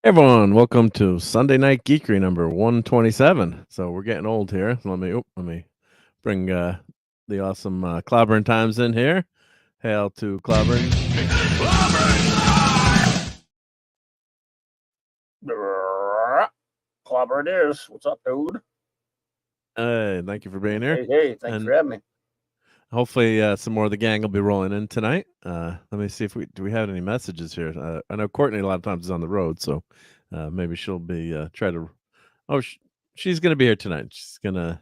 Everyone, welcome to Sunday Night Geekery number 127. So we're getting old here. Let me bring the awesome Clobbering Times in here. Hail to Clobbering. Clobber it is. What's up, dude? Hey, thank you for being here. Hey, thanks for having me. Hopefully some more of the gang will be rolling in tonight. Let me see if we have any messages here. I know Courtney a lot of times is on the road, so maybe she'll be try to. Oh, she's going to be here tonight. She's going to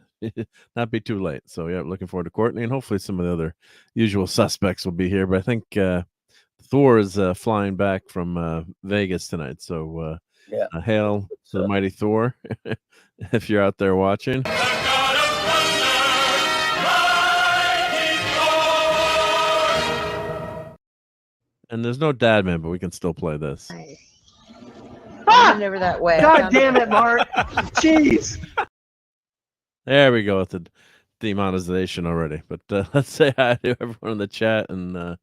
not be too late. So yeah, looking forward to Courtney, and hopefully some of the other usual suspects will be here. But I think Thor is flying back from Vegas tonight. So Yeah. hail to the mighty Thor if you're out there watching. And there's no dad man, but we can still play this. Ah! Over that way. God damn it, Mark. Jeez. There we go with the demonetization already. But let's say hi to everyone in the chat. And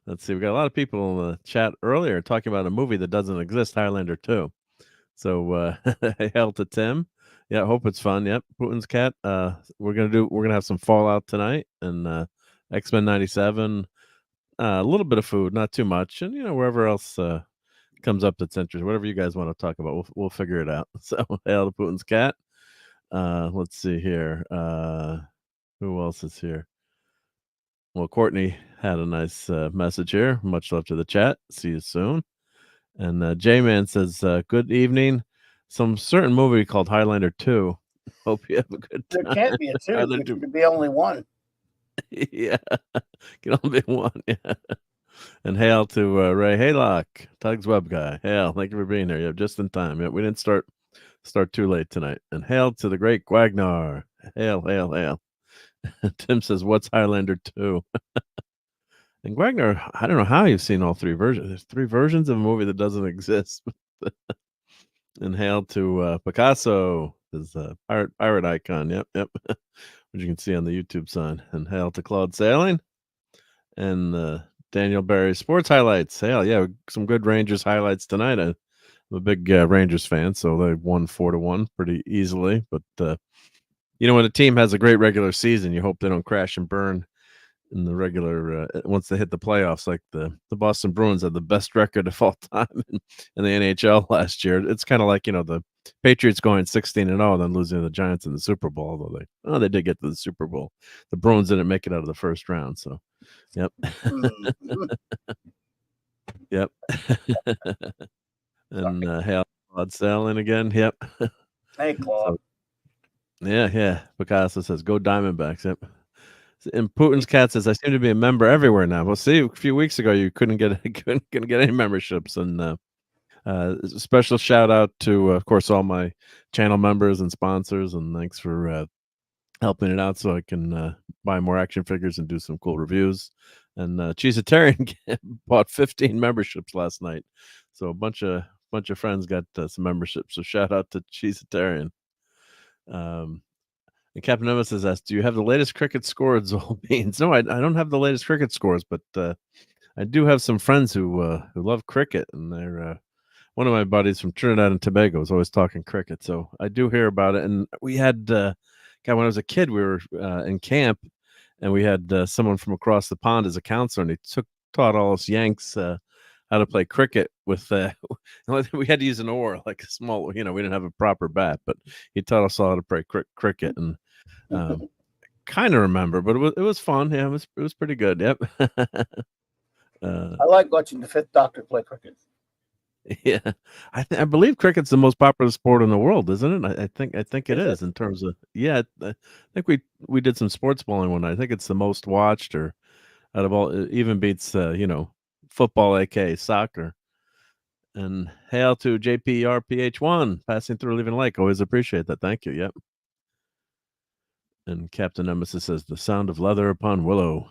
let's see, we got a lot of people in the chat earlier talking about a movie that doesn't exist, Highlander 2. So hail to Tim. Yeah, hope it's fun. Yep, Putin's cat. We're gonna have some Fallout tonight and X-Men 97. A little bit of food, not too much, and wherever else comes up that's interesting, whatever you guys want to talk about, we'll figure it out. So hail to Putin's cat. Let's see here. Who else is here? Well, Courtney had a nice message here. Much love to the chat. See you soon. And J-Man says, good evening. Some certain movie called Highlander 2. Hope you have a good time. There can't be a two. There could be only one. Yeah. Can only be one. Yeah. And hail to Ray Haylock, Tug's web guy. Hail. Thank you for being here. Yeah, just in time. Yeah, we didn't start too late tonight. And hail to the great Gwagnar. Hail, hail, hail. Tim says, what's Highlander 2? And Gwagnar, I don't know how you've seen all three versions. There's three versions of a movie that doesn't exist. And hail to Picasso, his pirate icon. Yep. Which you can see on the YouTube sign. And hail to Claude Sailing. And Daniel Barry Sports Highlights. Hail, yeah, some good Rangers highlights tonight. I'm a big Rangers fan, so they won 4-1 pretty easily. But when a team has a great regular season, you hope they don't crash and burn in the regular once they hit the playoffs. Like the Boston Bruins had the best record of all time in the NHL last year. It's kind of like the Patriots going 16-0 then losing to the Giants in the Super Bowl, although they did get to the Super Bowl. The Bruins didn't make it out of the first round. So yep. Yep. And hail Claude Sailing again. Yep. Hey, Claude. So, yeah. Picasso says, go Diamondbacks. Yep. And Putin's cat says, I seem to be a member everywhere now. Well, see, a few weeks ago you couldn't get any memberships. And special shout out to, of course, all my channel members and sponsors. And thanks for helping it out so I can buy more action figures and do some cool reviews. And Cheesetarian bought 15 memberships last night. So a bunch of friends got some memberships. So shout out to Cheesetarian. And Captain Nemesis asked, do you have the latest cricket scores, Old Beans? No, I don't have the latest cricket scores, but I do have some friends who love cricket, and they're one of my buddies from Trinidad and Tobago is always talking cricket, so I do hear about it. And we had, when I was a kid, we were in camp, and we had someone from across the pond as a counselor, and he taught all us Yanks how to play cricket with we had to use an oar, like a small, we didn't have a proper bat, but he taught us all how to play cricket. And kind of remember, but it was fun. Yeah, it was pretty good. Yep. I like watching the Fifth Doctor play cricket. Yeah, I believe cricket's the most popular sport in the world, isn't it? I think it is in terms of I think we did some sports bowling one night. I think it's the most watched, or out of all, it even beats football, aka soccer. And hail to JPRPH1 passing through Leaving Lake. Always appreciate that. Thank you. Yep. And Captain Nemesis says, the sound of leather upon willow.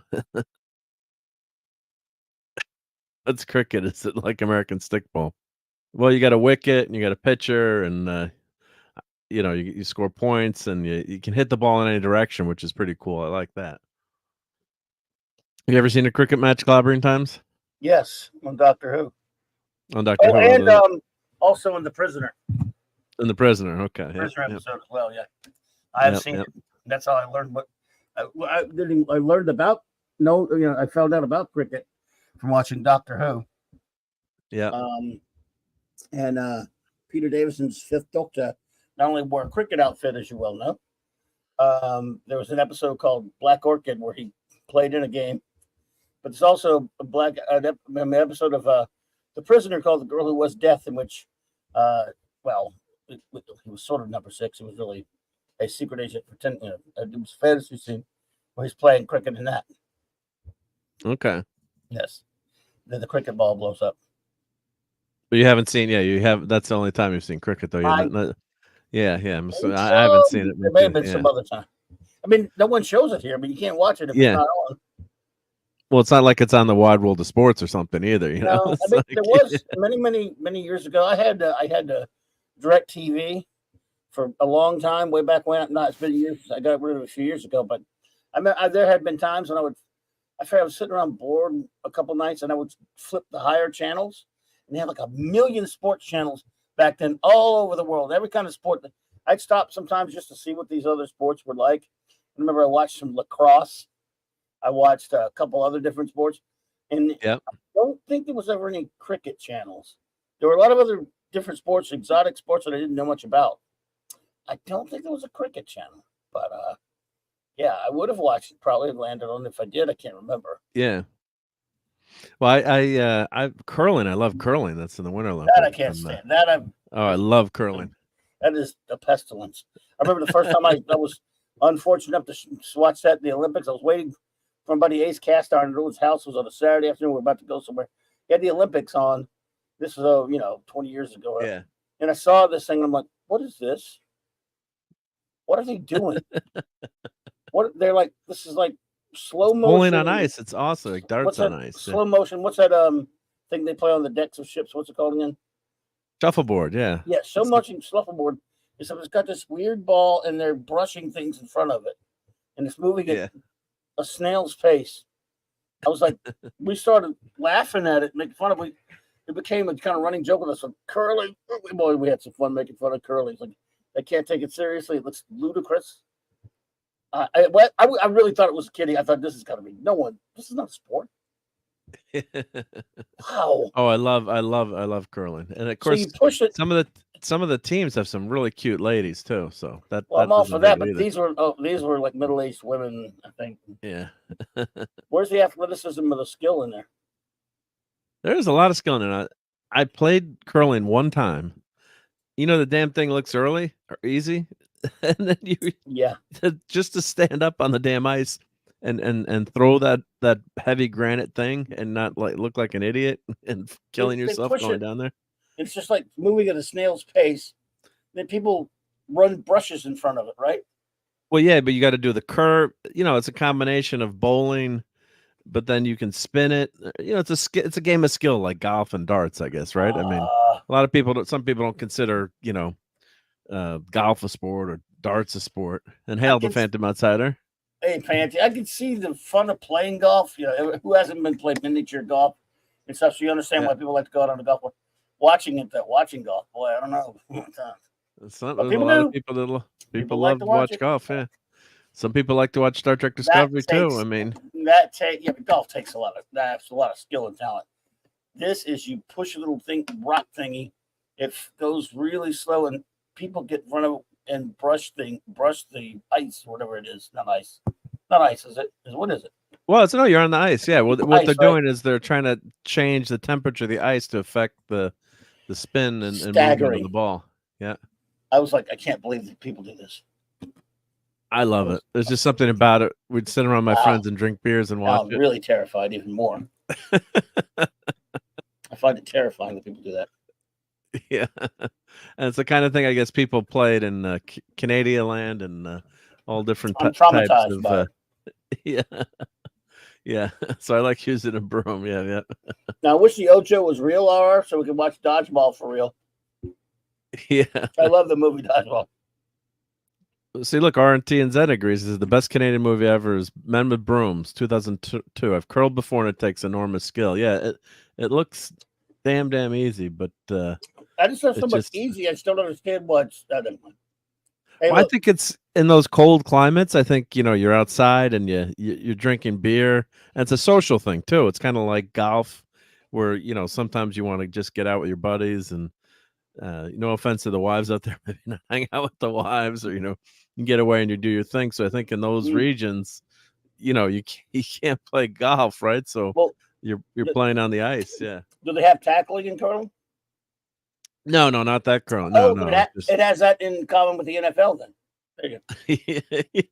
That's cricket. Is it like American stickball? Well, you got a wicket and you got a pitcher, and you score points, and you can hit the ball in any direction, which is pretty cool. I like that. Have you ever seen a cricket match, Clobbering Times? Yes, on Doctor Who. On Doctor Who. And Also in The Prisoner. And The Prisoner. Okay. Prisoner Yep. episode as well. Yeah, I've seen it. That's how I learned what I learned about. No, I found out about cricket from watching Doctor Who. Yeah. And Peter Davison's Fifth Doctor not only wore a cricket outfit, as you well know. There was an episode called Black Orchid where he played in a game, but there's also an episode of The Prisoner called The Girl Who Was Death, in which, he was sort of number 6. It was really a secret agent pretending. It was a fantasy scene where he's playing cricket in that. Okay. Yes. Then the cricket ball blows up. But you haven't seen, you have. That's the only time you've seen cricket, though. I haven't seen it. There may have been some other time. I mean, no one shows it here, but you can't watch it if it's not on. Well, it's not like it's on the wide world of sports or something either. You know, I mean, there was many years ago. I had Direct TV for a long time, way back when. Not, it's been years. I got rid of it a few years ago, but there had been times when I was sitting around bored a couple nights, and I would flip the higher channels, and they had like 1 million sports channels back then, all over the world, every kind of sport. I'd stop sometimes just to see what these other sports were like. I remember I watched some lacrosse. I watched a couple other different sports, and I don't think there was ever any cricket channels. There were a lot of other different sports, exotic sports that I didn't know much about. I don't think there was a cricket channel, but I would have watched it. Probably landed on it. If I did, I can't remember. Yeah. Well, I curling. I love curling. That's in the Winter Olympics. That I can't stand. I love curling. That is a pestilence. I remember the first time I was unfortunate enough to watch that in the Olympics. I was waiting for my buddy Ace Cast Iron at his house. It was on a Saturday afternoon. We were about to go somewhere. He had the Olympics on. This was 20 years ago. Yeah. And I saw this thing, and I'm like, what is this? What are they doing? They're like, this is like slow motion. Bowling on ice. It's awesome. Like darts on ice. Slow motion. What's that thing they play on the decks of ships? What's it called again? Shuffleboard. Yeah. Yeah. So much in shuffleboard. It's got this weird ball, and they're brushing things in front of it, and it's moving at a snail's pace. I was like, we started laughing at it, making fun of it. It became a kind of running joke with us. Curling. Boy, we had some fun making fun of curling. It's like, they can't take it seriously. It looks ludicrous. I really thought it was kidding. I thought this is gotta be this is not a sport. Wow. Oh, I love curling, and of course, so you push it. Some of the teams have some really cute ladies too. So I'm all for that, but these were like middle-aged women, I think. Yeah. Where's the athleticism of the skill in there? There's a lot of skill in it. I played curling one time. The damn thing looks easy, and then just to stand up on the damn ice and throw that heavy granite thing and not look like an idiot and killing yourself going down there. It's just like moving at a snail's pace. Then people run brushes in front of it, right? Well, yeah, but you got to do the curve. It's a combination of bowling, but then you can spin it. It's a game of skill like golf and darts, I guess, right? I mean, some people don't consider, golf a sport or darts a sport. And Hale, the Phantom Outsider. Hey, Fancy, I can see the fun of playing golf. Who hasn't been playing miniature golf and stuff? So you understand why people like to go out on the golf course. Watching golf, boy, I don't know. There's a lot of people love to watch golf. Yeah, some people like to watch Star Trek Discovery too. I mean, golf takes a lot of skill and talent. This is you push a little rock thingy, it goes really slow, and people get in front of it and brush the ice, or whatever it is. Not ice, is it? What is it? Well, you're on the ice. Yeah. Well, what they're doing is they're trying to change the temperature of the ice to affect the spin and movement of the ball. Yeah. I was like, I can't believe that people do this. I love it. There's just something about it. We'd sit around my friends and drink beers and watch it. I'm really terrified even more. I find it terrifying that people do that. Yeah. And it's the kind of thing I guess people played in Canadian land and all different types of. By it. Yeah. Yeah. So I like using a broom. Yeah. Now I wish the Ocho was real, RR, so we could watch Dodgeball for real. Yeah. I love the movie Dodgeball. See, look, RNT and Z agrees. This is the best Canadian movie ever. Is Men with Brooms, 2002. I've curled before, and it takes enormous skill. Yeah, it looks damn easy, but I just have so It's much just easy. I still don't understand what's. Hey, well, I look, think it's in those cold climates. I think you're outside and you're drinking beer, and it's a social thing too. It's kind of like golf, where sometimes you want to just get out with your buddies, and no offense to the wives out there, maybe not hang out with the wives, or you get away and you do your thing. So I think in those regions, you can't play golf, right? So well, you're do, playing on the ice, yeah. do they have tackling in curling? No, not that curling. Oh, No, but just it has that in common with the NFL. Then there you go.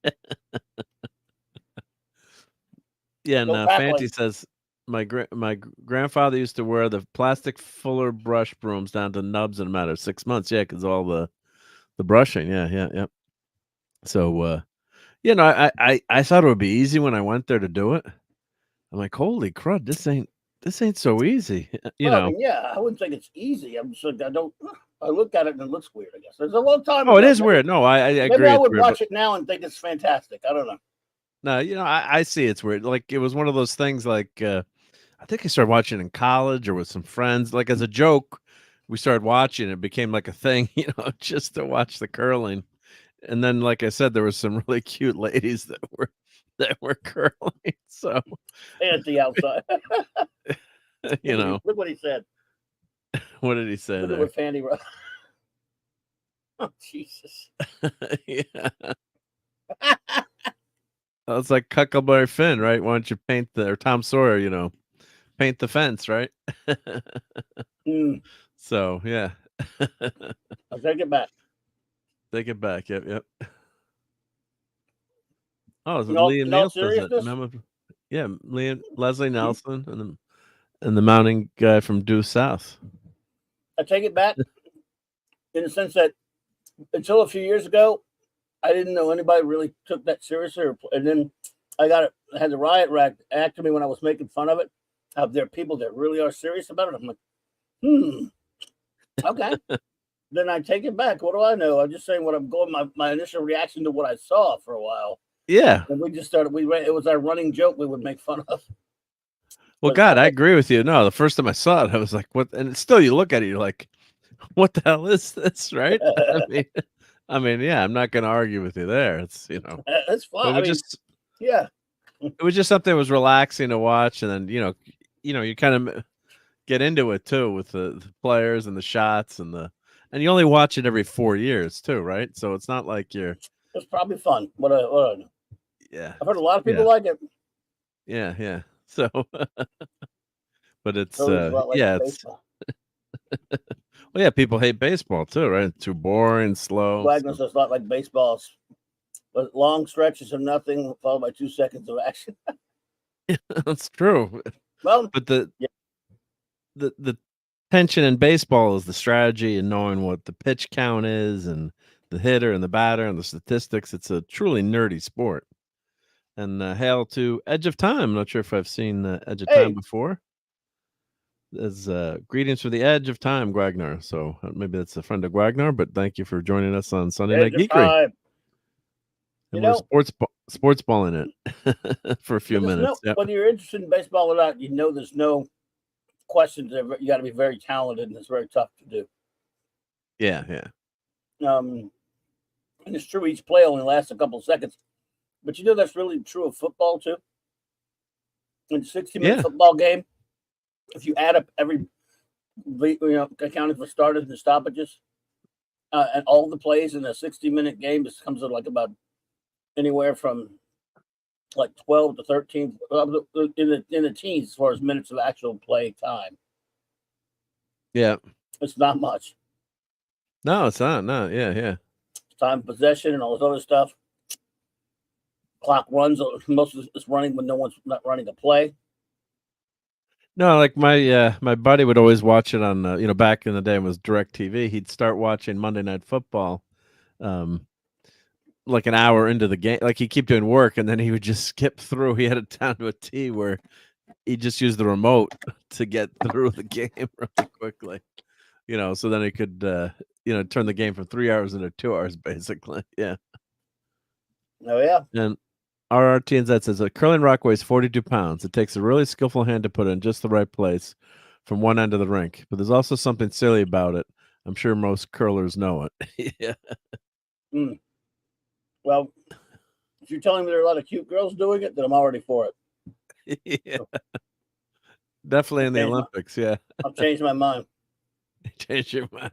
Yeah, and No Fanti tackling. says my grandfather used to wear the plastic Fuller brush brooms down to nubs in a matter of 6 months. Yeah, because all the brushing. Yeah. So I thought it would be easy when I went there to do it. I'm like, holy crud, this ain't so easy. Well, I mean, yeah, I wouldn't think it's easy. I'm just like, I look at it and it looks weird. I guess there's a long time Oh, it ago. is weird. No, I Maybe agree. I It's would weird, but watch it now and think it's fantastic. I don't know. no, I see it's weird. Like it was one of those things. Like I think I started watching in college or with some friends. Like as a joke, we started watching. It became like a thing, just to watch the curling. And then, like I said, there was some really cute ladies that were curling. So At the outside. Look Look what he said. what did he say Look there? at what Fanny wrote. Oh, Jesus. Yeah. It's like Huckleberry Finn, right? Why don't you paint or Tom Sawyer, paint the fence, right? So yeah. I'll take it back. Take it back. Yep. Oh, is it No, Liam no Niels? Is it? seriousness. Yeah, Leslie Nelson, and the mounting guy from Due South. I take it back in the sense that until a few years ago, I didn't know anybody really took that seriously. And then I had the riot rack after me when I was making fun of it. There are people that really are serious about it. I'm like, okay. Then I take it back. What do I know? I'm just saying what I'm going. My initial reaction to what I saw for a while. Yeah. And we just started. It was our running joke we would make fun of. Well, God, I agree with you. No, the first time I saw it, I was like, "What?" And still, you look at it, you're like, "What the hell is this?" Right? I mean, yeah, I'm not going to argue with you there. It's that's fine. Yeah, it was just something that was relaxing to watch, and then you kind of get into it too with the players and the shots and you only watch it every 4 years too, right? So it's not like you're. It's probably fun. What I know. Yeah, I've heard a lot of people like it. Yeah. So, but it's Like it's. Well, yeah, people hate baseball too, right? It's too boring, slow. Wagner says a lot like baseballs, but long stretches of nothing followed by 2 seconds of action. Yeah, that's true. Well, but the tension in baseball is the strategy and knowing what the pitch count is and the hitter and the batter and the statistics. It's a truly nerdy sport. And hail to Edge of Time. I'm not sure if I've seen Edge of Time before. There's greetings for the Edge of Time, Gwagnar. So maybe that's a friend of Gwagnar, but thank you for joining us on Sunday Night Geekery. And we're sports balling it for a few minutes. Whether you're interested in baseball or not, there's no questions. You got to be very talented, and it's very tough to do. Yeah. And it's true, each play only lasts a couple of seconds. But that's really true of football too. In a 60-minute football game, if you add up every, accounting for starters and stoppages, and all the plays in a 60-minute game, this comes to like about anywhere from like 12 to 13 in the teens as far as minutes of actual play time. Yeah, it's not much. No, it's not. No, yeah. Time possession and all this other stuff. Clock runs. Most of it's running when no one's not running a play. No, like my buddy would always watch it on back in the day when it was DirecTV. He'd start watching Monday Night Football, like an hour into the game. Like he'd keep doing work, and then he would just skip through. He had it down to a T where he just used the remote to get through the game really quickly. So then he could turn the game from 3 hours into 2 hours, basically. Yeah. Oh yeah. And RRTNZ says a curling rock weighs 42 pounds. It takes a really skillful hand to put it in just the right place from one end of the rink. But there's also something silly about it. I'm sure most curlers know it. Yeah. Mm. Well, if you're telling me there are a lot of cute girls doing it, then I'm already for it. Yeah. Definitely in the Okay. Olympics. Yeah. I'll change my mind. Change your mind.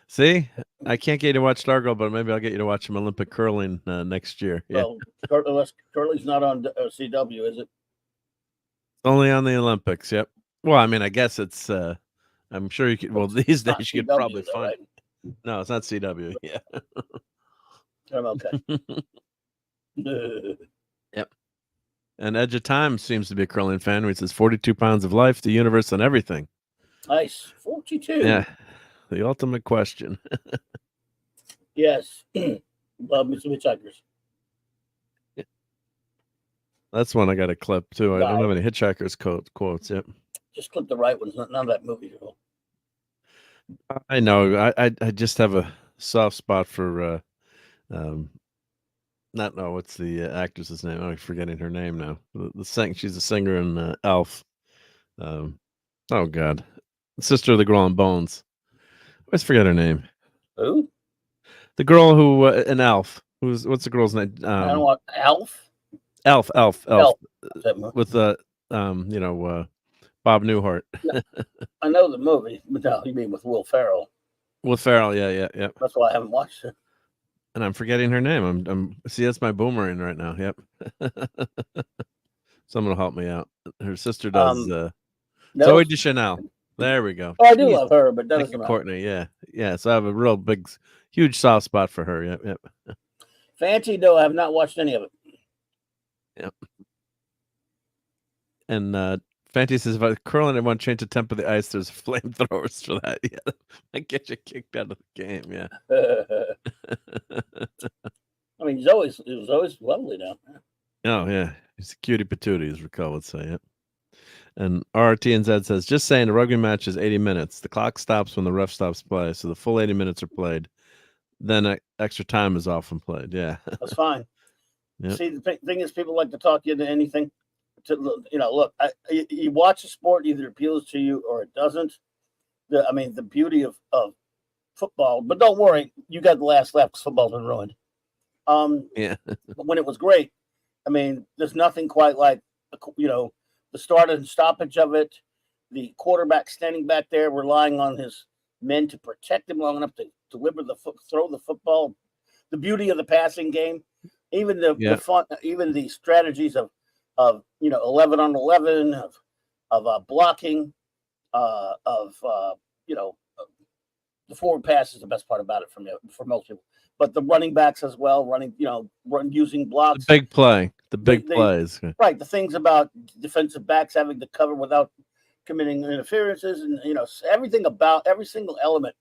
See, I can't get you to watch Stargirl, but maybe I'll get you to watch some Olympic curling next year. Yeah. Well, curling's not on CW, is it? Only on the Olympics. Yep. Well, I mean, I guess it's. I'm sure you could. Well, these Not days you could CW, probably though, find. right? No, it's not CW. Yeah. I'm okay. Yep. And Edge of Time seems to be a curling fan. He says 42 pounds of life, the universe, and everything. Nice. 42. Yeah. The ultimate question. Yes. Love me some hitchhikers. That's one I got a clip too. I don't Right. have any hitchhikers quotes. Yep. Just clip the right ones. None of that movie. I know. I just have a soft spot for what's the actress's name? I'm forgetting her name now. She's a singer in Elf. Oh God, the sister of the girl on Bones. I always forget her name. Who? The girl who in Elf. What's the girl's name? I don't want Elf. Elf. That movie. With Bob Newhart. I know the movie, but no, you mean with Will Ferrell? With Ferrell, yeah. That's why I haven't watched it. And I'm forgetting her name. I'm see, that's my boomerang right now. Yep. Someone will help me out. Her sister does Zoe Deschanel. There we go. Oh, I do love her, but that doesn't matter. Courtney, yeah. So I have a real big, huge soft spot for her. Yep. Fancy, no, I have not watched any of it. Yep. And Fancy says, if I curling, I want to change the temp of the ice. There's flamethrowers for that. Yeah, I get you kicked out of the game. Yeah. I mean, it was always lovely now. Oh yeah, he's a cutie patootie, as Raquel would say. Yep. And RTNZ says, just saying, a rugby match is 80 minutes. The clock stops when the ref stops play, so the full 80 minutes are played. Then extra time is often played. Yeah, that's fine. Yep. See, the thing is, people like to talk you into anything. Look, you watch a sport, either appeals to you or it doesn't. The beauty of football, but don't worry, you got the last laugh because football's been ruined. Yeah. But when it was great, I mean, there's nothing quite like, the start and stoppage of it, the quarterback standing back there, relying on his men to protect him long enough to throw the football, the beauty of the passing game, even the fun, even the strategies of 11 on 11 of blocking, the forward pass is the best part about it for most people. But the running backs as well, using blocks. The big play, the big plays. Right. The things about defensive backs having to cover without committing interferences, and everything about every single element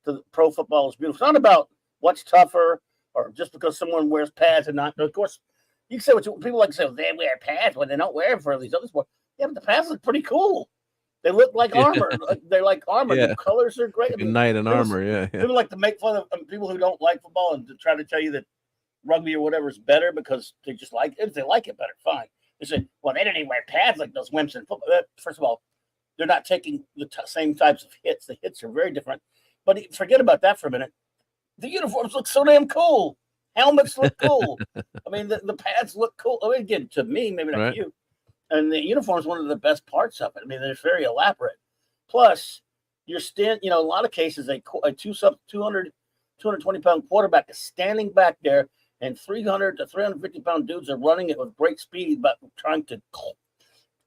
to pro football is beautiful. It's not about what's tougher or just because someone wears pads and not. Of course, you can say what people like to say, they wear pads when they don't wear them for these other sports. Yeah, but the pads look pretty cool. They look like armor. They're like armor. Yeah. The colors are great. Knight in armor, yeah. People like to make fun of people who don't like football and to try to tell you that rugby or whatever is better because they just like it. If they like it better, fine. They say, well, they didn't even wear pads like those wimps in football. First of all, they're not taking the same types of hits. The hits are very different. But forget about that for a minute. The uniforms look so damn cool. Helmets look cool. I mean, the pads look cool. I mean, again, to me, maybe not to you. And the uniform is one of the best parts of it. I mean, they're very elaborate. Plus, a lot of cases, a 220-pound quarterback is standing back there, and 300 to 350-pound dudes are running it with great speed, but trying to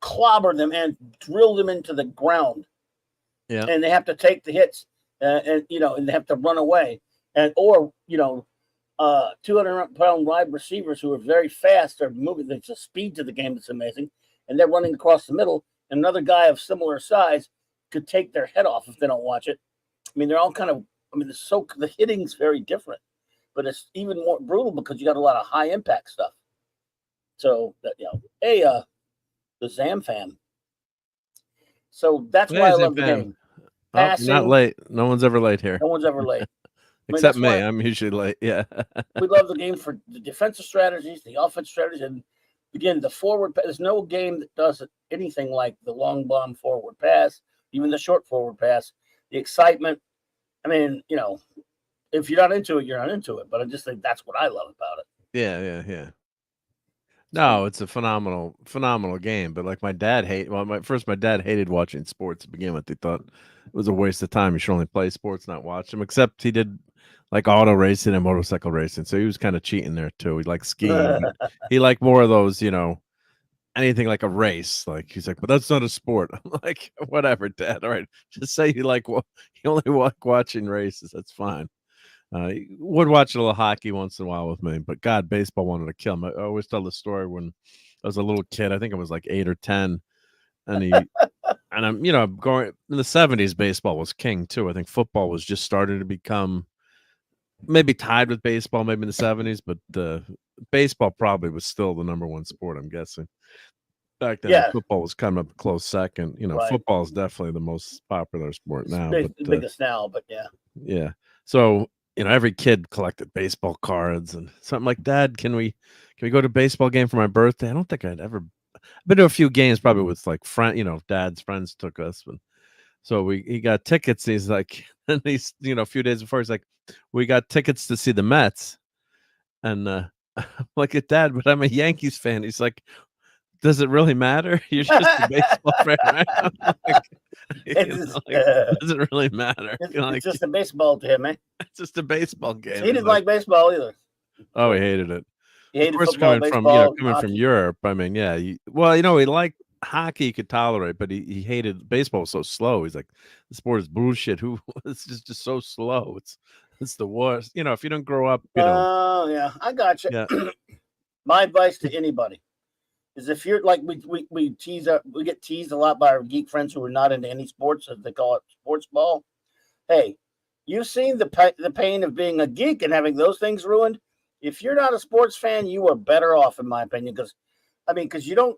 clobber them and drill them into the ground. Yeah. And they have to take the hits, and they have to run away. 200-pound wide receivers who are very fast are moving. There's a speed to the game that's amazing. And they're running across the middle. And another guy of similar size could take their head off if they don't watch it. I mean, they're all the hitting's very different, but it's even more brutal because you got a lot of high impact stuff. So the Zam fam. So that's why I love the game. Passing, not late. No one's ever late here. No one's ever late. Except me. I'm usually late. Yeah. We love the game for the defensive strategies, the offense strategies, and again, the forward pass. There's no game that does anything like the long bomb forward pass even the short forward pass, the excitement. I mean, if you're not into it, you're not into it. But I just think that's what I love about it. Yeah. No, it's a phenomenal game. But like my dad my dad hated watching sports to begin with. He thought it was a waste of time. You should only play sports, not watch them. Except he did like auto racing and motorcycle racing, so he was kind of cheating there too. He liked skiing, but he liked more of those, anything like a race. Like he's like, but that's not a sport. I'm like, whatever, Dad. All right, just say you only like watching races. That's fine. He would watch a little hockey once in a while with me, but God, baseball wanted to kill him. I always tell the story when I was a little kid. I think I was like 8 or 10, and I'm going in the 70s. Baseball was king too. I think football was just starting to become maybe tied with baseball, maybe in the 70s, but baseball probably was still the number one sport. I'm guessing back then. Yeah. Football was coming up a close second. Right. Football is definitely the most popular sport now. It's the biggest now, but yeah. Yeah. So, every kid collected baseball cards and something like, Dad, can we go to a baseball game for my birthday? I don't think I've been to a few games, probably with like Dad's friends took us. But so he got tickets. And he's like, and he's, a few days before, he's like, we got tickets to see the Mets. And I'm like, Dad, but I'm a Yankees fan. He's like, does it really matter? You're just a baseball fan, right? I'm like, does it really matter? It's just a baseball to him, man. It's just a baseball game. He didn't like baseball either. Oh, he hated it. He hated of course, football, baseball, coming from Europe. I mean, yeah. He liked hockey, he could tolerate, but he hated baseball. Was so slow. He's like, the sport is bullshit. It's just so slow. It's the worst. If you don't grow up, Oh yeah, I got you. Yeah. My advice to anybody is if you're like we get teased a lot by our geek friends who are not into any sports, as they call it, sports ball. Hey, you've seen the pain of being a geek and having those things ruined. If you're not a sports fan, you are better off, in my opinion, because you don't.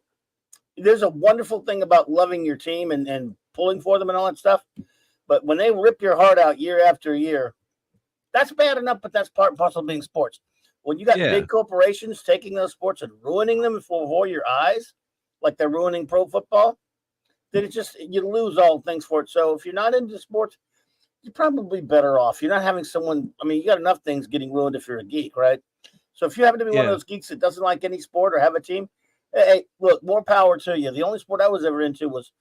There's a wonderful thing about loving your team and pulling for them and all that stuff, but when they rip your heart out year after year, that's bad enough. But that's part and parcel of being sports. When you got big corporations taking those sports and ruining them before your eyes, like they're ruining pro football, then you lose all things for it. So if you're not into sports, you're probably better off. You're not having someone. I mean, you got enough things getting ruined if you're a geek, right? So if you happen to be one of those geeks that doesn't like any sport or have a team, hey, look, more power to you. The only sport I was ever into was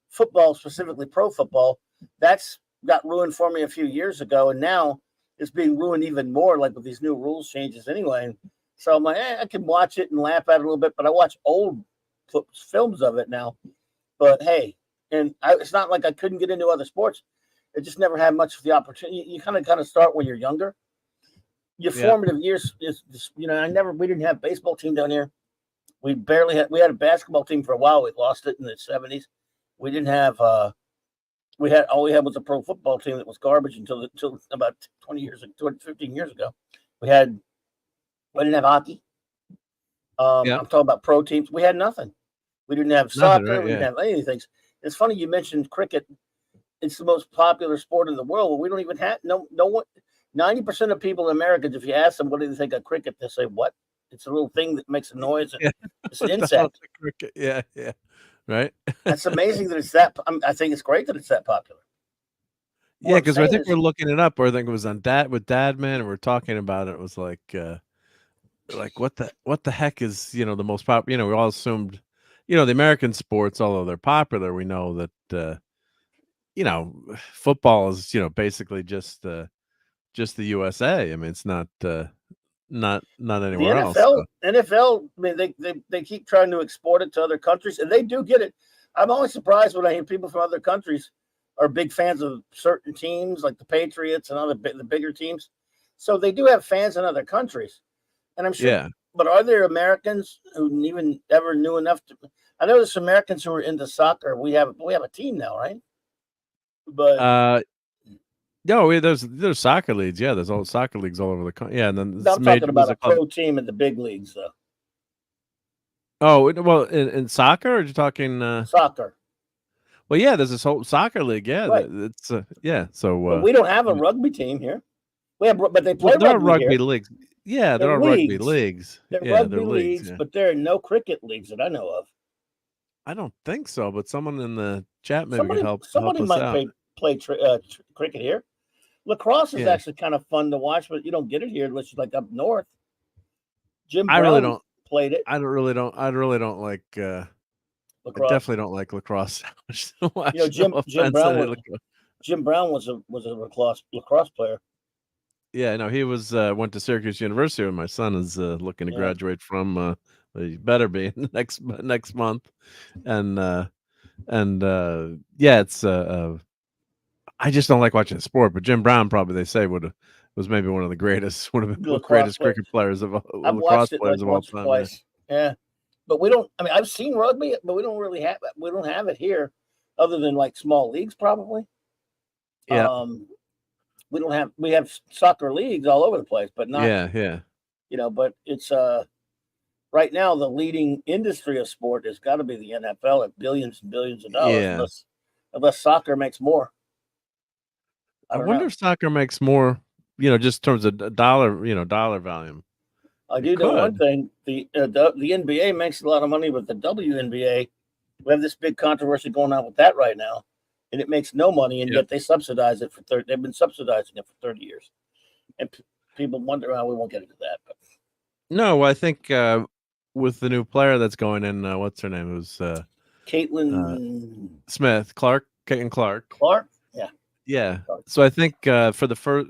football, specifically pro football. That's got ruined for me a few years ago, and now it's being ruined even more, like with these new rules changes anyway. So I'm like, I can watch it and laugh at it a little bit, but I watch old films of it now. But hey, it's not like I couldn't get into other sports. I just never had much of the opportunity. You kind of start when you're younger. Your formative years is, we didn't have a baseball team down here. We had a basketball team for a while. We lost it in the 70s. We didn't have, all we had was a pro football team that was garbage until about 15 years ago. We didn't have hockey. I'm talking about pro teams. We had nothing. We didn't have soccer. Right? We didn't have anything. It's funny you mentioned cricket. It's the most popular sport in the world. But we don't even have no one. 90% of people, Americans, if you ask them what do they think of cricket, they say, "What? It's a little thing that makes a noise. It's an insect." Cricket. Yeah. Right. That's amazing that it's that. I think it's great that it's that popular. Yeah, because I think we're looking it up, or I think it was on with Dad, man, and we're talking about it. It was like what the heck is the most popular? We all assumed, the American sports, although they're popular, we know that football is basically just the USA. I mean, it's not anywhere else. NFL, I mean, they keep trying to export it to other countries, and they do get it. I'm always surprised when I hear people from other countries are big fans of certain teams, like the Patriots and the bigger teams. So they do have fans in other countries, and I'm sure. Yeah. But are there Americans who even ever knew enough to? I know there's Americans who are into soccer. We have a team now, right? But no, there's soccer leagues. Yeah, there's all soccer leagues all over the country. Yeah, and then I'm talking about a pro team in the big leagues, though. Oh well, in soccer, or are you talking soccer? Well, yeah, there's this whole soccer league. Yeah, right. It's yeah. So but we don't have a rugby team here. We have, but they play rugby leagues. Yeah, there are rugby leagues. They're rugby leagues, but there are no cricket leagues that I know of. I don't think so, but someone in the chat maybe could Somebody help somebody us might out. play cricket here. Lacrosse is Yeah. actually kind of fun to watch, but you don't get it here unless you're like up north. Jim I Brown really don't. played it. I really don't like. I Lacrosse. definitely don't like lacrosse. To watch. You know, Jim Brown was lacrosse. Jim Brown was a lacrosse player. Yeah, no, he was went to Syracuse University, and my son is looking to Yeah. graduate from. He better be next month, and yeah, it's I just don't like watching the sport. But Jim Brown probably they say was maybe one of the greatest, one of the greatest cricket players of I've lacrosse watched it players like of all once or time. twice. Yeah, but we don't. I mean, I've seen rugby, but we don't really have. We don't have it here, other than like small leagues, probably. Yeah. We don't have. We have soccer leagues all over the place, but not. Yeah. You know, but it's right now the leading industry of sport has got to be the NFL at billions and billions of dollars. Yeah. Unless soccer makes more. I wonder if soccer makes more. Just in terms of dollar. Dollar volume. I do know one thing: the NBA makes a lot of money, but the WNBA, we have this big controversy going on with that right now, and it makes no money, and yet they subsidize it for 30. They've been subsidizing it for 30 years, and people wonder how we won't get into that. But no, I think with the new player that's going in, what's her name? It was Caitlin Caitlin Clark. Clark, yeah. Yeah. So I think for the first,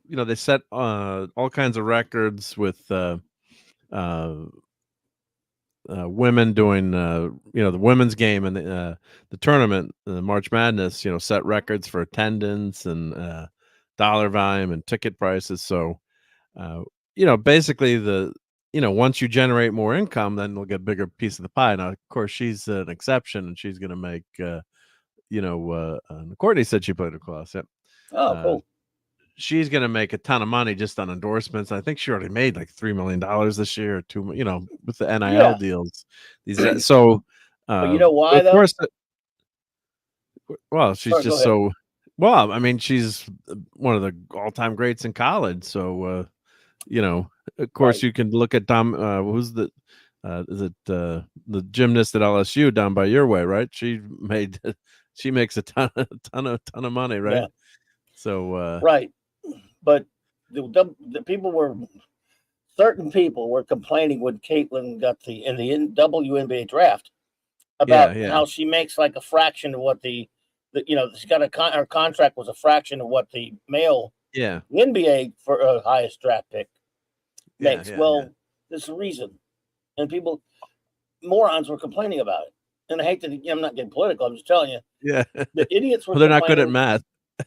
they set all kinds of records with women doing, the women's game and the tournament, the March Madness, set records for attendance and dollar volume and ticket prices. So, basically once you generate more income, then they'll get a bigger piece of the pie. Now, of course, she's an exception, and she's going to make, Courtney said she played lacrosse. Yep. Oh, cool. She's going to make a ton of money just on endorsements. I think she already made like $3 million this year, or $2 with the NIL deals. So, but you know why though? Of course, well, she's just so. Well, I mean, she's one of the all-time greats in college. So, of course, you can look at Dom. Who's the? Is it the gymnast at LSU down by your way? Right? She makes a ton of money, right? Yeah. So right, but certain people were complaining when Caitlin got in the WNBA draft about how she makes like a fraction of what she got her contract was a fraction of what the male NBA for highest draft pick makes. There's a reason, and morons were complaining about it. And I hate to, I'm not getting political. I'm just telling you. Yeah, the idiots were. Well, they're not good at math.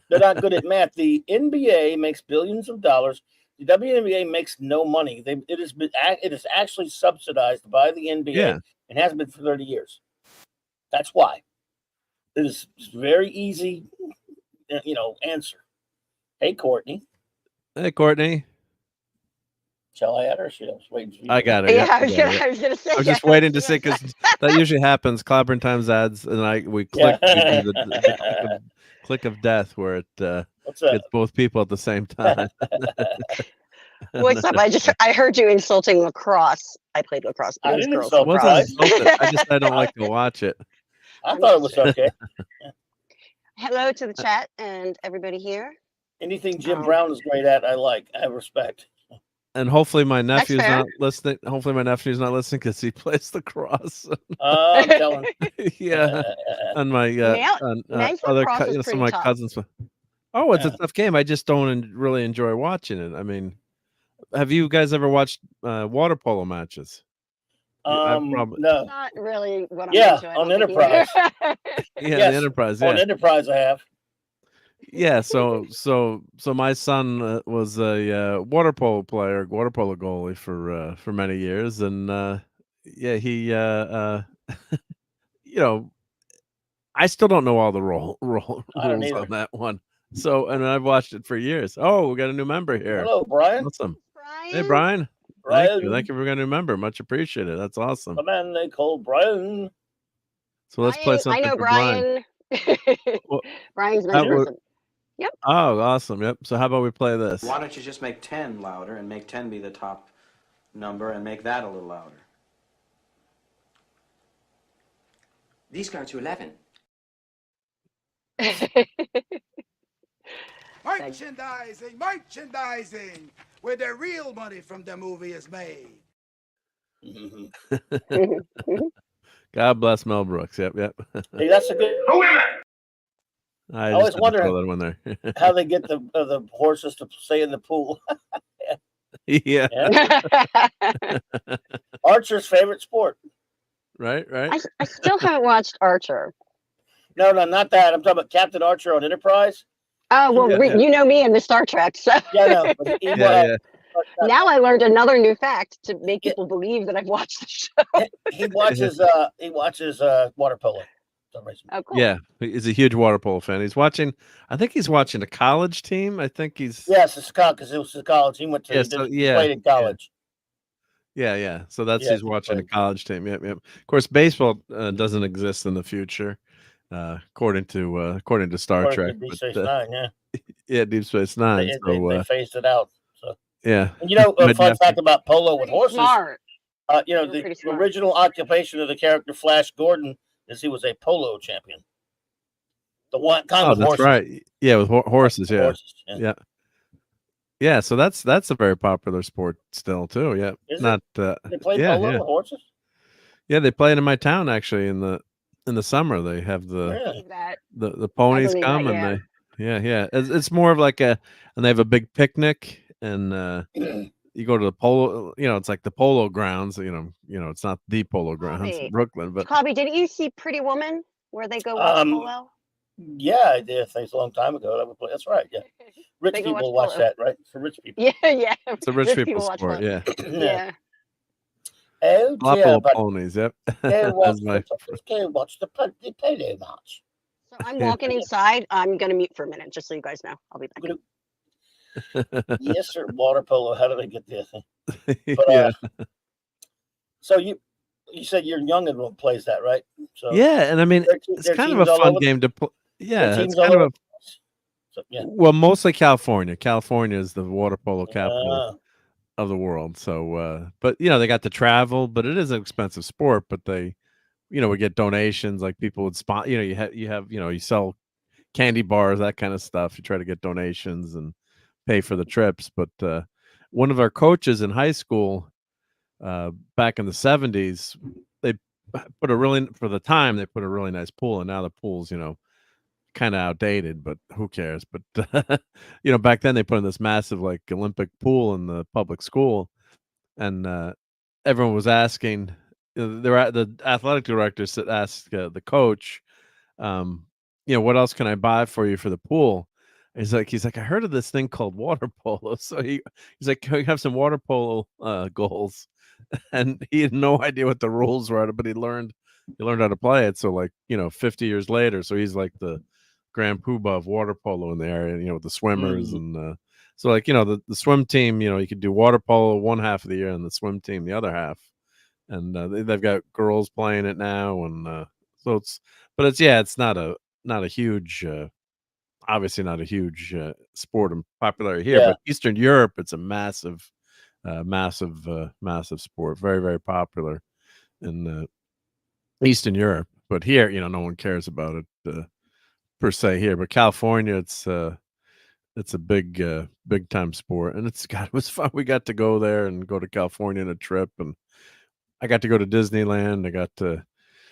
They're not good at math. The NBA makes billions of dollars. The WNBA makes no money. It is actually subsidized by the NBA and has been for 30 years. That's why. It is very easy, answer. Hey, Courtney. Hey, Courtney. Shall I add her? She was waiting for you. I got it. Yeah, I was gonna say. I was just waiting to see, because that usually happens. Clobbering Times ads, and we click the click of death where it gets both people at the same time. What's up? I heard you insulting lacrosse. I played lacrosse. I didn't insult lacrosse. I just don't like to watch it. I thought it was okay. Hello to the chat and everybody here. Anything Jim Brown is great at, I like. I respect. And hopefully my nephew's not listening. Hopefully my nephew's not listening because he plays lacrosse. I'm telling. Yeah, and my other some of my cousins. Oh, it's a tough game. I just don't really enjoy watching it. I mean, have you guys ever watched water polo matches? No, not really. What I'm on Enterprise. The Enterprise. On Enterprise, I have. Yeah, so my son was a water polo goalie for many years, and he I still don't know all the rules on that one. So, and I've watched it for years. Oh, we got a new member here. Hello, Brian. Awesome. Brian. Hey, Brian. Thank you for being a new member. Much appreciated. That's awesome. The man they call Brian. So let's play something. I know for Brian. Well, Brian's my person. Yep. Oh, awesome. Yep. So how about we play this? Why don't you just make 10 louder and make 10 be the top number and make that a little louder? These go to 11. Merchandising, where the real money from the movie is made. God bless Mel Brooks. Yep. Hey, that's a good. I always just had to wonder throw that one there. how they get the horses to stay in the pool. Yeah. Archer's favorite sport. Right. I still haven't watched Archer. No, not that. I'm talking about Captain Archer on Enterprise. Oh, well, Yeah. you know me and the Star Trek, so Yeah, no. But Yeah. now I learned another new fact to make people believe that I've watched the show. He watches water polo. For some reason. Oh, cool. Yeah, he's a huge water polo fan. I think he's watching a college team. I think he's Yes, it's because it was the college. He went to. He played in college. Yeah. So that's Yeah, he's watching a college team. Yep. Of course, baseball doesn't exist in the future, according to Star According Trek. to Deep Space Nine, yeah. Yeah, Deep Space Nine. They phased it out. So yeah. and you know, a fun fact about polo with Pretty horses. smart. You know, They're the pretty smart. original occupation of the character Flash Gordon is he was a polo champion. The one kind Oh, with that's horses. right. Yeah, with horses. Yeah. Horses, Yeah. So that's a very popular sport still too. Yeah. Is Not. They play polo with horses. Yeah, they play it in my town actually in the summer. They have the ponies believe come that, and they It's more of like and they have a big picnic and you go to the polo. It's like the polo grounds. It's not the polo grounds in Brooklyn, but Bobby, didn't you see Pretty Woman where they go watch polo? Yeah, I did. Thanks a long time ago. That's right. Yeah, rich They go people watch watch polo. that, right? For rich people. Yeah. it's a rich people watch sport. polo. Yeah. Yeah. Oh Lot dear, of but ponies. Yep. go watch That's the polo match. So I'm walking inside. I'm gonna mute for a minute, just so you guys know. I'll be back. Yes, sir. Water polo. How did I get this? But, yeah. So you said your youngin plays that, right? So Yeah, and I mean, it's their kind of a teams all fun over- game to play. Yeah, their it's teams all kind of over- a So, yeah. well, mostly California. California is the water polo capital Ah. of the world. So, but they got to travel, but it is an expensive sport. But they, we get donations. Like people would spot. You sell candy bars, that kind of stuff. You try to get donations and pay for the trips. But one of our coaches in high school, back in the 70s, they put for the time they put a really nice pool, and now the pool's kind of outdated, but who cares? But back then they put in this massive like Olympic pool in the public school, and everyone was asking. The athletic director asked the coach, what else can I buy for you for the pool? He's like, I heard of this thing called water polo. So he's like, can we have some water polo goals? And he had no idea what the rules were, but he learned how to play it. So 50 years later, so he's like the grand poobah of water polo in the area, with the swimmers and so the swim team, you could do water polo one half of the year and the swim team the other half, and they've got girls playing it now, and so it's not a huge obviously not a huge sport and popularity here, but Eastern Europe, it's a massive sport, very, very popular in Eastern Europe. But here, no one cares about it per se here. But California, it's a big time sport, and it was fun. We got to go there and go to California on a trip, and I got to go to Disneyland. I got to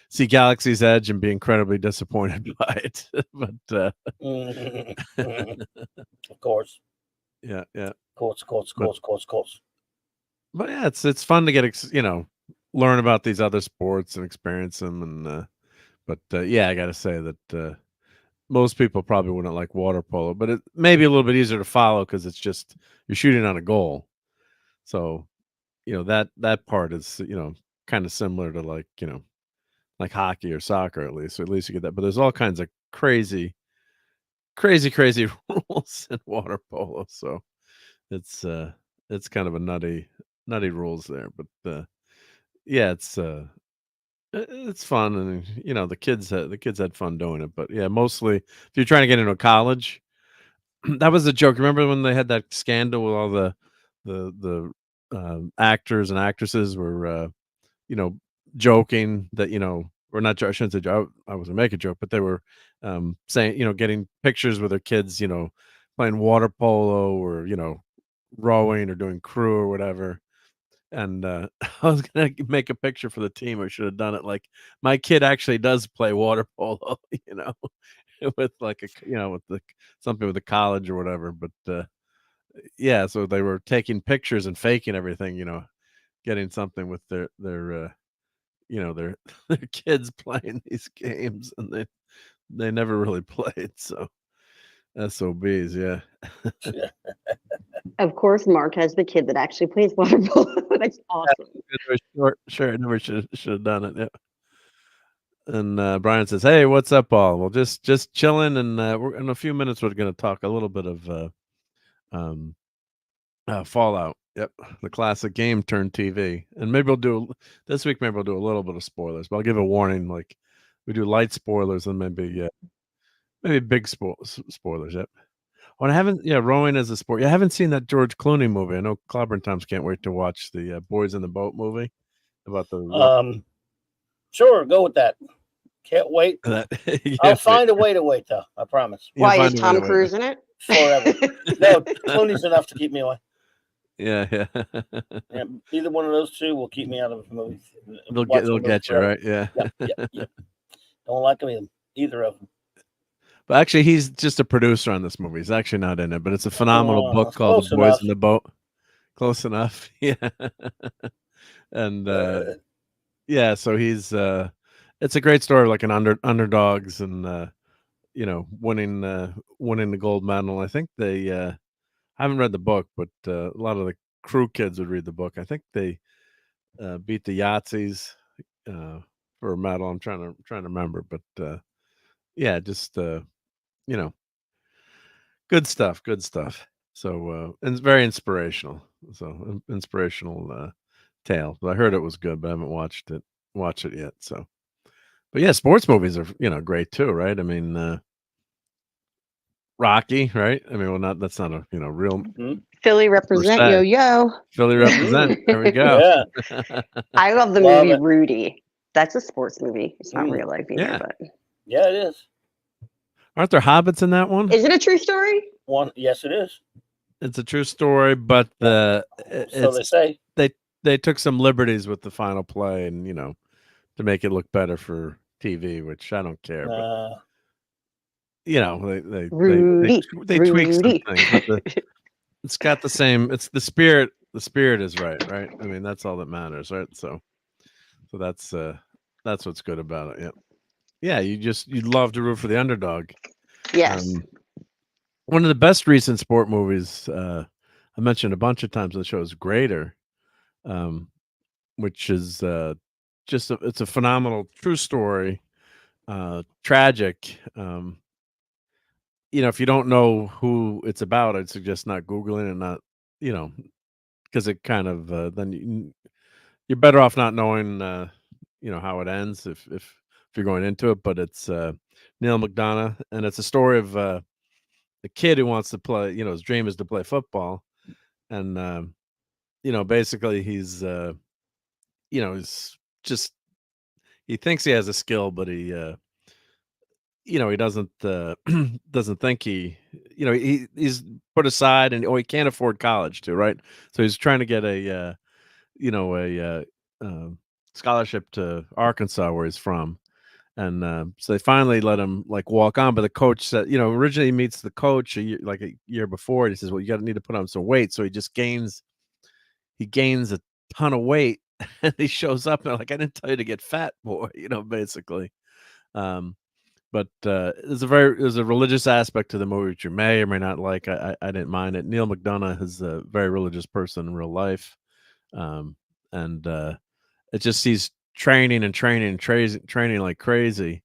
see Galaxy's Edge and be incredibly disappointed by it. But of course, yeah, of course. But yeah, it's fun to get learn about these other sports and experience them, and but yeah, I got to say that most people probably wouldn't like water polo, but it may be a little bit easier to follow because it's just you're shooting on a goal. So, that part is kind of similar to like hockey or soccer, at least. So at least you get that. But there's all kinds of crazy rules in water polo. So it's kind of a nutty rules there. But yeah, it's fun, and the kids had fun doing it. But yeah, mostly if you're trying to get into college, that was a joke. Remember when they had that scandal with all the actors and actresses were joking that or not. I shouldn't say joke. I wasn't making a joke, but they were saying, getting pictures with their kids, playing water polo or rowing or doing crew or whatever. And I was gonna make a picture for the team. I should have done it like my kid actually does play water polo, with like with the something with the college or whatever. But yeah, so they were taking pictures and faking everything, getting something with their their their kids playing these games, and they never really played. So SOBs, yeah. Yeah. Of course, Mark has the kid that actually plays water polo. That's awesome. Sure, I never should have done it. Yeah. And Brian says, "Hey, what's up, all? Well, just chilling, and we're in a few minutes. We're going to talk a little bit of Fallout. Yep, the classic game turned TV, and maybe we'll do this week. Maybe we'll do a little bit of spoilers, but I'll give a warning. Like we do light spoilers, and maybe big spoilers. Yep. Oh, and I haven't. Yeah, rowing as a sport. Yeah, I haven't seen that George Clooney movie. I know Clobber and Toms can't wait to watch the Boys in the Boat movie about the. Sure, go with that. Can't wait. I'll find a way to wait, though. I promise. Why is Tom Cruise in it? Forever. No, Clooney's enough to keep me away. Yeah. Either one of those two will keep me out of the movies. They'll get you, right? Yeah. Yep. Don't like them either of them. But actually, he's just a producer on this movie. He's actually not in it, but it's a phenomenal book called The Boys in the Boat. Close enough. Yeah. And yeah, so he's it's a great story, like an underdogs and winning the gold medal. I think they I haven't read the book, but a lot of the crew kids would read the book. I think they beat the Yahtzees for a medal. I'm trying to remember, but yeah, just good stuff. So and it's very inspirational. So inspirational tale. But I heard it was good, but I haven't watched it yet. So, but yeah, sports movies are great too, right? I mean, Rocky, right? I mean, well, that's not a real Philly represent, yo. Philly represent. There we go. Yeah. I love the movie Rudy. That's a sports movie. It's not real life either, but yeah, it is. Aren't there hobbits in that one? Is it a true story? Yes, it is. It's a true story, but so they say they took some liberties with the final play, and to make it look better for TV, which I don't care. But they tweak some things. But it's got the same. It's the spirit. The spirit is right. I mean, that's all that matters, right? So that's what's good about it. Yeah. You'd love to root for the underdog. Yes. One of the best recent sport movies I mentioned a bunch of times on the show is Greater, which is it's a phenomenal true story, tragic. If you don't know who it's about, I'd suggest not Googling and not, because it kind of then you're better off not knowing, how it ends if you're going into it. But it's Neil McDonough, and it's a story of a kid who wants to play. His dream is to play football, and basically he's he's just he thinks he has a skill, but he he doesn't doesn't think he's put aside, and he can't afford college too, right? So he's trying to get a scholarship to Arkansas, where he's from, and so they finally let him walk on. But the coach said, originally he meets the coach a year before, and he says, well, you need to put on some weight. So he gains a ton of weight, and he shows up and they're like, I didn't tell you to get fat, boy, basically. But there's a religious aspect to the movie, which you may or may not like. I didn't mind it. Neil McDonough is a very religious person in real life, and it just he's training like crazy,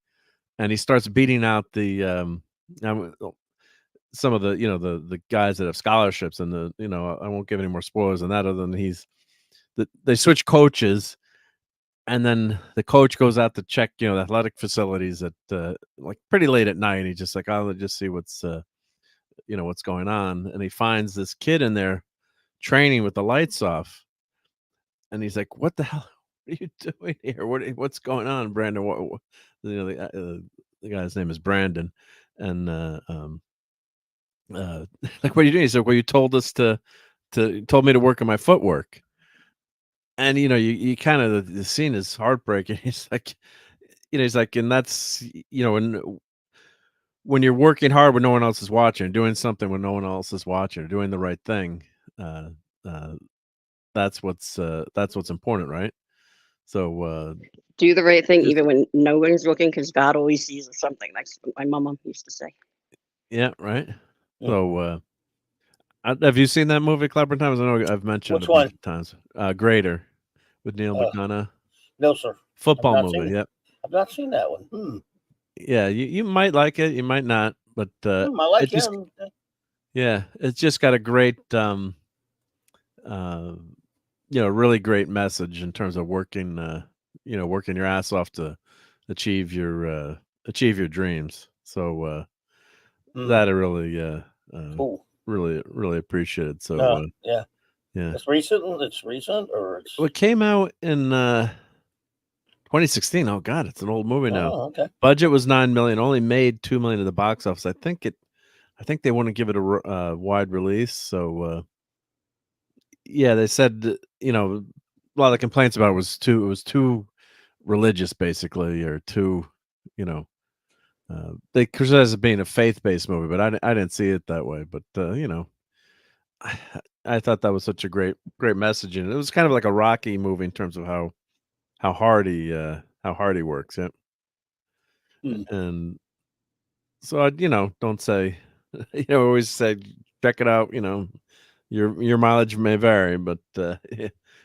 and he starts beating out the some of the the guys that have scholarships, and I won't give any more spoilers than that, other than they switch coaches. And then the coach goes out to check, the athletic facilities at pretty late at night. And he's just like, I'll just see what's going on. And he finds this kid in there training with the lights off. And he's like, what the hell? are you doing here? What's going on, Brandon? The guy's name is Brandon, and like, what are you doing? He said, well, you told us told me to work on my footwork. And you kind of, the scene is heartbreaking. He's like, he's like, and that's, when you're working hard when no one else is watching, doing something when no one else is watching, or doing the right thing, uh, uh, that's what's important, right? So Do the right thing just, even when no one's looking, because God always sees or something. That's what my mama used to say. yeah, right. Yeah. So have you seen that movie, Clapper Times? I know I've mentioned Which it a bunch one? of times. Greater, with Neil McDonough. No, sir. Football not seen movie. it. Yep. I've not seen that one. Yeah, you might like it, you might not, but I like it just him. yeah, it's just got a great really great message in terms of working working your ass off to achieve your dreams. So that I really Cool. really appreciated. So Yeah. yeah. It's recent. It's recent, or it's. Well, it came out in 2016. Oh God, it's an old movie now. Oh, okay. Budget was $9 million, only made $2 million at the box office. I think they wouldn't give it a wide release. So yeah, they said a lot of complaints about it was too religious, basically, or too they criticized it being a faith-based movie, but I didn't see it that way. But I, I thought that was such a great message, and it was kind of like a Rocky movie in terms of how hard he works. Yeah. And so I don't say always say check it out. Your mileage may vary, but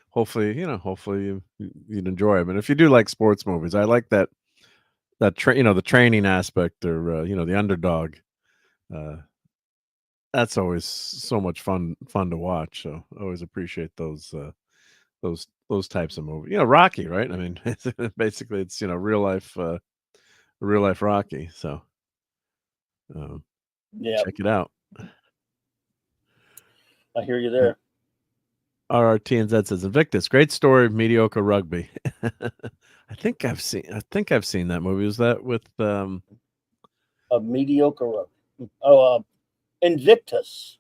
hopefully you'd enjoy them. And if you do like sports movies, I like that the training aspect, or the underdog. That's always so much fun to watch. So I always appreciate those types of movies. Rocky, right? I mean, basically it's real life Rocky. So Yeah, check it out. I hear you there. RRTNZ says Invictus, great story of mediocre rugby. I think I've seen that movie. Was that with A mediocre. Invictus.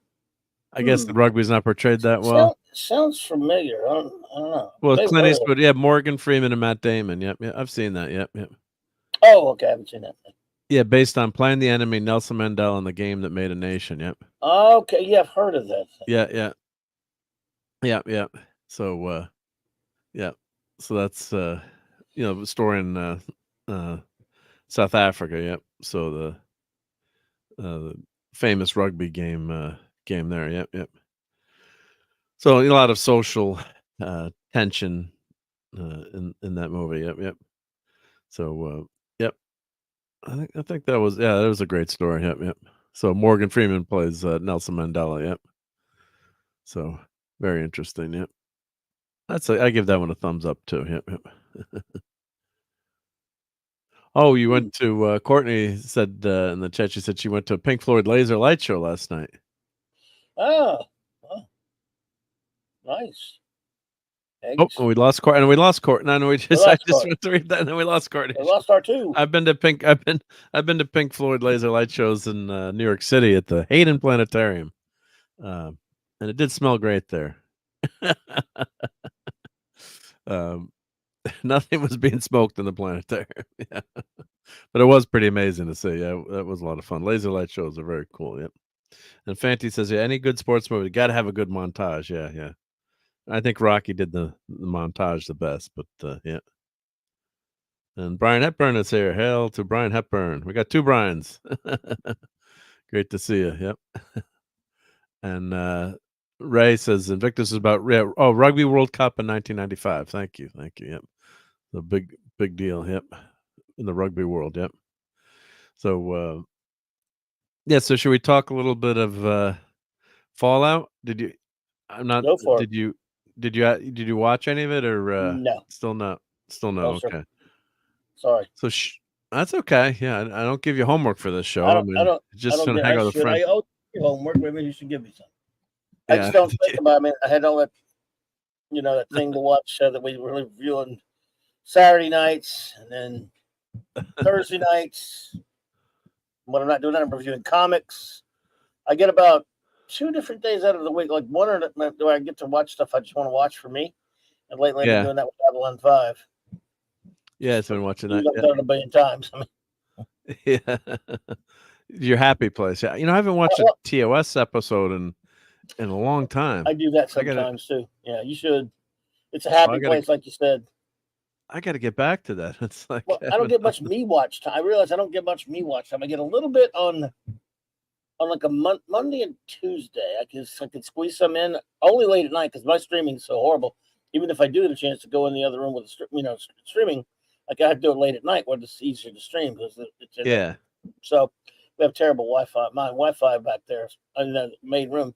I guess the rugby's not portrayed that well. Sounds familiar. I don't know. Well, Clint Eastwood, yeah, Morgan Freeman and Matt Damon. Yep, I've seen that. Yep. Oh, okay, I haven't seen that. Yeah, based on Playing the Enemy, Nelson Mandela, and the Game That Made a Nation. Yep. Okay, yeah, I've heard of that. Yeah. So, yeah. So that's the story in South Africa. Yep. So the famous rugby game there. Yep. So a lot of social tension in that movie. Yep. So yep. I think that was a great story. Yep. So Morgan Freeman plays Nelson Mandela. Yep. So very interesting. Yep. I give that one a thumbs up too. Yep. Oh, you went to Courtney said in the chat. She said she went to a Pink Floyd laser light show last night. Oh, nice. Eggs. Oh, we lost Courtney. And we lost Courtney. No, I just went to read that, and then we lost Courtney. We lost our two. I've been to Pink Floyd laser light shows in New York City at the Hayden Planetarium, and it did smell great there. Nothing was being smoked in the planetarium. Yeah. But it was pretty amazing to see. Yeah, that was a lot of fun. Laser light shows are very cool. Yep. And Fanti says, yeah, any good sports movie got to have a good montage. Yeah. I think Rocky did the montage the best, but yeah. And Brian Hepburn is here. Hail to Brian Hepburn. We got two Brians. Great to see you. Yep. And Ray says Invictus is about Rugby World Cup in 1995. Thank you. Yep. The big deal. Yep. In the rugby world. Yep. So yeah. So should we talk a little bit of Fallout? Did you? I'm not. Go for it. Did you watch any of it, or no? Still no. No, Okay. sir. Sorry. So that's okay. Yeah, I don't give you homework for this show. I don't just gonna hang out with a friend. I owe you homework. Maybe you should give me some. I just don't think about it. I had all that, that thing to watch that we were reviewing Saturday nights, and then Thursday nights. When I'm not doing that, I'm reviewing comics. I get about 2 different days out of the week. Like one or where I get to watch stuff I just want to watch for me. And lately I've been doing that with Babylon 5. Yeah, it's been watching that. I've done it a billion times. I mean, Yeah. Your happy place. Yeah. I haven't watched a TOS episode in a long time. I do that sometimes too. Yeah, you should. It's a happy place, like you said. I got to get back to that. It's like I don't get much me watch time. I realize I don't get much me watch time. I get a little bit on like a Monday and Tuesday. I can squeeze some in only late at night because my streaming is so horrible. Even if I do get a chance to go in the other room with streaming, like I have to do it late at night when it's easier to stream because it's So we have terrible Wi-Fi. My Wi-Fi back there in the main room.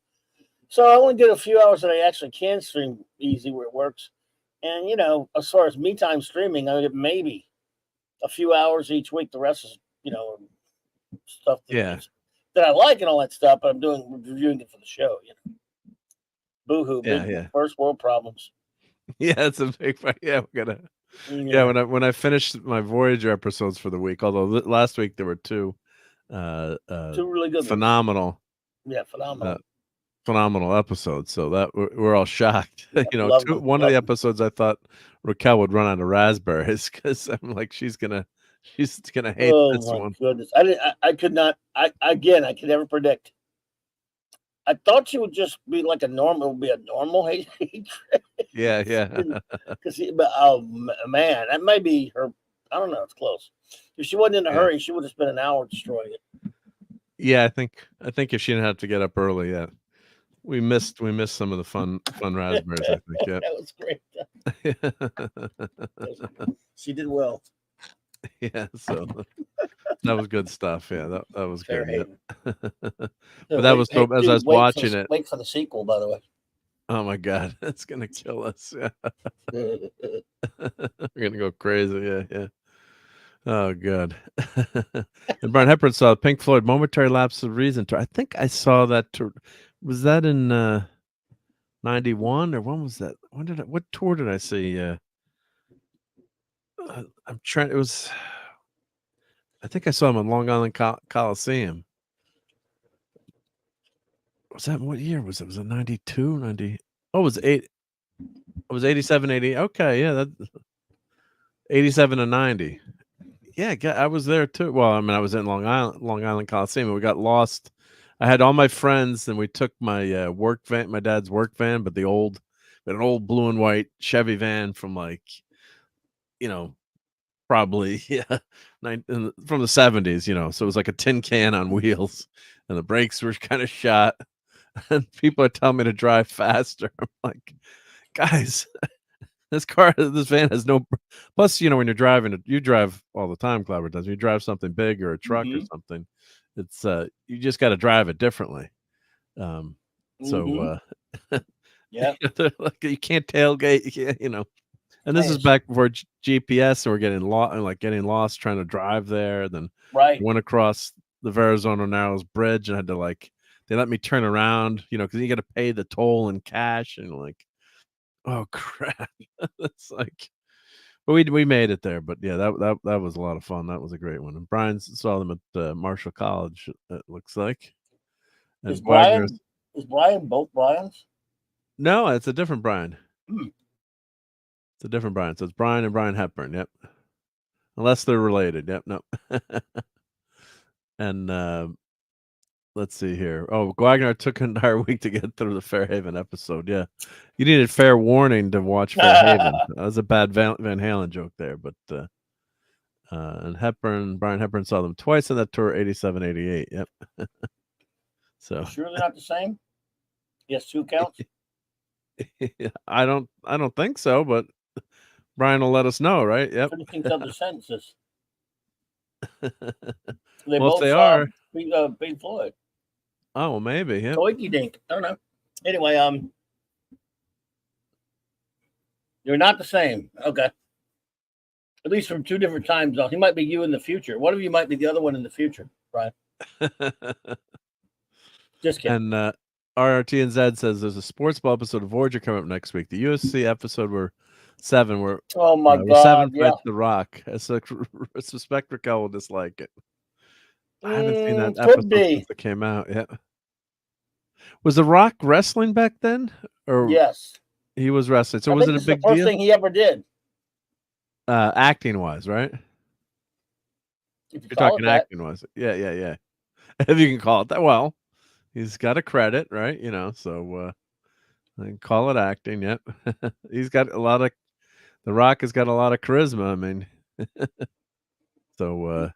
So I only get a few hours that I actually can stream easy where it works. And, as far as me time streaming, I get maybe a few hours each week. The rest is, stuff that I like and all that stuff, but I'm reviewing it for the show, Boo-hoo. First world problems. Yeah, it's a big fight. Yeah, we're gonna. Yeah, when I finished my Voyager episodes for the week, although last week there were 2 2 really good phenomenal. Ones. Yeah, phenomenal. Phenomenal episodes, so that we're all shocked. One of the episodes I thought Raquel would run out of raspberries because I'm like, she's gonna hate this one. Goodness, I could not. I could never predict. I thought she would just be like a normal hatred. Yeah. But oh man, that might be her. I don't know. It's close. If she wasn't in a hurry, she would have spent an hour destroying it. Yeah, I think if she didn't have to get up early, we missed some of the fun raspberries. I think. Yeah, that was great. She did well. Yeah, so that was good stuff. Yeah, that was good. Yeah. But that was so. As I was watching it, wait for the sequel. By the way. Oh my God, that's gonna kill us. Yeah. We're gonna go crazy. Yeah. Oh, good. And Brian Hepburn saw Pink Floyd Momentary Lapse of Reason tour. I think I saw that tour. Was that in 91 or when was that? What tour did I see? I'm trying. It was. I think I saw him in Long Island Coliseum. Was that what year was it? Was it 92, 90? Oh, it was 8. It was 87, 80. Okay, yeah, that 87 and 90. Yeah, I was there too. Well, I mean, I was in Long Island Coliseum, and we got lost. I had all my friends, and we took my work van, my dad's work van, but an old blue and white Chevy van from probably from the 70s, so it was like a tin can on wheels, and the brakes were kind of shot, and people are telling me to drive faster. I'm like, guys. This van has no. Plus, when you're driving, you drive all the time. Clever does. You drive something big or a truck or something. It's you just got to drive it differently. So yeah, you can't tailgate. You can't, And this is back before GPS, and we're getting lost trying to drive there. Then went across the Verrazano Narrows Bridge and had to they let me turn around, because you got to pay the toll in cash and oh crap! It's but we made it there. But yeah, that was a lot of fun. That was a great one. And Brian saw them at Marshall College. It looks like. And is Brian both Brians? No, it's a different Brian. It's a different Brian. So it's Brian and Brian Hepburn. Yep. Unless they're related. Yep. No. And let's see here. Oh, Wagner took an entire week to get through the Fairhaven episode. Yeah. You needed fair warning to watch Fairhaven. That was a bad Van Halen joke there. But and Brian Hepburn saw them twice on that tour, 87, 88. Yep. So sure they're not the same? Yes, 2 counts? I don't think so, but Brian will let us know, right? Yep. Finishing other sentences. If they are Pink Floyd. Oh, well, maybe. Yeah. Oinky dink. I don't know. Anyway, you're not the same. Okay. At least from 2 different time zones. He might be you in the future. One of you might be the other one in the future, Brian. Just kidding. And RRT and Zed says there's a sports ball episode of Voyager coming up next week. The USC episode where 7. Where Oh my where God! 7 Yeah. fights The Rock. I suspect Raquel will dislike it. I haven't seen that Could episode be. since it came out. Yeah. Was The Rock wrestling back then, or Yes. he was wrestling? So I was think it a this is the big first deal? thing he ever did. Acting wise, right? If you You're call it talking that. acting wise. Yeah. If you can call it that. Well, he's got a credit, right? So I can call it acting. Yep. He's got a lot of. The Rock has got a lot of charisma. I mean, so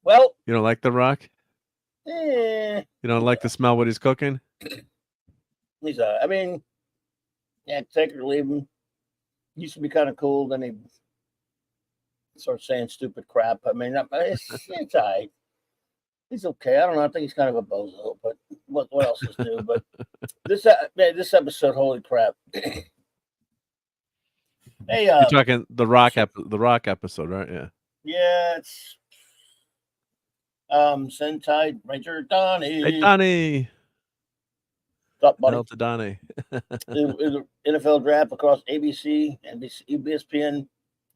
Well, you don't like The Rock? eh, You don't like to smell what he's cooking? he's I mean, yeah, take it or leave him. Used to be kind of cool. Then he started saying stupid crap. I mean, it's all right. He's okay. I don't know. I think he's kind of a bozo, but what else is new? But this episode, holy crap! Hey, You're talking the Rock episode, right? Yeah. yeah, it's Sentai Ranger Donnie. Hey, Donnie. What's up, buddy? Hail to Donnie. The NFL draft across ABC, NBC, ESPN,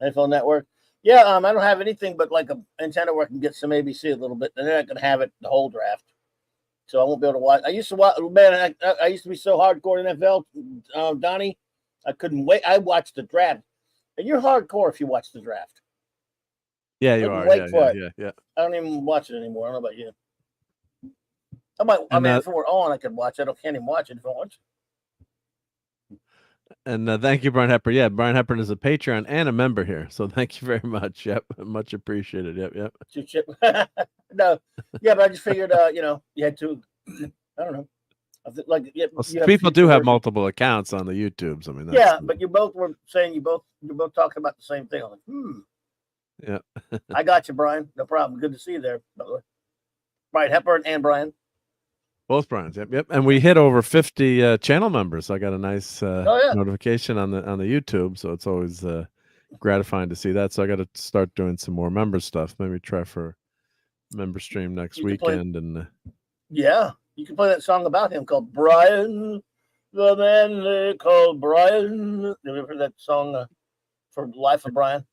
NFL Network. Yeah, I don't have anything but like a antenna where I can get some ABC a little bit, and then I can have it the whole draft. So I won't be able to watch. I used to watch, man. I used to be so hardcore in NFL, Donnie. I couldn't wait. I watched the draft, and you're hardcore if you watch the draft. Yeah, you Couldn't are. wait for it. Yeah. I don't even watch it anymore. I don't know about you. I And, mean, if it were on, I could watch it. I can't even watch it if I want to. And thank you, Brian Hepburn. Yeah, Brian Hepburn is a Patreon and a member here, so thank you very much. Yep, much appreciated. Yep. No, yeah, but I just figured, you had to. I don't know. Like, yeah, Well, people do have multiple accounts on the YouTubes. I mean, that's but you both were saying you're both talking about the same thing. I'm like, Yeah. I got you, Brian. No problem. Good to see you there, by the way. Brian Hepburn and Brian. Both Brian's. Yep. And we hit over 50 channel members. So I got a nice notification on the YouTube, so it's always gratifying to see that. So I got to start doing some more member stuff. Maybe try for member stream next weekend. Yeah, you can play that song about him called Brian, the man they call Brian. Have you ever heard that song for Life of Brian?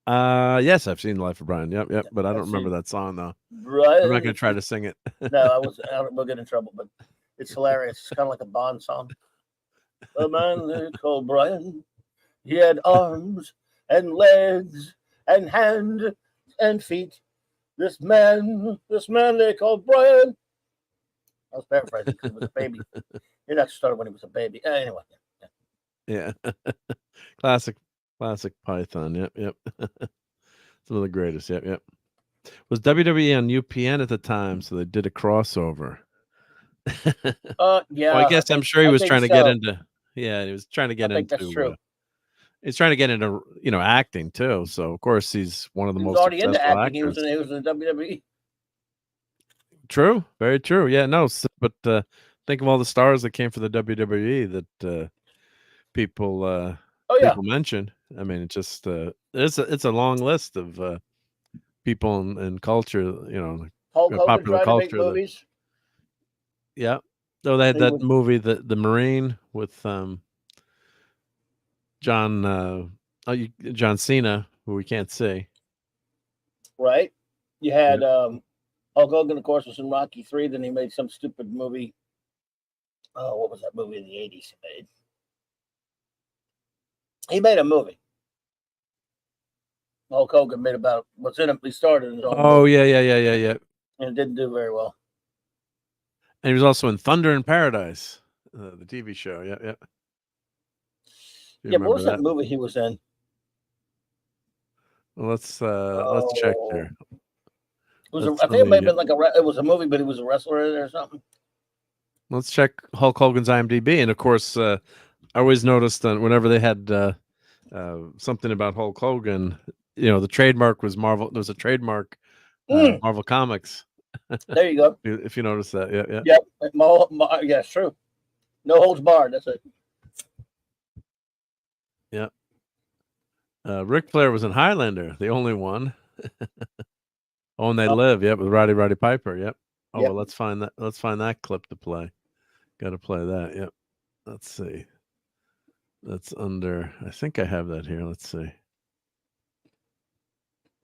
Yes, I've seen Life of Brian. Yep. But I don't remember that song though. Brian. I'm not going to try to sing it. No, we'll get in trouble, but it's hilarious. It's kind of like a Bond song. The man they call Brian. He had arms and legs and hands and feet. This man they call Brian. I was paraphrasing because he was a baby. He actually started when he was a baby. Anyway. Yeah. Classic Python. Yep. Some of the greatest. Yep. Was WWE on UPN at the time, so they did a crossover. Yeah. Well, I guess I'm sure he was trying to get into. Yeah, he was trying to get into. That's true. He's trying to get into, acting too. So of course he's one of the most already into successful acting. actors. He was in the WWE. True, very true. Yeah, no, but think of all the stars that came for the WWE that people people mention. I mean, it just it's a long list of people in culture. Hulk Hogan popular tried culture. to make movies. Yeah. So they had that movie, the Marine, with John Cena, who we can't see. Right. You had Hulk Hogan, of course, was in Rocky 3. Then he made some stupid movie. Oh, what was that movie in the 80s he made? He made a movie. Hulk Hogan made about what's in it. He started his own movie. Yeah. And it didn't do very well. And he was also in Thunder in Paradise, the TV show. Yeah. Yeah, what was that movie he was in? Well, let's check here. I think it may have been like it was a movie, but he was a wrestler in it or something. Let's check Hulk Hogan's IMDb, and of course, I always noticed that whenever they had something about Hulk Hogan, the trademark was Marvel. There was a trademark, Marvel Comics. There you go. If you notice that, yeah. Yep. Yeah, it's true. No holds barred. That's it. Yeah. Ric Flair was in Highlander, the only one. Oh, and They Live. Yep, with Roddy Piper. Yep. Oh, well, let's find that clip to play. Got to play that. Yep. Let's see. That's under. I think I have that here. Let's see.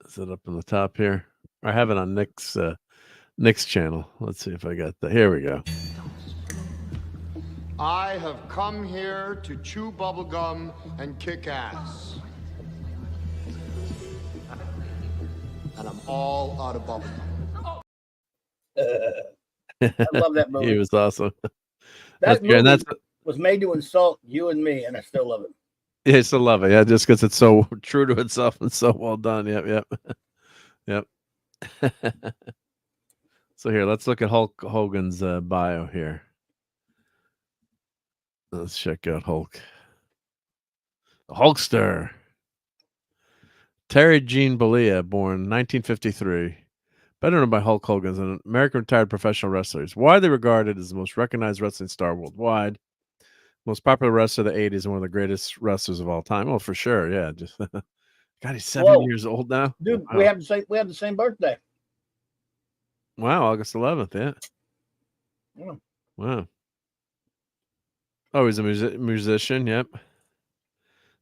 Is it up in the top here? I have it on Nick's channel. Let's see if I got that. Here we go. I have come here to chew bubblegum and kick ass. And I'm all out of bubblegum. I love that movie. He was awesome. That movie and that's was made to insult you and me, and I still love it. yeah, I still love it. Yeah, just because it's so true to itself and so well done. Yep. So here, let's look at Hulk Hogan's bio here. Let's check out Hulk. The Hulkster. Terry Gene Bollea, born 1953. Better known by Hulk Hogan, is an American retired professional wrestler. He's widely regarded as the most recognized wrestling star worldwide. Most popular wrestler of the 80s and one of the greatest wrestlers of all time. Oh, for sure. Yeah. Just God, he's 7 years old now. Dude, Wow. we have the same birthday. Wow, August 11th, yeah. Yeah. Wow. Oh, he's a musician, yep.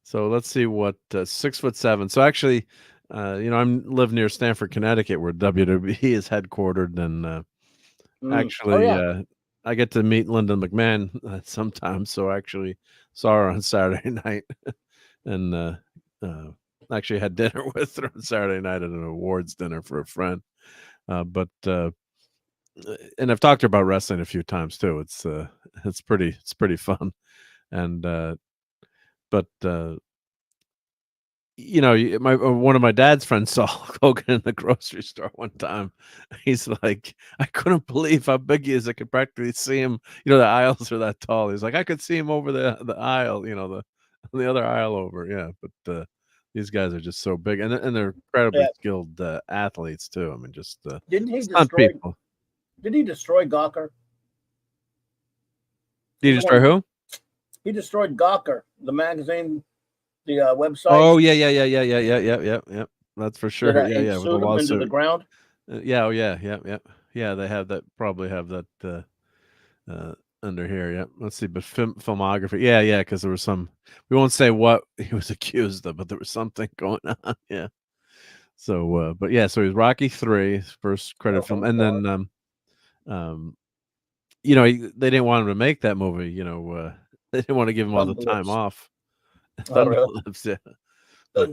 So let's see what 6'7". So actually, live near Stamford, Connecticut, where WWE is headquartered, and actually, I get to meet Linda McMahon sometimes. So I actually saw her on Saturday night, and actually had dinner with her on Saturday night at an awards dinner for a friend. And I've talked to her about wrestling a few times too. It's pretty fun, and one of my dad's friends saw Hulk Hogan in the grocery store one time. He's like, I couldn't believe how big he is. I could practically see him. The aisles are that tall. He's like, I could see him over the aisle. The other aisle over. Yeah, but these guys are just so big, and they're incredibly skilled athletes too. I mean, just didn't he stunt destroy? people. Did he destroy Gawker? Did he destroy who? He destroyed Gawker, the magazine, the website. Oh yeah. That's for sure. Yeah. With the lawsuit into the ground. Yeah. They have that. Probably have that under here. Yeah. Let's see. But filmography. Yeah. Because there was some. We won't say what he was accused of, but there was something going on. Yeah. So, but yeah. So he was Rocky III, first credit film, and then they didn't want him to make that movie. They didn't want to give him all the time off. Thunderlips, yeah. But,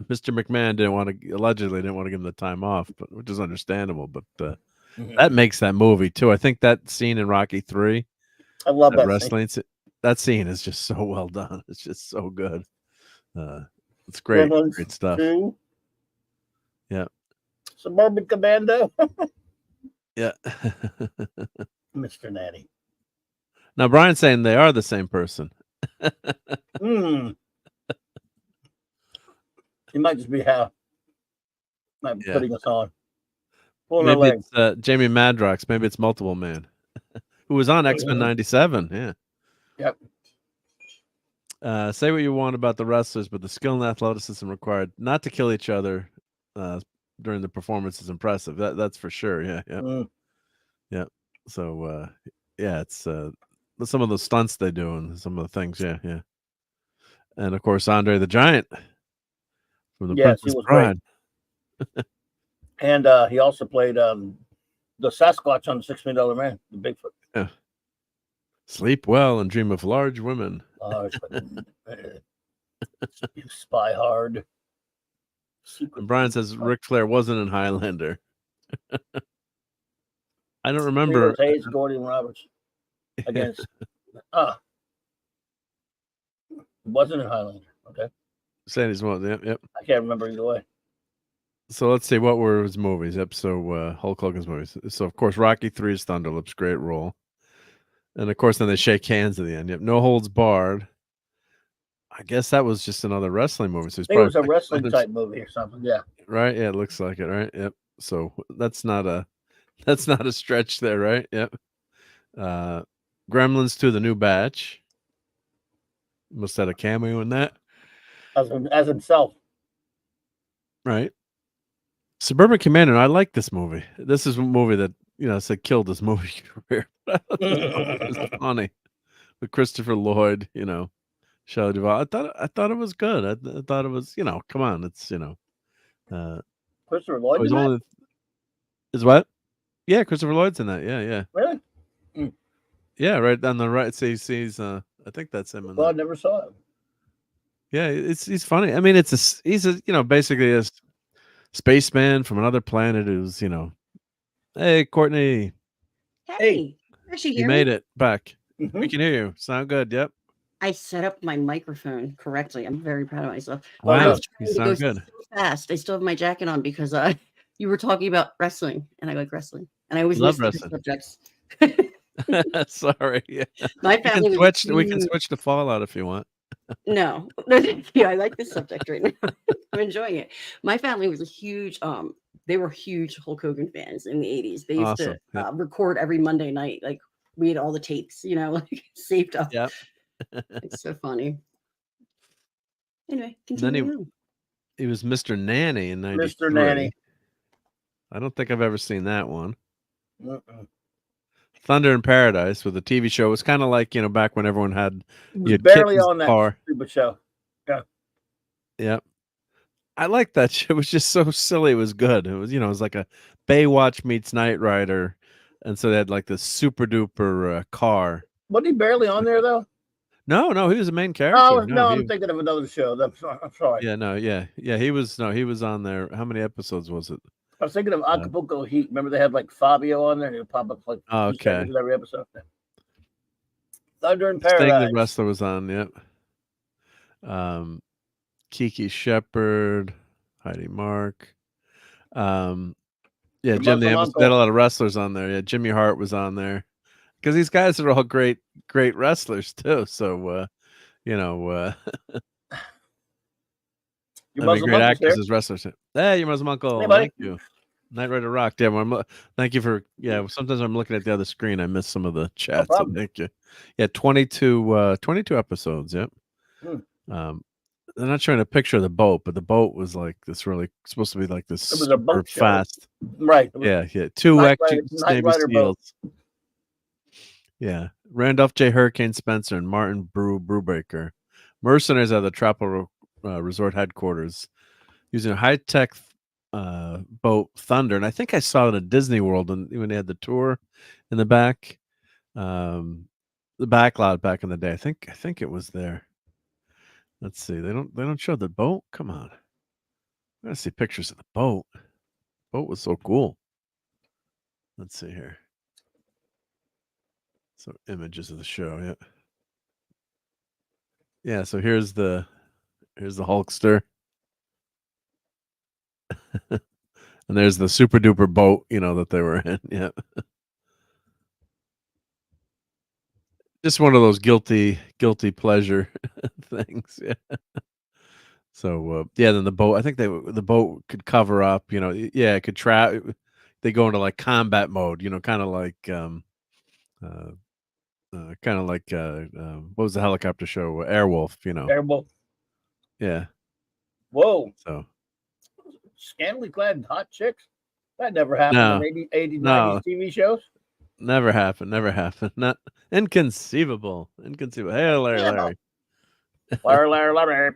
Mr. McMahon allegedly didn't want to give him the time off, but which is understandable. But that makes that movie too. I think that scene in Rocky III, I love that wrestling. That scene is just so well done. It's just so good. It's great, great stuff. 2. Yeah. Suburban Commando. Yeah. Mr. Natty. Now Brian's saying they are the same person. He might just be putting us on. Maybe it's Jamie Madrox. Maybe it's Multiple Man, who was on X-Men '97. Yeah. Yep. Say what you want about the wrestlers, but the skill and athleticism required not to kill each other during the performance is impressive. That's for sure. Yeah. Yeah. So it's some of the stunts they do and some of the things. Yeah. And of course, Andre the Giant from the Princess Bride. And he also played the Sasquatch on the $6 Million Man, the Bigfoot. Yeah. Sleep well and dream of large women. You spy hard. And Brian says Ric Flair wasn't in Highlander. I don't remember. Hayes, Gordy, and Roberts against. Wasn't in Highlander. Okay. Sandy's one. Yep. I can't remember either way. So let's see, what were his movies? Yep. So Hulk Hogan's movies. So of course Rocky III's Thunderlips, great role. And of course then they shake hands at the end. Yep. No Holds Barred. I guess that was just another wrestling movie. So it was a wrestling type movie or something. Yeah. Right. Yeah, it looks like it. Right. Yep. So that's not a stretch there, right? Yep. Gremlins 2: The New Batch. Must have had a cameo in that. As himself. Right. Suburban Commando. I like this movie. This is a movie that, said killed his movie career. It was funny. with Christopher Lloyd, Shelley Duvall. I thought it was good. I thought it was, come on, it's Christopher Lloyd was in that? only is what? Yeah, Christopher Lloyd's in that. Yeah. Really? Yeah, right on the right. He's I think that's him in Well, I that. never saw it. Yeah, he's funny. I mean, he's basically a spaceman from another planet who's, hey, Courtney, Hey, actually, you hear made me? it back. Mhm. We can hear you. Sound good. Yep. I set up my microphone correctly. I'm very proud of myself. Oh, I Wow, was you trying to go sound good. so fast. I still have my jacket on because you were talking about wrestling, and I like wrestling, and I always Love miss the wrestling. subjects. Sorry. Yeah. My We can family was switch. We can huge. switch to Fallout if you want. No, no, thank you. I like this subject right now. I'm enjoying it. My family was a huge, they were huge Hulk Hogan fans in the 80s. They used Awesome. to Yep. record every Monday night. Like we had all the tapes, like saved up. Yep. It's so funny. Anyway, And then continue on. he was Mr. Nanny in '93. Mr. Nanny. I don't think I've ever seen that one. Mm-mm. Thunder in Paradise with a TV show. It was kind of like, back when everyone had He you was had barely kittens on that car. stupid show. Yep. I like that show. It was just so silly. It was good. It was, it was like a Baywatch meets Knight Rider. And so they had like this super duper car. Wasn't he barely on there though? No, he was the main character. Oh no, he I'm thinking of another show. I'm sorry. Yeah, he was on there. How many episodes was it? I was thinking of Acapulco Heat. Remember they had like Fabio on there, and he would pop up like 2 Okay. seconds in every episode. Thunder in Sting Paradise. the Wrestler was on, yep. Kiki Shepard, Heidi Mark. Yeah, Your Jim the Muslim Amos. They had a lot of wrestlers on there. Yeah, Jimmy Hart was on there. Because these guys are all great wrestlers too. So Your I mean, Muslim great uncle's actors there. as wrestlers. Hey, your Muslim uncle. Hey, buddy. Thank you. Knight Rider Rock. Yeah, thank you for. Yeah, sometimes I'm looking at the other screen. I miss some of the chat. So problem. thank you. Yeah, 22 episodes. Yep. They're not showing a picture of the boat, but the boat was like this really supposed to be like this It was a boat super show. fast. Right. Yeah. 2 Knight Navy Rider boat. SEALs. Yeah, Randolph J. Hurricane Spencer and Martin Brubaker, mercenaries at the Tropical Resort headquarters, using a high-tech boat Thunder, and I think I saw it at Disney World when they had the tour in the back, the back lot back in the day. I think it was there. Let's see. They don't show the boat. Come on, I gotta see pictures of the boat. Boat was so cool. Let's see here. So images of the show. Yeah. Yeah. So here's the Hulkster. And there's the super duper boat, that they were in. Yeah. Just one of those guilty pleasure things. Yeah. So then the boat, I think the boat could cover up, yeah, it could they go into like combat mode, kind of like what was the helicopter show? Airwolf, Airwolf. Yeah. Whoa. So Scantily clad hot chicks? That never happened in 80s, 90s TV shows. Never happened. Not inconceivable. Hey, Larry. Larry.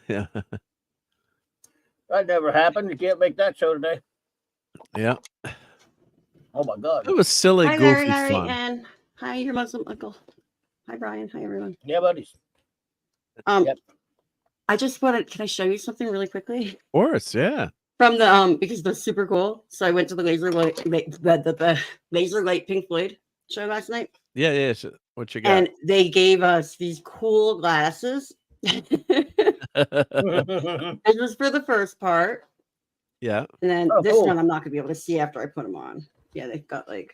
Yeah. That never happened. You can't make that show today. Yeah. Oh my God. It was silly, Hi, goofy Larry, fun. and hi, your Muslim uncle. Hi, Brian. Hi, everyone. Yeah, buddies. Yep. I just wanted. Can I show you something really quickly? Of course, yeah. From the because they're super cool. So I went to the Laser Light Pink Floyd show last night. Yeah. What you got? And they gave us these cool glasses. This was for the first part. Yeah. And then this cool. one I'm not gonna be able to see after I put them on. Yeah, they've got like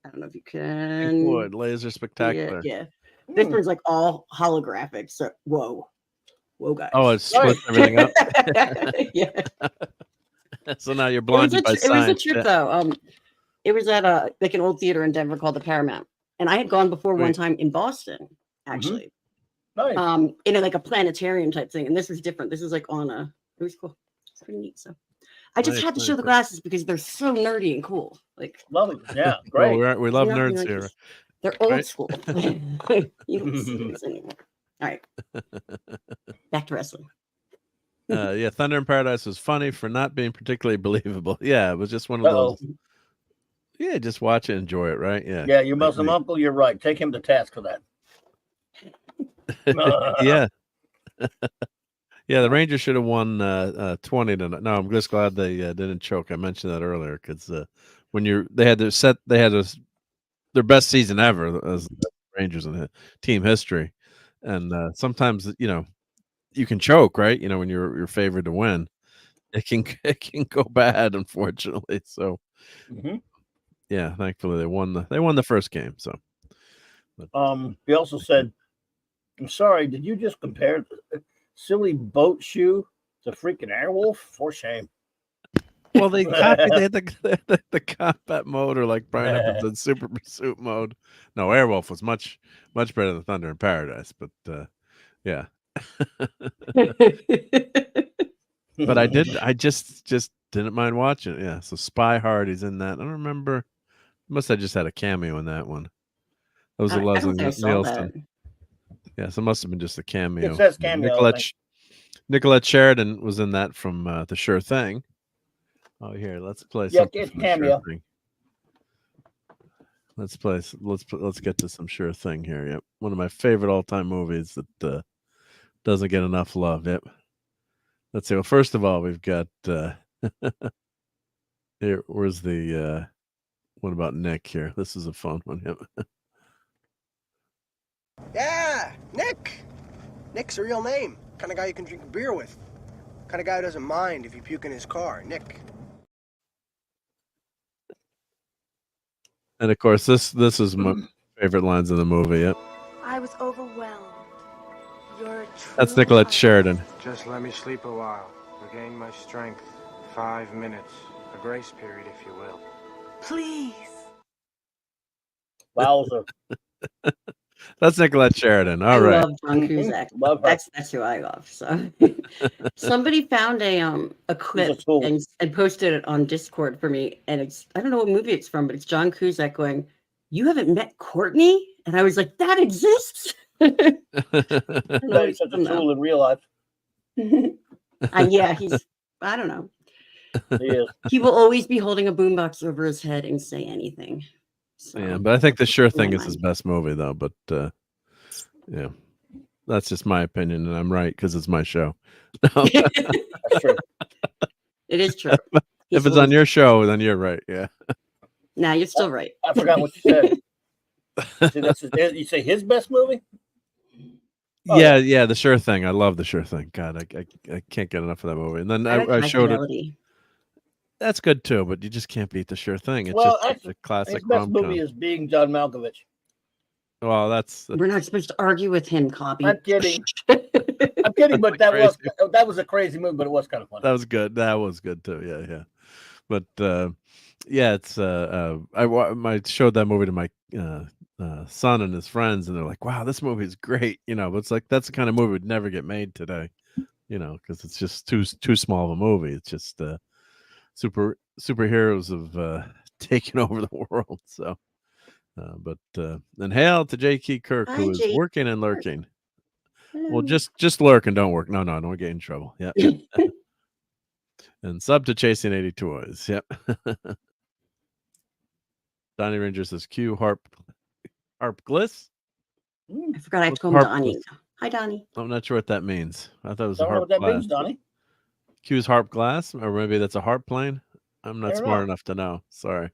I don't know if you can. Wood, laser spectacular. Yeah. This one's like all holographic. So whoa, guys. Oh, it splits everything up. Yeah. So now you're blinded by It was a science. trip though. It was at like an old theater in Denver called the Paramount, and I had gone before one time in Boston, actually. Nice. In like a planetarium type thing, and this was different. This is like on a. It was cool. It's pretty neat. So, I just had to show the glasses because they're so nerdy and cool. Like, Love it. Yeah, great. Well, we love You know, nerds like here. this- They're old Right. school. You don't see those anymore. All right. Back to wrestling. Yeah, Thunder in Paradise was funny for not being particularly believable. Yeah, it was just one of Uh-oh. those. Yeah, just watch it, enjoy it, right? Yeah. Yeah, your Like Muslim me. uncle, you're right. Take him to task for that. Yeah. Yeah, the Rangers should have won 20 to no. I'm just glad they didn't choke. I mentioned that earlier because when they had their best season ever as Rangers in team history, and sometimes you can choke, right? When you're favored to win, it can go bad, unfortunately. So Mhm. yeah, thankfully they won the first game. So He also said, I'm sorry, did you just compare the silly boat shoe to freaking Airwolf? For shame. well, they copied. They had the combat mode, or like Brian Evans said, super pursuit mode. No, Airwolf was much better than Thunder in Paradise, but yeah. But I just didn't mind watching it. Yeah, so Spy Hard is in that. I don't remember. Must have just had a cameo in that one. That was a I don't Leslie think I saw Nielsen. that. Yeah, so it must have been just a cameo. It says cameo. I think. Nicolette Sheridan was in that from The Sure Thing. Oh, here, let's play Yeah, something it's from The Sure cameo. Thing. Let's get to some Sure Thing here. Yep, one of my favorite all-time movies that doesn't get enough love. Yep. Let's see. Well, first of all, we've got here. Where's the what about Nick here? This is a fun one. Yep. Yeah, Nick. Nick's a real name. Kind of guy you can drink a beer with. Kind of guy who doesn't mind if you puke in his car. Nick. And of course, this is my favorite lines in the movie. Yep. I was overwhelmed. You're a true That's Nicolette Sheridan. Just let me sleep a while. Regain my strength. 5 minutes. A grace period, if you will. Please. Wowzer. That's Nicolette Sheridan. I All right. love John Cusack. Love her. That's who I love. So somebody found a clip tool. and posted it on Discord for me, and I don't know what movie it's from, but it's John Cusack going, "You haven't met Courtney?" And I was like, "That exists." I don't know what He's it's such a from, though. tool in real life. Yeah, I don't know. He is. He will always be holding a boombox over his head and say anything. So, Yeah, but I think The Sure Thing my is his mind. best movie, though. But yeah, that's just my opinion, and I'm right because it's my show. That's true. It is true. If it's on your show, then you're right. Yeah. Nah, you're still right. I forgot what you said. See, you say his best movie? Oh, yeah, The Sure Thing. I love The Sure Thing. God, I can't get enough of that movie. And then I showed it. That's good too, but you just can't beat The Sure Thing. It's Well, just actually, a classic his best rom-com. movie is Being John Malkovich. Well, that's We're not supposed to argue with him, Copy. I'm kidding. I'm kidding, but that crazy. was a crazy movie, but it was kind of fun. That was good. That was good too. Yeah. But yeah, it's I showed that movie to my son and his friends, and they're like, "Wow, this movie is great." But it's like that's the kind of movie would never get made today. Because it's just too small of a movie. It's just superheroes have taken over the world. So, and hail to J.K. Kirk, who is working and lurking. Well, just lurk and don't work. No, don't get in trouble. Yeah. And sub to Chasing 80 Toys. Yep. Donnie Ranger says Q Harp Gliss. I forgot I have to call him Donnie. Hi, Donnie. I'm not sure what that means. I thought it was Don't a know harp what that glass. means, Donnie. Q's harp glass, or maybe that's a harp plane. I'm not I don't smart know. enough to know. Sorry.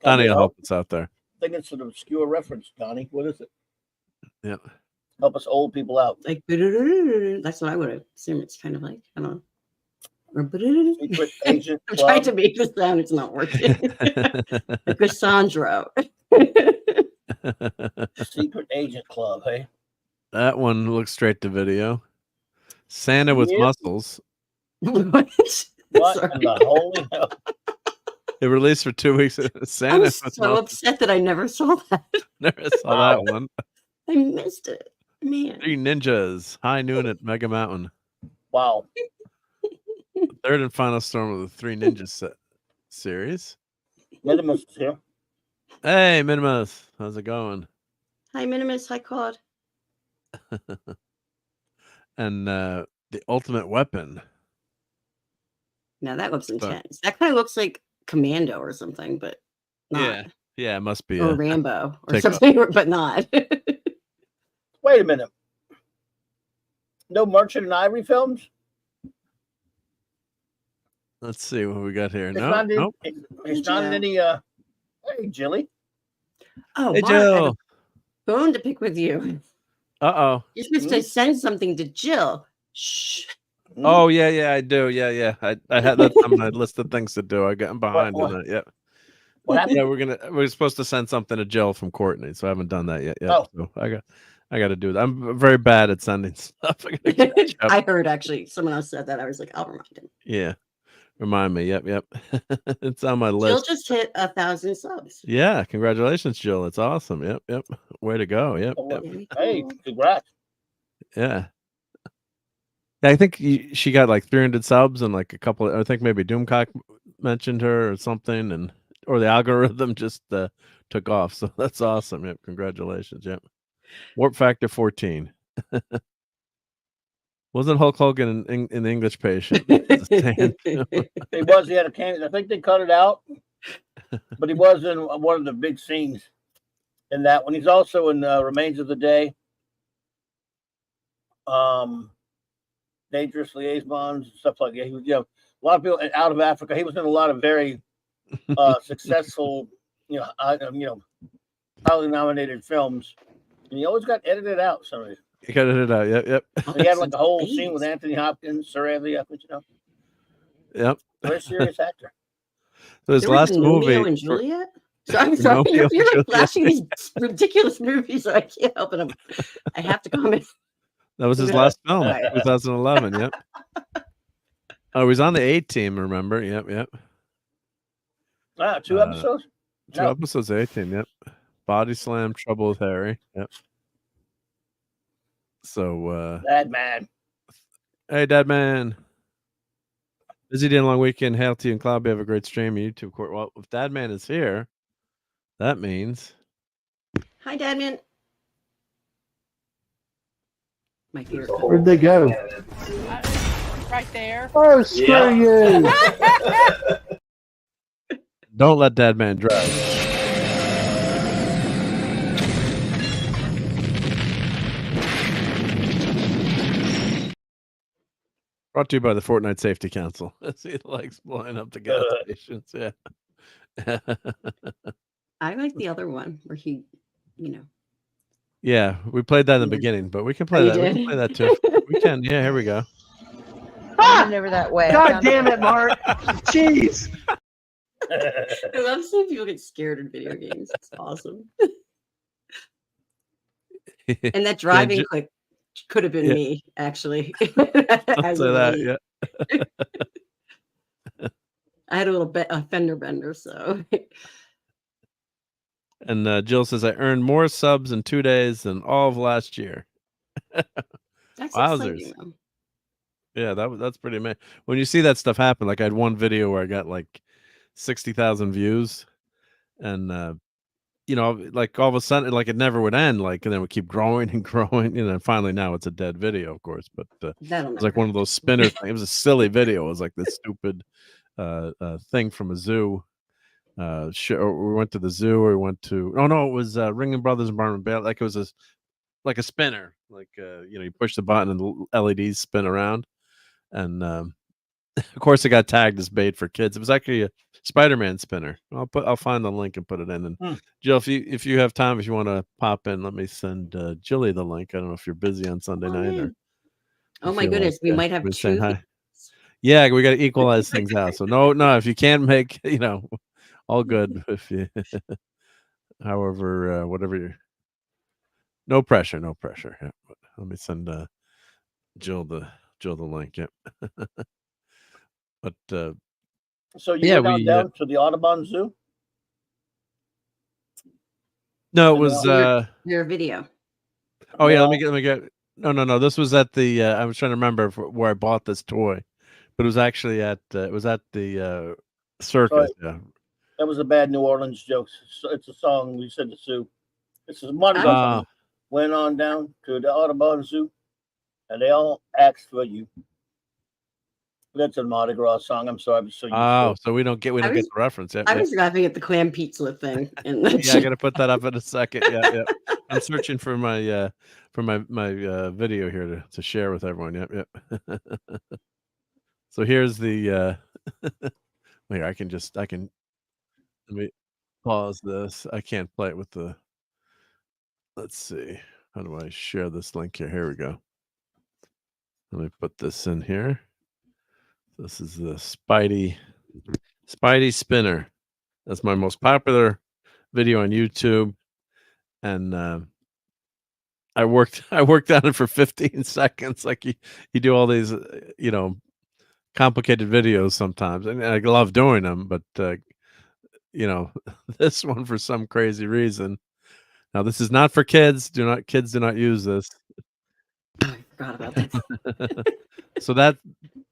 Donnie will help us out there. I think it's an obscure reference, Donnie. What is it? Yeah. Help us old people out. Like, that's what I would assume it's kind of like. I don't know. Secret Agent I'm Club. trying to make this sound. It's not working. Like Cassandra. Secret Agent Club, hey? That one looks straight to video. Santa with muscles. What? What in the holy hell? It released for 2 weeks. Santa I was with so muscles. upset that I never saw that. Never saw that one. I missed it. Man. 3 Ninjas. High noon at Mega Mountain. Wow. Third and final storm of the 3 Ninjas series. Minimus here. Hey, Minimus. How's it going? Hi, Minimus. Hi, Claude. And the ultimate weapon. Now that looks So- intense. That kind of looks like Commando or something, but not. Yeah, it must be. Or Rambo or take off. something, but not. Wait a minute. No Merchant and Ivory films? Let's see what we got here. It's No, not in, nope. it's not in any. Hey, Jilly. Oh, Hey, Mark, I have Jill. a bone to pick with you. Uh-oh. You're supposed to send something to Jill. Shh. Oh, yeah, I do. Yeah. I had that on my list of things to do. I'm behind on that. Yeah. What happened? Yeah, we're supposed to send something to Jill from Courtney, so I haven't done that yet. Oh. So I got to do that. I'm very bad at sending stuff. I gotta catch up. I heard actually someone else said that. I was like, I'll remind him. Yeah. Remind me. Yep. It's on my Jill list. just hit 1,000 subs. Yeah, congratulations, Jill. It's awesome. Yep. Way to go. Yep. Hey, congrats. Yeah. I think she got like 300 subs and like a couple. I think maybe Doomcock mentioned her or something, or the algorithm just took off. So that's awesome. Yep. Congratulations. Yep. Warp Factor 14. Wasn't Hulk Hogan in the English Patient? He was. He had a can. I think they cut it out, but he was in one of the big scenes in that one. He's also in Remains of the Day, Dangerous Liaisons, stuff like that. He was, a lot of people out of Africa. He was in a lot of very successful, highly nominated films, and he always got edited out. Some of these. You got it out. Yep. He had like a whole scene with Anthony Hopkins, Sir Anthony Hopkins. Yep. Very serious actor. So his last movie. Romeo and Juliet? So I'm sorry, you're like flashing these ridiculous movies, so I can't help it. I have to comment. That was his last film, 2011. Yep. Oh, he was on the A-Team. Remember? Yep. Ah, 2 episodes. 2 episodes, of A-Team. Yep. Body Slam, Trouble with Harry. Yep. So, Bad man. Hey, Dad Man. Busy day and long weekend. Hail to you and Cloud. Have a great stream. YouTube court. Well, if Dad Man is here, that means. Hi, Dadman. My favorite. Where'd they go? Right there. Oh, screw you! Don't let Dad Man drive. Brought to you by the Fortnite Safety Council. See the lights blowing up the gas stations. Yeah. I like the other one where he, Yeah, we played that in the beginning, but we can play that. We can play that too. We can. Yeah, here we go. Never that way. God damn it, Mark! Jeez. I love seeing people get scared in video games. It's awesome. And that driving clip could have been me, actually. I'll say that, yeah. I had a fender bender, so. And Jill says, I earned more subs in 2 days than all of last year. That's Wowzers. exciting, though. Yeah, that's pretty amazing. When you see that stuff happen, like I had one video where I got like 60,000 views, and like all of a sudden, like it never would end, like, and then it would keep growing and growing, and then finally now it's a dead video, of course. But it was like one of those spinner things. It was a silly video. It was like this stupid thing from a zoo. We went to the zoo, or we went to it was Ringling Brothers and Barnum Bailey. Like it was like a spinner, like you push the button and the LEDs spin around, and of course it got tagged as bait for kids. It was actually a Spider-Man spinner. I'll find the link and put it in. And Jill, if you have time, if you want to pop in, let me send Jilly the link. I don't know if you're busy on Sunday night or. Oh my goodness, we might have two. Yeah, we got to equalize things out. So no, if you can't make, all good. If you, however, whatever you. No pressure. Yeah. Let me send Jill the link. Yep. But so you went down to the Audubon Zoo? No, it was your video. Oh yeah, let me get. No. This was at the. I was trying to remember where I bought this toy, but it was actually at. It was at the circus. Yeah. That was a bad New Orleans joke. It's a song we said to Sue. This is Mardi Gras song. Went on down to the Audubon Zoo, and they all asked for you. That's a Mardi Gras song. I'm sorry. So we don't get the reference. I was laughing at the clam pizza thing. And I got to put that up in a second. Yeah. I'm searching for my video here to share with everyone. Yep. So here's the. Here, I can let me pause this. I can't play it with the. Let's see. How do I share this link here? Here we go. Let me put this in here. This is the Spidey spinner. That's my most popular video on YouTube, and I worked on it for 15 seconds. Like you do all these, complicated videos sometimes, and I love doing them, but this one for some crazy reason. Now this is not for kids. Kids do not use this. I forgot about that. So that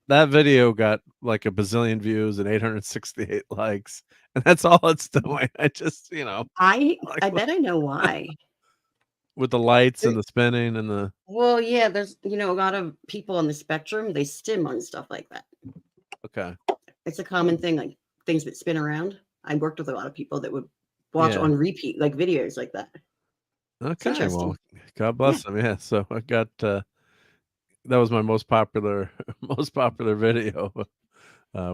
video got like a bazillion views and 868 likes, and that's all it's doing. I just, I bet I know why. With the lights and the spinning and the. Well, yeah, there's a lot of people on the spectrum, they stim on stuff like that. Okay. It's a common thing, like things that spin around. I worked with a lot of people that would watch on repeat, like videos like that. Okay, well, God bless them. Yeah, so I got that was my most popular video,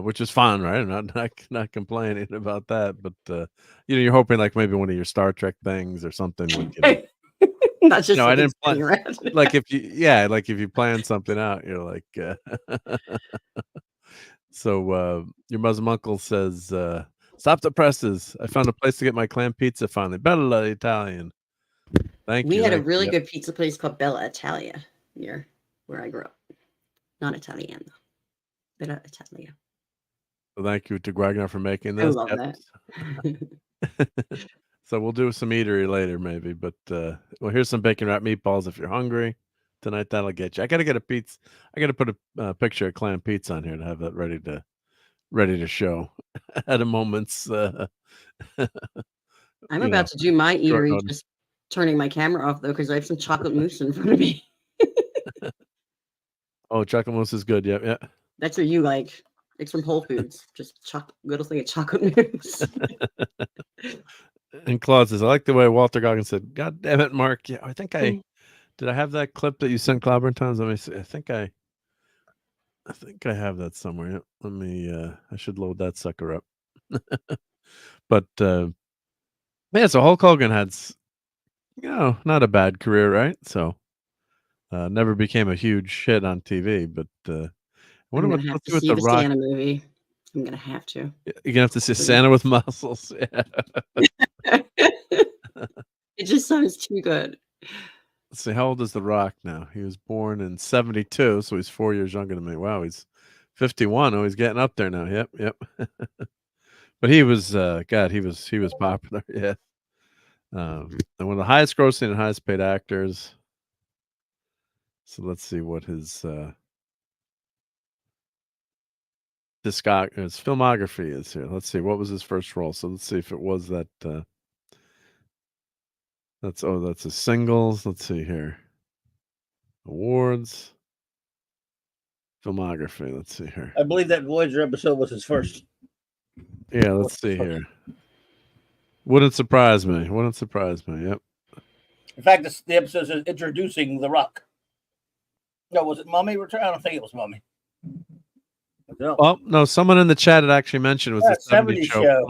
which is fun, right? I'm not complaining about that, but you're hoping like maybe one of your Star Trek things or something would not just I didn't plan around. like if you plan something out, you're like so your Muslim uncle says stop the presses. I found a place to get my clam pizza finally. Bella Italian. Thank you. We had a really good pizza place called Bella Italia near where I grew up. Not Italian, Bella Italia. So thank you to Gragnar for making this. I love that. So we'll do some eatery later, maybe. But well, here's some bacon wrapped meatballs if you're hungry tonight. That'll get you. I gotta get a pizza. I gotta put a picture of clam pizza on here to have that ready to show at a moment's. I'm about to do my eatery. Just turning my camera off though, because I have some chocolate mousse in front of me. Oh, chocolate mousse is good. Yeah. That's what you like. It's from Whole Foods. Just little thing of chocolate mousse. And Claude says, I like the way Walter Goggins said, God damn it, Mark. Yeah, I think did I have that clip that you sent Clobber Times? Let me see. I think I have that somewhere. Yep. Let me I should load that sucker up. But man, so Hulk Hogan had not a bad career, right? So never became a huge hit on TV, but I wonder what's with the Rock Santa movie. I'm gonna have to. You're gonna have to see Santa with muscles. Yeah. It just sounds too good. Let's see, how old is The Rock now? He was born in 1972, so he's 4 years younger than me. Wow, he's 51. Oh, he's getting up there now. Yep. But he was he was popular. Yeah. And one of the highest grossing and highest paid actors. So let's see what his filmography is here. Let's see, what was his first role? So let's see if it was that. That's a singles. Let's see here. Awards. Filmography. Let's see here. I believe that Voyager episode was his first. Yeah, let's see here. Wouldn't surprise me. Yep. In fact, the episode says introducing The Rock. No, was it Mummy Return? I don't think it was Mummy. No. Well, no, someone in the chat had actually mentioned it was the 70s show.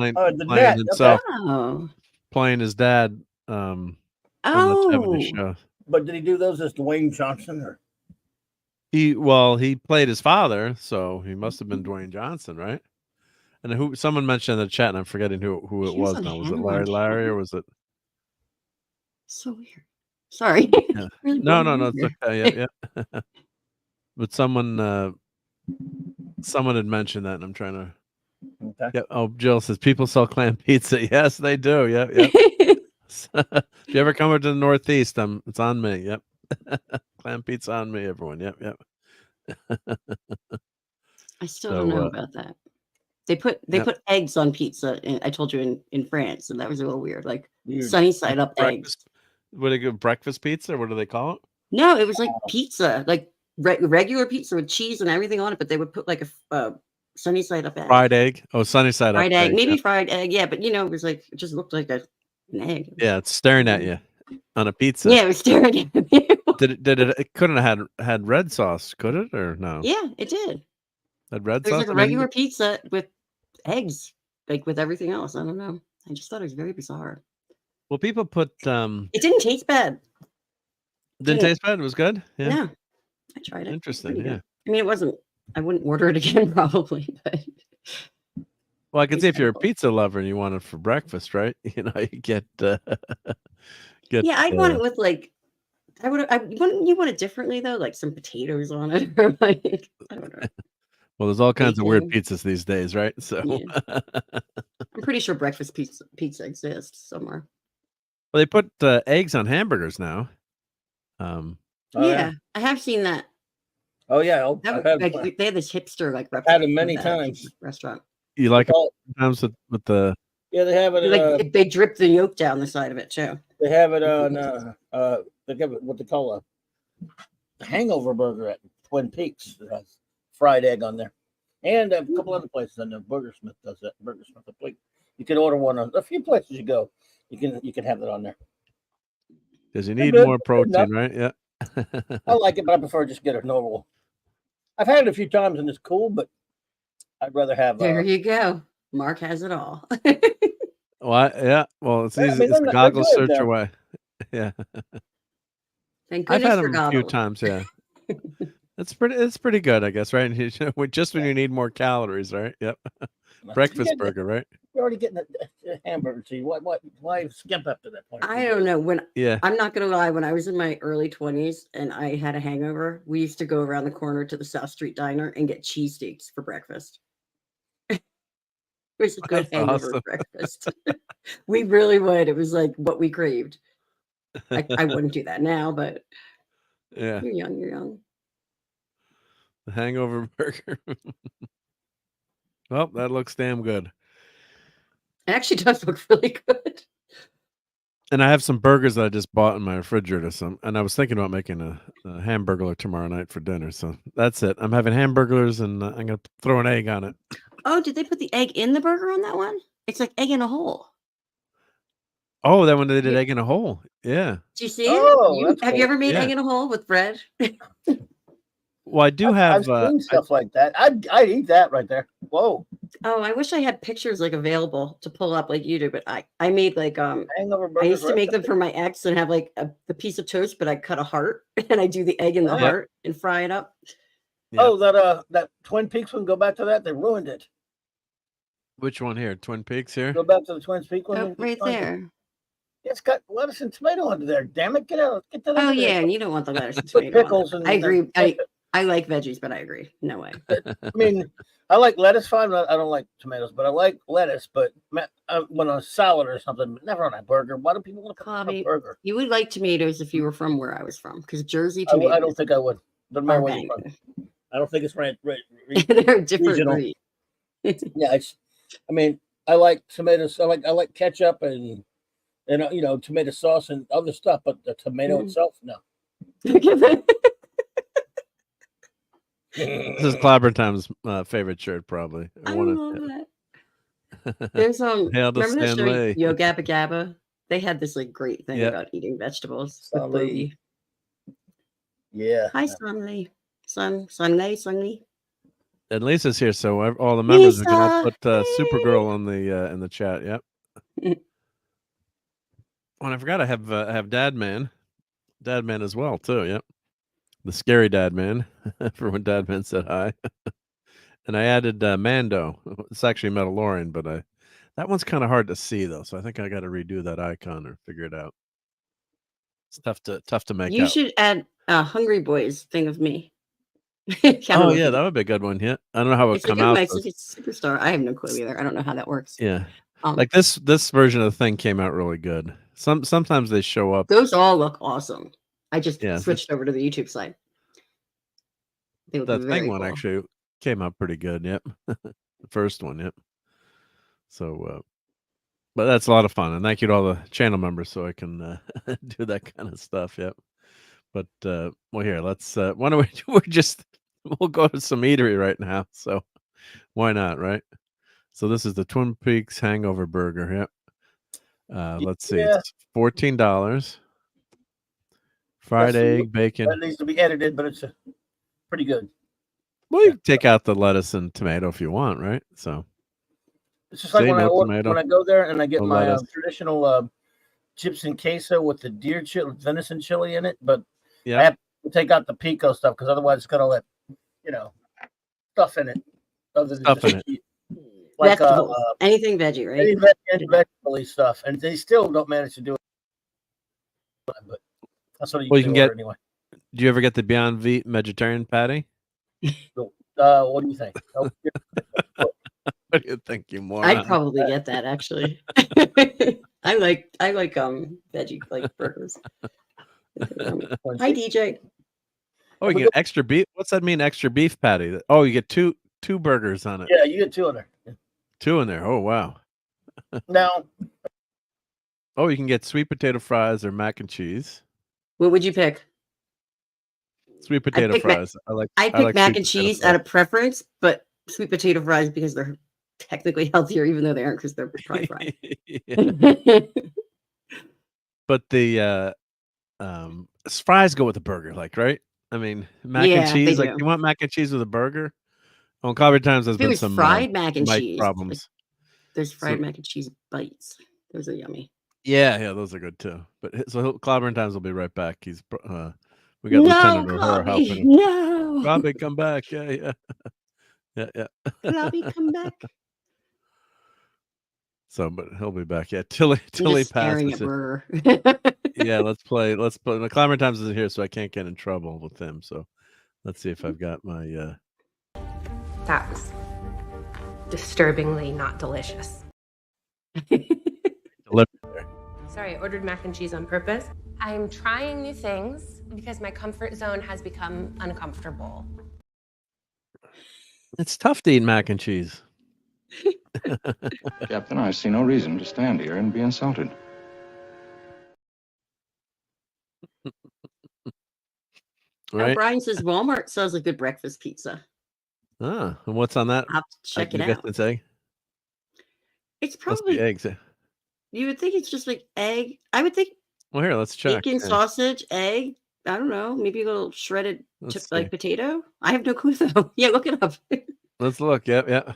Playing himself. Oh. Playing his dad on the 70s show. But did he do those as Dwayne Johnson? Or? He played his father, so he must have been Dwayne Johnson, right? And someone mentioned in the chat, and I'm forgetting who it was now. Was it Larry, or was it? So weird. Sorry. Yeah. No, it's okay. Yeah. But someone had mentioned that, and I'm trying to. Okay. Yeah. Oh, Jill says people sell clam pizza. Yes, they do. Yeah. If you ever come over to the Northeast, it's on me. Yep. Clam pizza on me, everyone. Yep. I still don't know about that. They put eggs on pizza. I told you in France, and that was a little weird. Like sunny side up eggs. What do they go breakfast pizza? Or what do they call it? No, it was like pizza, like regular pizza with cheese and everything on it. But they would put like a sunny side up egg. Fried egg. Oh, sunny side up fried egg. Maybe yeah. fried egg. Yeah, but it was like it just looked like an egg. Yeah, it's staring at you on a pizza. Yeah, it was staring at you. Did it? It couldn't have had red sauce, could it? Or no? Yeah, it did. Had red It was sauce. like a regular pizza with eggs, like with everything else. I don't know. I just thought it was very bizarre. Well, people put. It didn't taste bad. Didn't taste bad. It was good. Yeah. No, I tried it. Interesting. Yeah. Good. I mean, it wasn't. I wouldn't order it again, probably. But well, I can see if you're a pizza lover and you want it for breakfast, right? You get. Yeah, I'd want it with like. Wouldn't you want it differently though? Like some potatoes on it, or like I don't know. Well, there's all kinds of weird pizzas these days, right? So yeah. I'm pretty sure breakfast pizza exists somewhere. Well, they put eggs on hamburgers now. Yeah, I have seen that. Oh yeah, they had this hipster like. I've had it many times. Restaurant. You like it sometimes with the. Yeah, they have it. Like they drip the yolk down the side of it too. They have it on. They have it what they call a hangover burger at Twin Peaks. It has fried egg on there, and a couple other places. I know Burger Smith does that. Burger Smith, you can order one on a few places you go. You can have that on there. Because you need more protein, right? Yeah. I like it, but I prefer just get a normal. I've had it a few times and it's cool, but I'd rather have. There you go. Mark has it all. Well, yeah. Well, it's easy. It's a goggle search away. Yeah. Thank goodness I've had them for a few times. Yeah. It's pretty good, I guess, right? Just when you need more calories, right? Yep. Breakfast burger, right? You're already getting a hamburger. See, why skimp up to that point? I don't know. I'm not gonna lie, when I was in my early 20s and I had a hangover, we used to go around the corner to the South Street Diner and get cheesesteaks for breakfast. It was a good hangover breakfast. We really would. It was like what we craved. I wouldn't do that now, but yeah, you're young. The hangover burger. Well, that looks damn good. It actually does look really good. And I have some burgers that I just bought in my refrigerator. And I was thinking about making a hamburger tomorrow night for dinner. So that's it. I'm having hamburgers, and I'm gonna throw an egg on it. Oh, did they put the egg in the burger on that one? It's like egg in a hole. Oh, that one they did egg in a hole. Yeah. Do you see it? Have you ever made Yeah. egg in a hole with bread? Well, I do have. I've seen stuff like that. I'd eat that right there. Whoa. Oh, I wish I had pictures like available to pull up like you do, but I made like hangover I used to burgers make them for my ex and have like the piece of toast, but I cut a heart and I do the egg in the heart and fry it up. Yeah. Oh, that Twin Peaks one. Go back to that. They ruined it. Which one here? Twin Peaks here? Go back to the Twin Peaks one. Oh, right there. It's got lettuce and tomato under there. Damn it! Get out. Get that. Oh under there. yeah, and you don't want the lettuce and Put tomato. pickles On and I agree. I like veggies, but I agree. No way. I mean, I like lettuce fine. I don't like tomatoes, but I like lettuce. But when on a salad or something, never on a burger. Why do people want to put a burger? You would like tomatoes if you were from where I was from, because Jersey tomatoes. I don't think I would. Doesn't matter where you're from. I don't think it's right. They're a different breed. Yeah, I mean, I like tomatoes. I like ketchup and tomato sauce and other stuff, but the tomato itself, no. This is Clobber Time's favorite shirt, probably. I love that. There's Hail to remember the show Stanley. Yo Gabba Gabba? They had this like great thing about eating vegetables. With Boogie. Yeah. Hi, Sunday. Sunday. And Lisa's here, so all the members we can all put Supergirl on the in the chat. Yep. Oh, and I forgot I have Dad Man as well too. Yep. The scary Dad Man for when Dad Man said hi. And I added Mando. It's actually Mandalorian, but that one's kind of hard to see though, so I think I got to redo that icon or figure it out. It's tough to make. You out. should add Hungry Boys thing of me. Oh yeah, that would be a good one. Yeah, I don't know how it would come out. It's Superstar. I have no clue either. I don't know how that works. Yeah, like this version of the thing came out really good. Sometimes they show up. Those all look awesome. I just switched over to the YouTube side. That thing one actually came out pretty good. Yep. The first one, yep. So, but that's a lot of fun, and thank you to all the channel members, so I can do that kind of stuff. Yep. But well, here, let's. Why don't we'll go to some eatery right now. So why not, right? So this is the Twin Peaks Hangover Burger. Yep. Let's see. Yeah. It's $14. Fried egg, bacon. That needs to be edited, but it's pretty good. Well, you can take out the lettuce and tomato if you want, right? So it's just like when I go there and I get my traditional chips and queso with the deer chili, venison chili in it, but I have to take out the pico stuff because otherwise it's got all that, stuff in it. Other than stuff in it. Like anything veggie, right? Any vegetable stuff, and they still don't manage to do it. But that's what you can get anyway. Do you ever get the Beyond Meat vegetarian patty? What do you think? What do you think, you moron? I'd probably get that actually. I like veggie like burgers. Hi DJ. Oh, you get extra beef. What's that mean? Extra beef patty? Oh, you get two burgers on it. Yeah, you get 2 in there. Yeah. 2 in there. Oh wow. Now. Oh, you can get sweet potato fries or mac and cheese. What would you pick? Sweet potato fries. I pick mac and cheese out of preference, but sweet potato fries because they're technically healthier, even though they aren't because they're fried. But the fries go with the burger, right? I mean, mac and cheese. Like, you want mac and cheese with a burger? On Coffee Times, there's been some fried mac and cheese problems. Like, there's fried mac and cheese bites. Those are yummy. Yeah, those are good too. But so Clobbering Times will be right back. He's we got Lieutenant O'Hara helping. No, Clobby, come back. Yeah. Clobby, come back. So, but he'll be back. Yeah, Tilly passes it. Yeah, let's play. The Clobbering Times isn't here, so I can't get in trouble with him. So, let's see if I've got my. That was disturbingly not delicious. Sorry, I ordered mac and cheese on purpose. I'm trying new things because my comfort zone has become uncomfortable. It's tough to eat mac and cheese. Captain, I see no reason to stand here and be insulted. Right? Brian says Walmart sells a good breakfast pizza. Ah, and what's on that? I'll have to check it out. It's egg? It's probably eggs. You would think it's just like egg. I would think. Well, here, let's check. Bacon, sausage, egg. I don't know. Maybe a little shredded like potato. I have no clue though. Yeah, look it up. Let's look. Yep.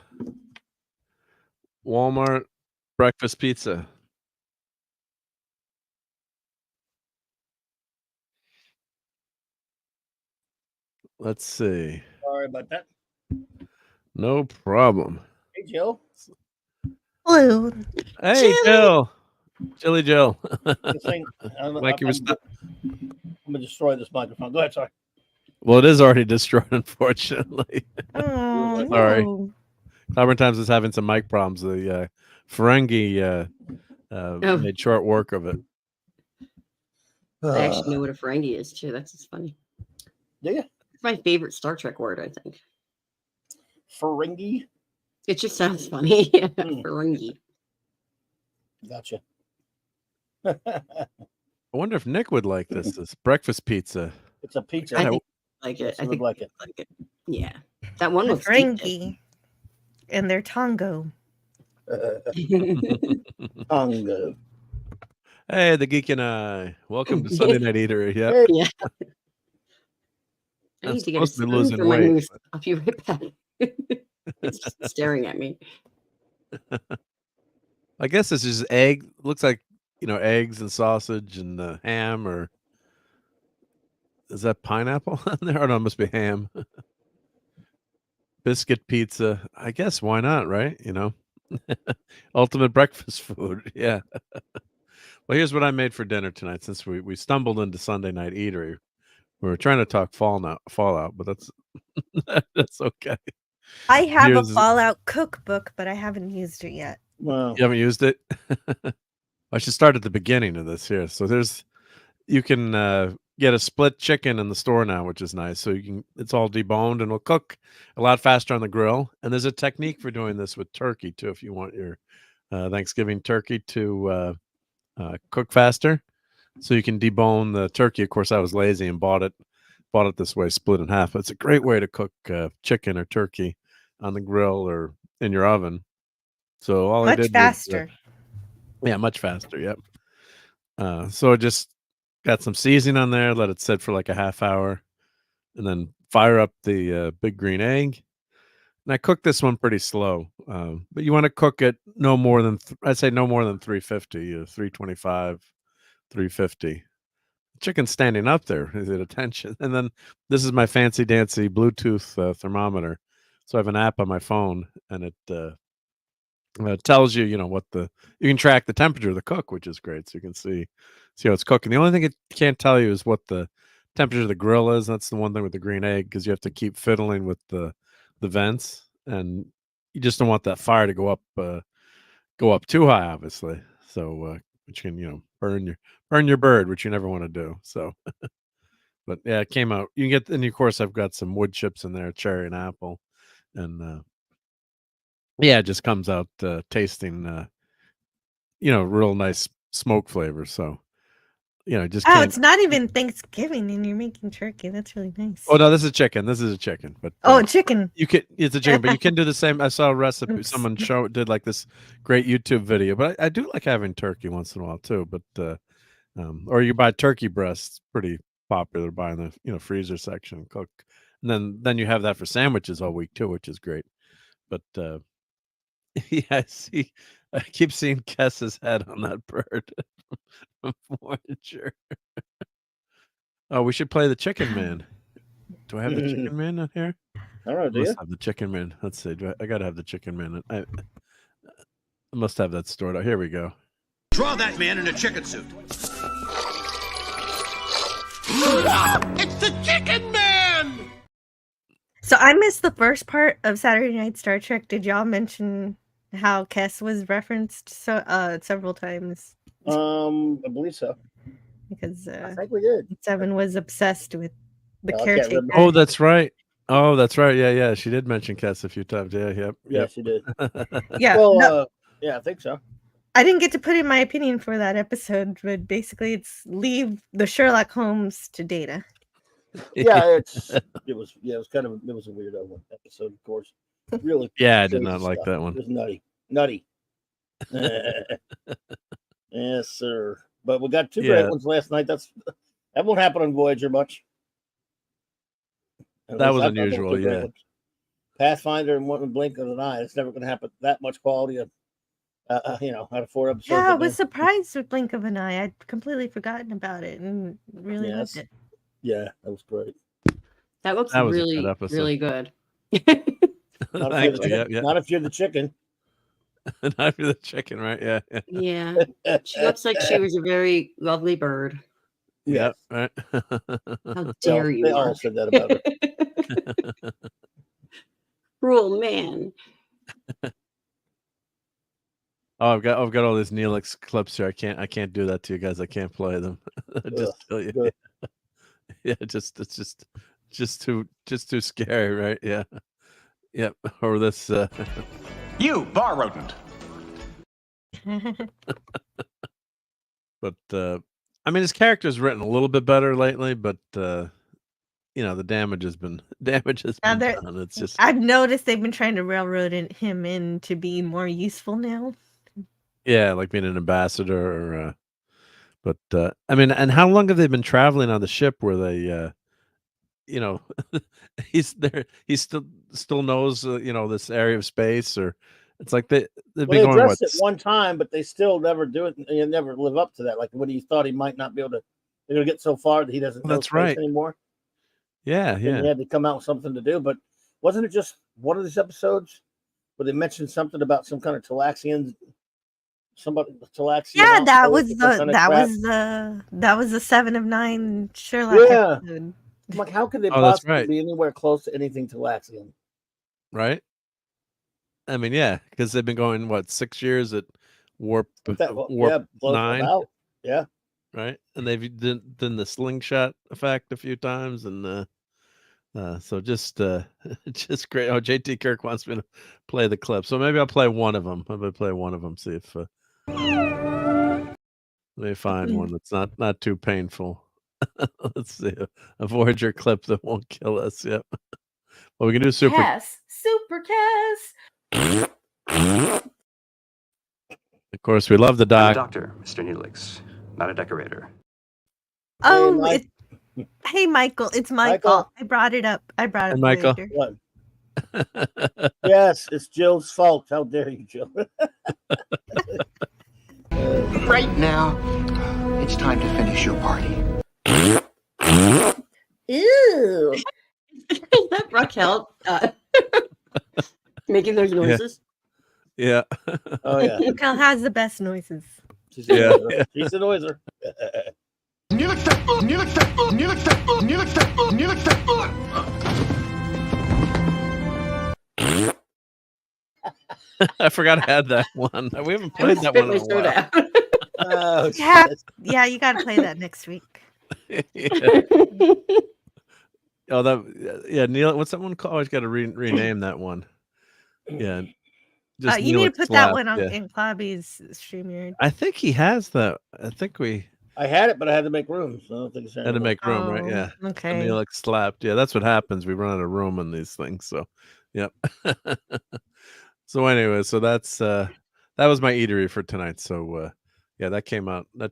Walmart breakfast pizza. Let's see. Sorry about that. No problem. Hey, Jill. Hello. Hey, Jill. Chilly Jill. I'm going to destroy this microphone. Go ahead, sorry. Well, it is already destroyed, unfortunately. Oh, sorry. No. Clobbering Times is having some mic problems. The Ferengi made short work of it. I actually know what a Ferengi is, too. That's just funny. Yeah. It's my favorite Star Trek word, I think. Ferengi? It just sounds funny. Ferengi. Gotcha. I wonder if Nick would like this breakfast pizza. It's a pizza. I think like it. I think like it. Yeah. That one was Ferengi and their Tongo. Tongo. Hey, the Geek and I. Welcome to Sunday Night Eatery. Yeah. Hey. Yeah. I I'm need to get a supposed to be spoon losing for my weight. moose. I'll be right back. It's just staring at me. I guess this is egg. Looks like, eggs and sausage and ham, or is that pineapple on there? Oh, no, it must be ham. Biscuit pizza. I guess why not, right? Ultimate breakfast food. Yeah. Well, here's what I made for dinner tonight. Since we stumbled into Sunday Night Eatery, we were trying to talk Fallout, but that's okay. I have a Fallout cookbook, but I haven't used it yet. Wow. You haven't used it? I should start at the beginning of this here. So you can get a split chicken in the store now, which is nice. So it's all deboned and will cook a lot faster on the grill. And there's a technique for doing this with turkey too. If you want your Thanksgiving turkey to cook faster, so you can debone the turkey. Of course, I was lazy and bought it this way, split in half. But it's a great way to cook chicken or turkey on the grill or in your oven. So all I did faster. Was, much faster. Yep. So I just got some seasoning on there, let it sit for like a half hour, and then fire up the big green egg. And I cooked this one pretty slow, but you want to cook it no more than I'd say no more than 350, 325, 350. Chicken standing up there is at attention. And then this is my fancy dancy Bluetooth thermometer. So I have an app on my phone, and it tells you, what you can track the temperature of the cook, which is great. So you can see how it's cooking. The only thing it can't tell you is what the temperature of the grill is. That's the one thing with the green egg, because you have to keep fiddling with the vents, and you just don't want that fire to go up too high, obviously. So which can burn your bird, which you never want to do. So but yeah, it came out. You can get, and of course I've got some wood chips in there, cherry and apple, and it just comes out tasting real nice smoke flavor. So just it's not even Thanksgiving and you're making turkey. That's really nice. Oh no, this is chicken. This is a chicken, but chicken. It's a chicken, but you can do the same. I saw a recipe. Someone did like this great YouTube video, but I do like having turkey once in a while too. But or you buy turkey breasts, pretty popular, buying the freezer section, cook, and then you have that for sandwiches all week too, which is great. But I keep seeing Kess's head on that bird. Voyager. Oh, we should play the Chicken Man. Do I have the Chicken Man on here? All right, I must have the Chicken Man. Let's see. I gotta have the Chicken Man. I must have that stored out. Here we go. Draw that man in a chicken suit. It's the Chicken Man! So I missed the first part of Saturday Night Star Trek. Did y'all mention how Kess was referenced several times? I believe so. Because I think we did. Seven was obsessed with the caretaker. Oh, that's right. Yeah. She did mention Kess a few times. Yeah, she did. Yeah. Well, I think so. I didn't get to put in my opinion for that episode, but basically it's leave the Sherlock Holmes to Data. Yeah, it was a weird episode, of course. Really. Yeah, I did not like that one. It was nutty. Yes, sir. But we got two great ones last night. That won't happen on Voyager much. That was unusual, yeah. Pathfinder and one blink of an eye. It's never going to happen. That much quality of, out of 4 episodes. Yeah, I was surprised with Blink of an Eye. I'd completely forgotten about it and really loved it. Yeah, that was great. That looks really, really good. Not if you're the chicken. Not if you're the chicken, right? Yeah. Yeah. She looks like she was a very lovely bird. Yeah. Right. How dare you? They all said that about her. Cruel man. Oh, I've got all these Neelix clips here. I can't do that to you guys. I can't play them. Just tell you. Yeah, it's just too scary, right? Yeah. Yep. Or this You bar rodent. But I mean, his character's written a little bit better lately, but the damage has been done. It's just I've noticed they've been trying to railroad him in to be more useful now. Yeah, like being an ambassador, or but I mean, and how long have they been traveling on the ship where they he's there, he still knows this area of space, or it's like they've been They going addressed it one time, but they still never do it. And never live up to that. Like when he thought he might not be able to, they're gonna get so far that he doesn't know space anymore. Yeah. And he had to come out with something to do. But wasn't it just one of these episodes where they mentioned something about some kind of Talaxian? Talaxian. Yeah, that was the 7 of 9 Sherlock episode. I'm like, how could they possibly be anywhere close to anything Talaxian? Right. I mean, yeah, because they've been going 6 years at warp 9. Yeah. right? And they've done the slingshot effect a few times, and so just just great. Oh, JT Kirk wants me to play the clip, so maybe I'll play one of them. I'm gonna play one of them. See if let me find one that's not too painful. Let's see. Avoid your clip that won't kill us. Yep. Well, we can do super. Cass, super Cass. Of course, we love the I'm a doc. doctor, Mr. Neelix, not a decorator. Oh, Mike. hey, Michael, it's my Michael. fault. I brought it up. I brought it Hey, Michael. later. What? Yes, it's Jill's fault. How dare you, Jill? Right now, it's time to finish your party. Ew. Is that Raquel making those noises? Yeah. Oh yeah. Raquel has the best noises. She's Yeah. She's a noiser. I forgot I had that one. We haven't played that one in a while. Oh, Yeah, you got to play that next week. Yeah. Oh, yeah, Neil. What's that one called? I always got to rename that one. Yeah, just You need to Neelix put that Slap, one on yeah. in Clabby's StreamYard. I think he has that. I think we I had it, but I had to make room, so I don't think it's had to make room, right? Yeah. Okay. Neelix slapped. Yeah, that's what happens. We run out of room on these things. So, yep. So anyway, so that's that was my eatery for tonight. So yeah, that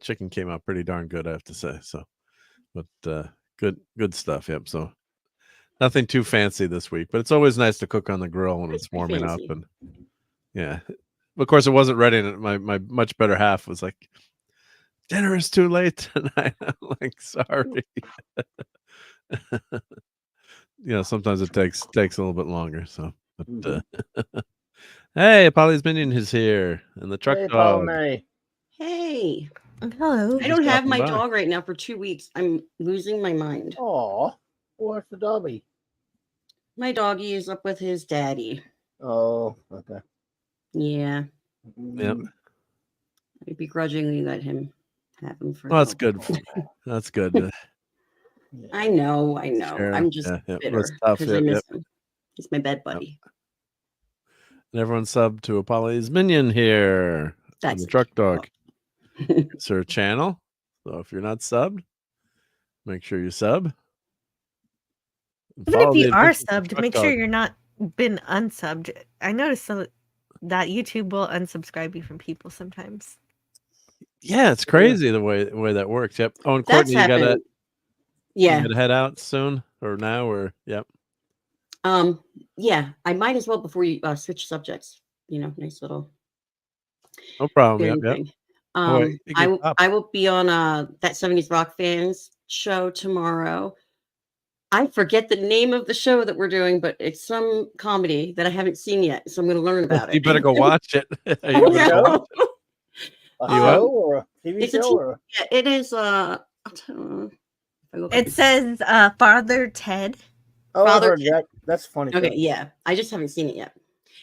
chicken came out pretty darn good, I have to say. So, but good stuff. Yep. So nothing too fancy this week, but it's always nice to cook on the grill when it's warming up. And yeah, of course it wasn't ready. And my much better half was like, dinner is too late tonight. I'm like, sorry. Sometimes it takes a little bit longer. So, but hey, Polly's Minion is here, and the truck Hey, dog. Hey. Hello. I don't have stopping my by. dog right now for 2 weeks. I'm losing my mind. Aw, where's the doggy? My doggy is up with his daddy. Oh, okay. Yeah. Yep. I begrudgingly let him have him for. Well, that's good. That's good. I know. Sure. I'm just Yeah, bitter that's tough. because I Yep, miss yep. him. He's my bed buddy. And everyone sub to Polly's Minion here. That's the truck dog. It's her channel. So if you're not subbed, make sure you sub. And Even follow if you the are Adventures of the subbed, Truck make sure Dog. you're not been unsubbed. I noticed that YouTube will unsubscribe you from people sometimes. Yeah, it's crazy the way that works. Yep. Oh, and That's Courtney, you gotta happened. Yeah. head out soon or now or yep. Yeah, I might as well before you switch subjects. Nice little No problem. Yep, good yep. thing. Oh, wait, you can stop. I will be on that 70s Rock Fans show tomorrow. I forget the name of the show that we're doing, but it's some comedy that I haven't seen yet, so I'm going to learn about it. You better go watch it. You Oh, better go watch it. A You show up? or a TV It's a show? Or yeah, it is. I'll tell you, if I go back It says Father Ted. oh, I've Father heard that. That's funny. Okay, stuff. yeah. I just haven't seen it yet.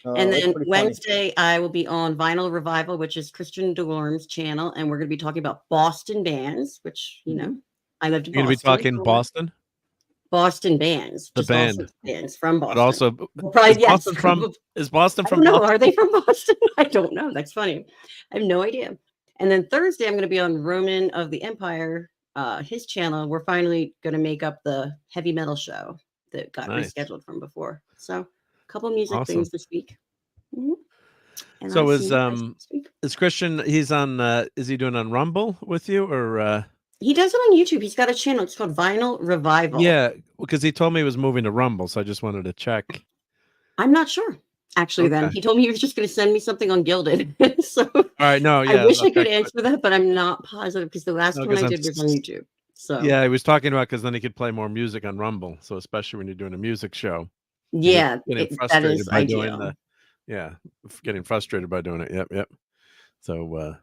Oh, And that's then pretty funny. Wednesday, I will be on Vinyl Revival, which is Christian DeLorme's channel, and we're going to be talking about Boston bands, which, I lived in You're gonna be Boston. talking Boston? Boston bands. The Just all band. sorts of bands from Boston. But also Well, probably, is yes. Boston from I don't know. Boston? Are they from Boston? I don't know. That's funny. I have no idea. And then Thursday, I'm going to be on Roman of the Empire, his channel. We're finally going to make up the heavy metal show that got Nice. rescheduled from before. So, a couple music Awesome. things this week. Mhm. And So I'll see you guys next week. is Christian he's on is he doing on Rumble with you or He does it on YouTube. He's got a channel. It's called Vinyl Revival. yeah, because he told me he was moving to Rumble, so I just wanted to check. I'm not sure. Actually, then Okay. he told me he was just going to send me something on Gilded. So All right, no, yeah. I wish I okay, could good. answer that, but I'm not positive because the last No, one 'cause I I'm did was on YouTube. So Yeah, he was talking about because then he could play more music on Rumble. So especially when you're doing a music show. yeah, Getting that is by doing ideal. getting frustrated by doing it. Yep. So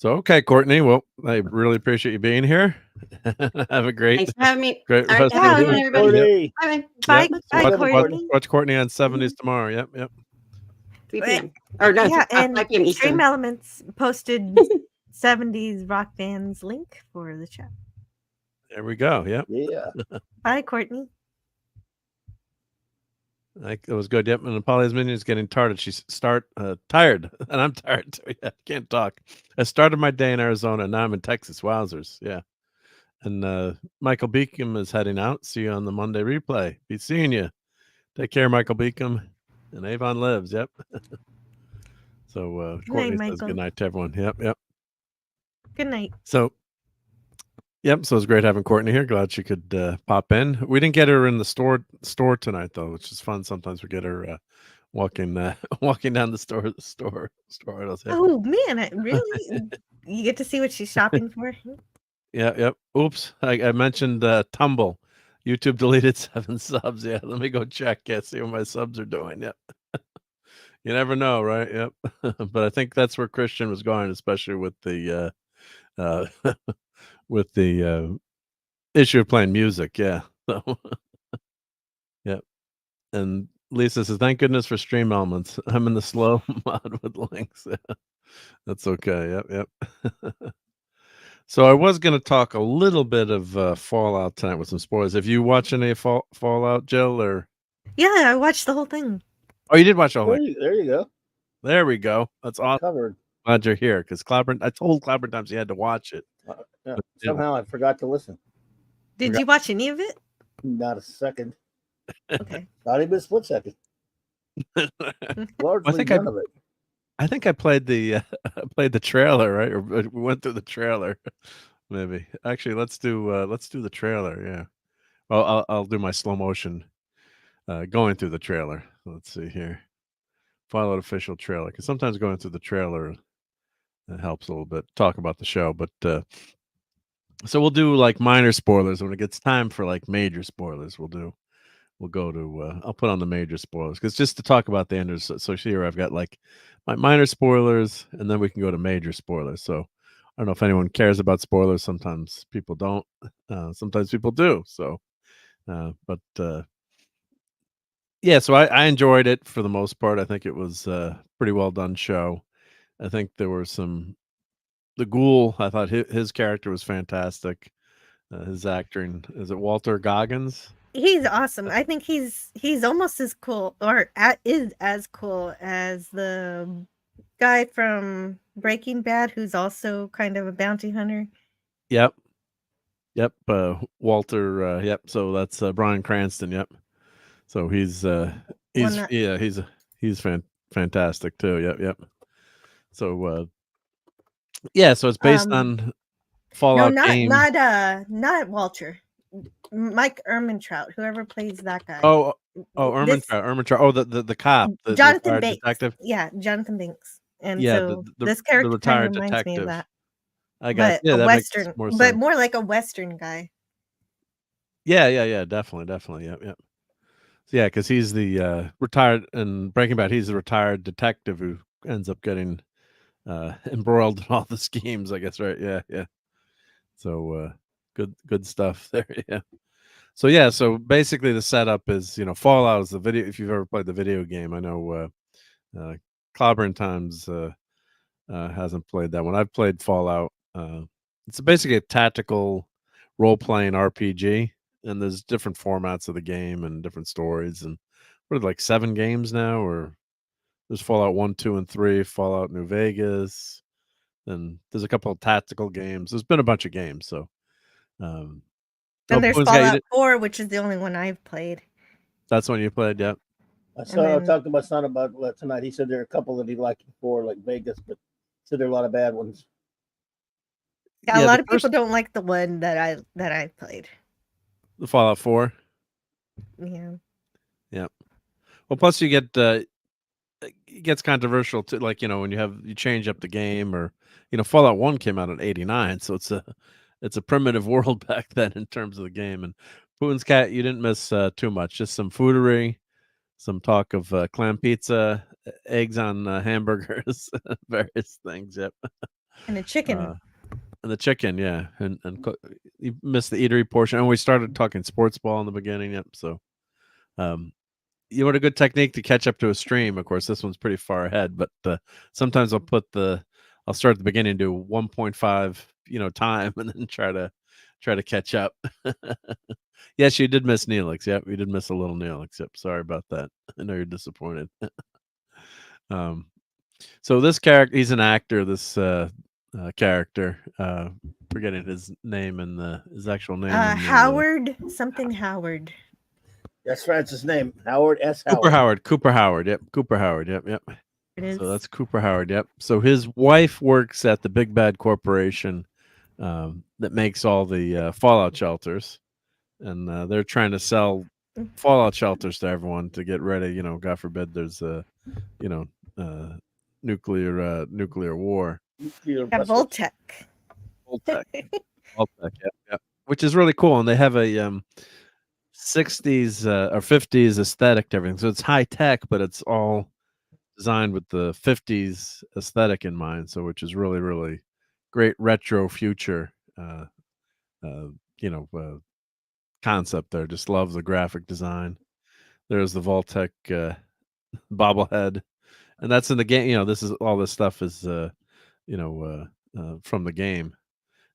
okay, Courtney. Well, I really appreciate you being here. Have a great Thanks for having me. great All right, rest of have a the good day. one, everybody. Courtney. Bye. Bye, Yep. bye, Courtney. Watch Courtney on 70s tomorrow. Yep. 3 p.m. Or no, Yeah, 5 and p.m. Eastern. Stream Elements posted 70s rock band's link for the chat. There we go. Yep. Yeah. Bye, Courtney. It was good. Yep. And Polly's minion is getting tired. She's tired, and I'm tired too. Yeah, can't talk. I started my day in Arizona, and now I'm in Texas. Wowzers. Yeah. And Michael Beacom is heading out. See you on the Monday replay. Be seeing you. Take care, Michael Beacom. And Avon lives. Yep. So Courtney says good night to everyone. Yep. Good night. So it was great having Courtney here. Glad she could pop in. We didn't get her in the store tonight though, which is fun. Sometimes we get her walking down the store. Oh man, you get to see what she's shopping for. Yep. Oops, I mentioned Tumble. YouTube deleted 7 subs. Yeah, let me go check. Yeah, see what my subs are doing. Yep. You never know, right? Yep. But I think that's where Christian was going, especially with the with the issue of playing music. Yeah. So yep. And Lisa says, thank goodness for stream elements. I'm in the slow mod with links. That's okay. Yep. So I was going to talk a little bit of Fallout tonight with some spoilers. Have you watched any Fallout, Jill? Or yeah, I watched the whole thing. Oh, you did watch the whole thing. There you go. There we go. That's awesome. Covered. Glad you're here because I told Clobber times you had to watch it. Yeah. Somehow I forgot to listen. Did you watch any of it? Not a second. Okay. Not even a split second. Largely none of it. I think I played the trailer, right? Or we went through the trailer. Maybe. Actually, let's do the trailer. Yeah. Well, I'll do my slow motion going through the trailer. Let's see here. Fallout official trailer, because sometimes going through the trailer helps a little bit. Talk about the show, but so we'll do like minor spoilers when it gets time for like major spoilers. We'll go to I'll put on the major spoilers because just to talk about the enders. So here I've got like my minor spoilers, and then we can go to major spoilers. So I don't know if anyone cares about spoilers. Sometimes people don't. Sometimes people do. So, yeah. So I enjoyed it for the most part. I think it was a pretty well done show. I think there were the Ghoul. I thought his character was fantastic. His acting, is it Walter Goggins? He's awesome. I think he's almost as cool, or is as cool as the guy from Breaking Bad, who's also kind of a bounty hunter. Yep. Walter. Yep. So that's Bryan Cranston. Yep. So he's fantastic too. Yep. So so it's based on Fallout game. Not Walter. Mike Ehrmantraut, whoever plays that guy. Ehrmantraut. Oh, the cop, the Jonathan Banks. detective. Yeah, Jonathan Banks. And yeah, so this character kind of reminds me of that. I got a that Western, more but sense. more like a Western guy. Yeah, definitely. Yep. Yeah, because he's the retired in Breaking Bad. He's the retired detective who ends up getting embroiled in all the schemes. I guess, right? Yeah. So good stuff there. Yeah. So basically the setup is Fallout is the video. If you've ever played the video game, I know Clobbering Times hasn't played that one. I've played Fallout. It's basically a tactical role-playing RPG, and there's different formats of the game and different stories. And what are like 7 games now? Or there's Fallout 1, 2, and 3, Fallout New Vegas, and there's a couple of tactical games. There's been a bunch of games. So, and there's Fallout 4, which is the only one I've played. That's one you played, yeah. I talked to my son about tonight. He said there are a couple that he liked before, like Vegas, but said there are a lot of bad ones. Yeah, a lot of people don't like the one that I played. The Fallout 4. Yeah. Yeah. Well, plus you get it gets controversial too. Like when you change up the game, or Fallout 1 came out in '89, so it's a primitive world back then in terms of the game. And Putin's Cat, you didn't miss too much. Just some foodery, some talk of clam pizza, eggs on hamburgers, various things. Yep. And a chicken. And the chicken, yeah. And you missed the eatery portion. And we started talking sports ball in the beginning. Yep. So you want a good technique to catch up to a stream. Of course, this one's pretty far ahead, but sometimes I'll I'll start at the beginning, do 1.5 time, and then try to catch up. Yes, you did miss Neelix. Yep, you did miss a little Neelix. Yep, sorry about that. I know you're disappointed. So this character, he's an actor. This character, forgetting his name and his actual name. Howard something Howard. That's right. It's his name, Howard S. Cooper Howard. Howard. Yep, Cooper Howard. Yep. It is. So that's Cooper Howard. Yep. So his wife works at the big bad corporation that makes all the fallout shelters, and they're trying to sell fallout shelters to everyone to get ready. God forbid there's a nuclear war. Voltec. Voltec. Yep. Which is really cool, and they have a 60s or 50s aesthetic to everything. So it's high tech, but it's all designed with the 50s aesthetic in mind. So which is really, really great retro future, concept there. Just love the graphic design. There's the Voltec bobblehead, and that's in the game. This is all this stuff is from the game.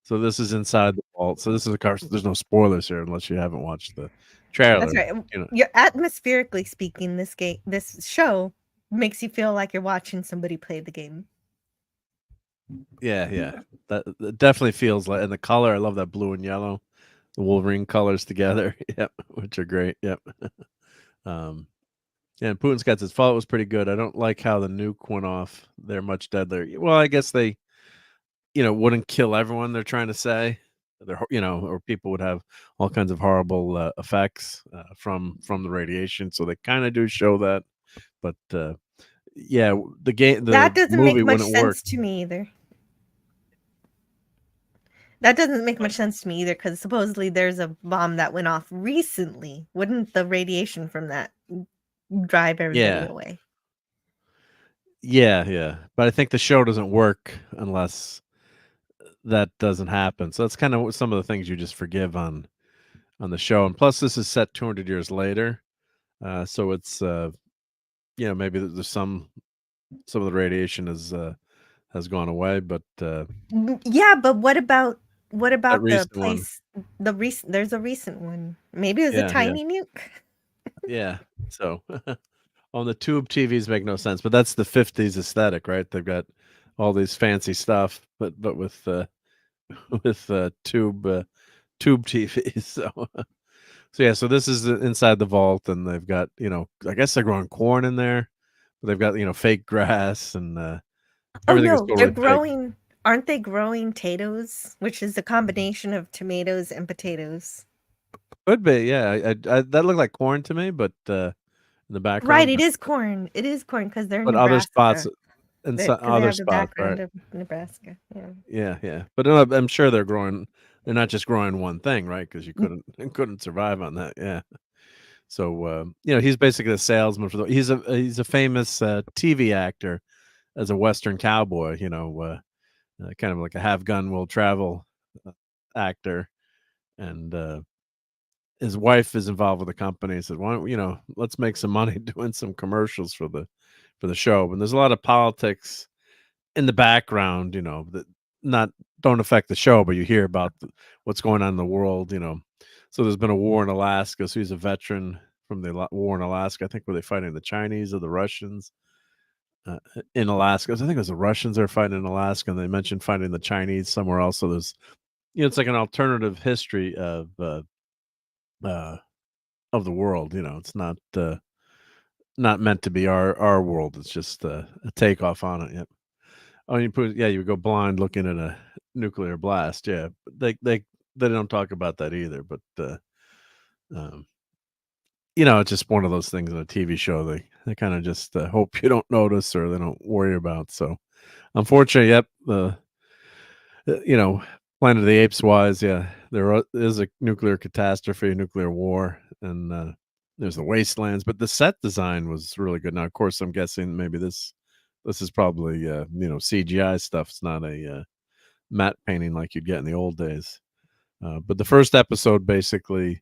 So this is inside the vault. So this is, of course, there's no spoilers here unless you haven't watched the trailer. That's right. You're atmospherically speaking, this show makes you feel like you're watching somebody play the game. Yeah. That definitely feels like, and the color, I love that blue and yellow, the Wolverine colors together. Yep, which are great. Yep. And Putin's got his fault was pretty good. I don't like how the nuke went off. They're much deadlier. Well, I guess they wouldn't kill everyone, they're trying to say. Or people would have all kinds of horrible effects from the radiation. So they kind of do show that. But the game, that doesn't movie make much wouldn't sense work. to me either. That doesn't make much sense to me either, because supposedly there's a bomb that went off recently. Wouldn't the radiation from that drive everybody away? Yeah. But I think the show doesn't work unless that doesn't happen. So that's kind of some of the things you just forgive on the show. And plus, this is set 200 years later, so it's maybe there's some of the radiation has gone away, but yeah. But what about the place? One. There's a recent one. Maybe it's a tiny nuke. Yeah. So on the tube TVs make no sense, but that's the 50s aesthetic, right? They've got all these fancy stuff, but with tube TVs. So this is inside the vault, and they've got I guess they're growing corn in there, but they've got fake grass and everything. Is totally they're growing. Fake. Aren't they growing potatoes, which is a combination of tomatoes and potatoes? Could be, yeah. I that looked like corn to me, but in the background, right? It is corn. It is corn because they're in but Nebraska. Other spots. And other spots, right? Of Nebraska, yeah. But I'm sure they're growing. They're not just growing one thing, right? Because you couldn't survive on that. Yeah. So he's basically a salesman for he's a famous TV actor as a Western cowboy. Kind of like a have gun will travel actor, and his wife is involved with the company. He said, "Why don't let's make some money doing some commercials for the show." And there's a lot of politics in the background, that don't affect the show, but you hear about what's going on in the world, So there's been a war in Alaska. So he's a veteran from the war in Alaska. I think were they fighting the Chinese or the Russians in Alaska? I think it was the Russians that are fighting in Alaska, and they mentioned fighting the Chinese somewhere else. So there's, it's like an alternative history of the world. It's not meant to be our world. It's just a takeoff on it. Yep. Oh, you go blind looking at a nuclear blast. Yeah, they don't talk about that either. But it's just one of those things in a TV show. They kind of just hope you don't notice or they don't worry about. So, unfortunately, yep. Planet of the Apes wise, yeah, there is a nuclear catastrophe, a nuclear war, and there's the wastelands. But the set design was really good. Now, of course, I'm guessing maybe this is probably CGI stuff. It's not a matte painting like you'd get in the old days. But the first episode basically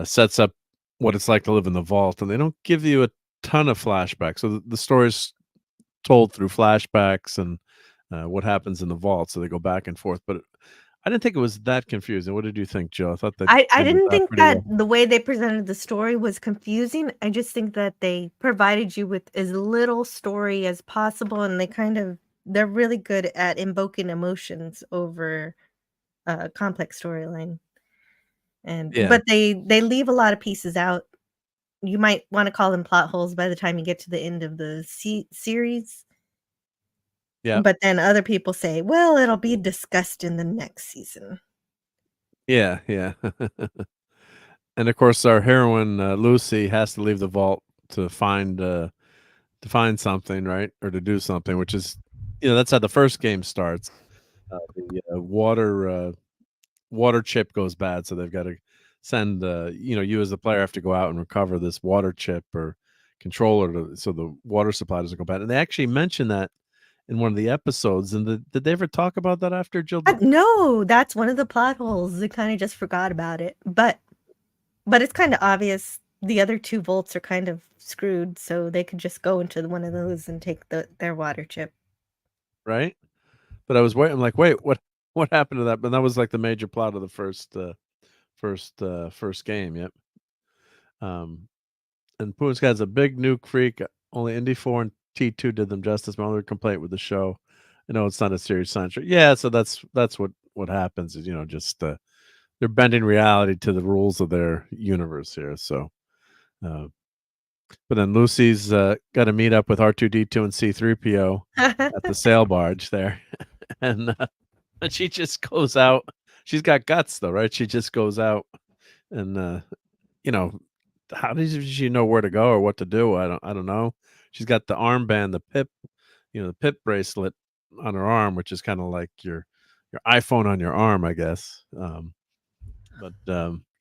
sets up what it's like to live in the vault, and they don't give you a ton of flashbacks. So the story's told through flashbacks and what happens in the vault. So they go back and forth. But I didn't think it was that confusing. What did you think, Joe? I thought that I ended didn't think pretty that well. the way they presented the story was confusing. I just think that they provided you with as little story as possible, and they're really good at invoking emotions over a complex storyline. But they leave a lot of pieces out. You might want to call them plot holes by the time you get to the end of the series. Yeah. But then other people say, well, it'll be discussed in the next season. Yeah. And of course, our heroine Lucy has to leave the vault to find something, right, or to do something, which is, that's how the first game starts. The water chip goes bad, so they've got to send you as the player have to go out and recover this water chip or controller so the water supply doesn't go bad. And they actually mentioned that in one of the episodes. And did they ever talk about that after, Jill? No, that's one of the plot holes. They kind of just forgot about it, but it's kind of obvious. The other two vaults are kind of screwed, so they could just go into one of those and take their water chip. Right. But I was waiting. I'm like, wait, what happened to that? But that was like the major plot of the first game. Yep. And Putin's guy's a big nuke freak. Only Indy 4 and T2 did them justice. My only complaint with the show, I know it's not a serious science show. Yeah, so that's what happens is just they're bending reality to the rules of their universe here. So, but then Lucy's got to meet up with R2D2 and C3PO at the sail barge there, and she just goes out. She's got guts though, right? She just goes out, and how does she know where to go or what to do? I don't know. She's got the armband, the pip, the pip bracelet on her arm, which is kind of like your iPhone on your arm, I guess. But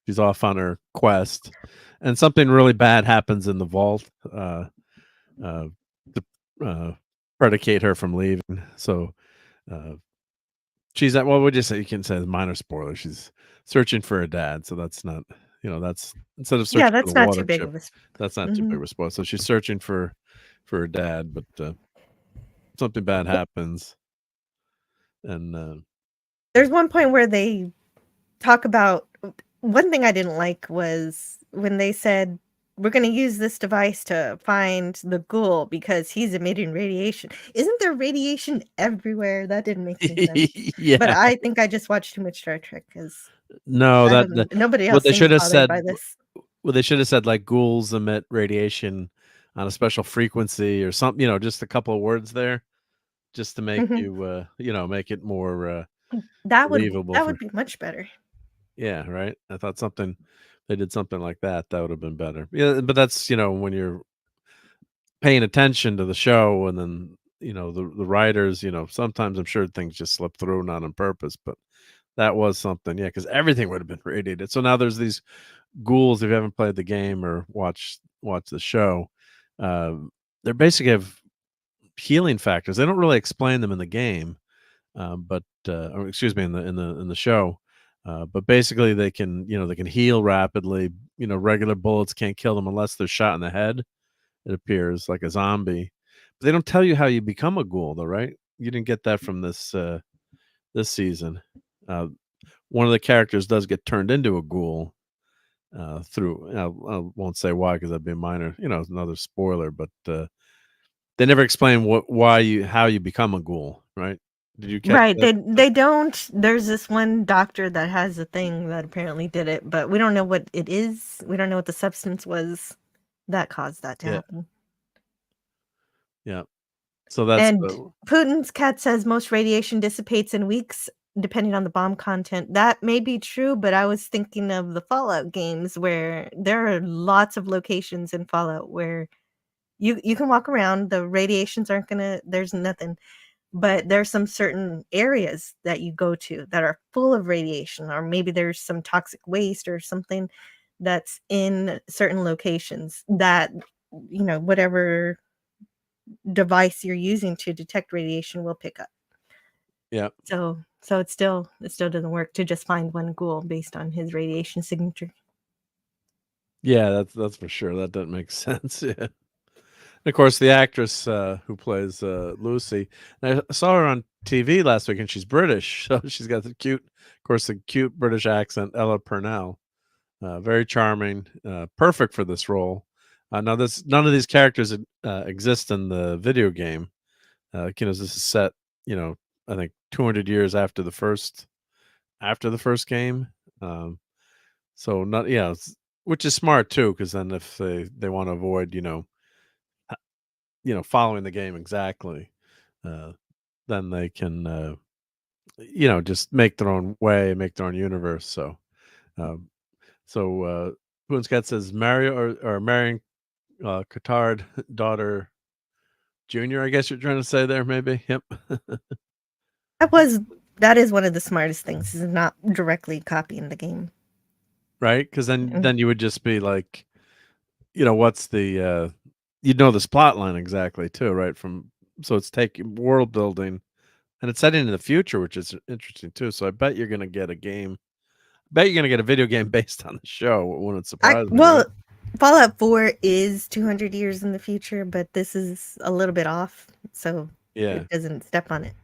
she's off on her quest, and something really bad happens in the vault to predicate her from leaving. So she's at, what would you say? You can say the minor spoiler. She's searching for her dad, so that's not. That's instead of searching for the water chip, that's not too big of a spoiler. So she's searching for her dad, but something bad happens, and there's one point where they talk about, one thing I didn't like was when they said, we're going to use this device to find the ghoul because he's emitting radiation. Isn't there radiation everywhere? That didn't make any sense. Yeah. But I think I just watched too much Star Trek because no, nobody else what they seems should have bothered said. by this. Well, they should have said like ghouls emit radiation on a special frequency or something. Just a couple of words there, just to make you make it more believable. That would be much better. Yeah, right. I thought they did something like that. That would have been better. Yeah, but that's when you're paying attention to the show, and then the writers. Sometimes I'm sure things just slip through, not on purpose, but that was something. Yeah, because everything would have been radiated. So now there's these ghouls. If you haven't played the game or watched the show, they basically have healing factors. They don't really explain them in the game, but or excuse me, in the show. But basically, they can heal rapidly. Regular bullets can't kill them unless they're shot in the head. It appears like a zombie, but they don't tell you how you become a ghoul, though, right? You didn't get that from this season. One of the characters does get turned into a ghoul through. I won't say why because that'd be a minor, another spoiler. But they never explain how you become a ghoul, right? Did you catch right? that? They don't. There's this one doctor that has a thing that apparently did it, but we don't know what it is. We don't know what the substance was that caused that to happen. Yeah. So that's Putin's cat says most radiation dissipates in weeks, depending on the bomb content. That may be true, but I was thinking of the Fallout games where there are lots of locations in Fallout where you can walk around. The radiations aren't there's nothing. But there's some certain areas that you go to that are full of radiation, or maybe there's some toxic waste or something that's in certain locations that, whatever device you're using to detect radiation will pick up. Yeah. So it still doesn't work to just find one ghoul based on his radiation signature. Yeah, that's for sure. That doesn't make sense. Yeah. Of course, the actress who plays Lucy, I saw her on TV last week, and she's British, so she's got the cute British accent. Ella Purnell, very charming, perfect for this role. Now, none of these characters exist in the video game. This is set, I think 200 years after the first game. So not which is smart too, because then if they want to avoid following the game exactly, then they can just make their own way, make their own universe. So Boonscat says Mario or Marion Cotard daughter Junior, I guess you're trying to say there, maybe. Yep. That is one of the smartest things, is not directly copying the game. Right? Because then you would just be like, what's the you'd know this plot line exactly too, right? So it's taking world building, and it's set into the future, which is interesting too. So I bet you're gonna get a game. I bet you're gonna get a video game based on the show. It wouldn't surprise me. Well, right? Fallout 4 is 200 years in the future, but this is a little bit off, so it doesn't step on it.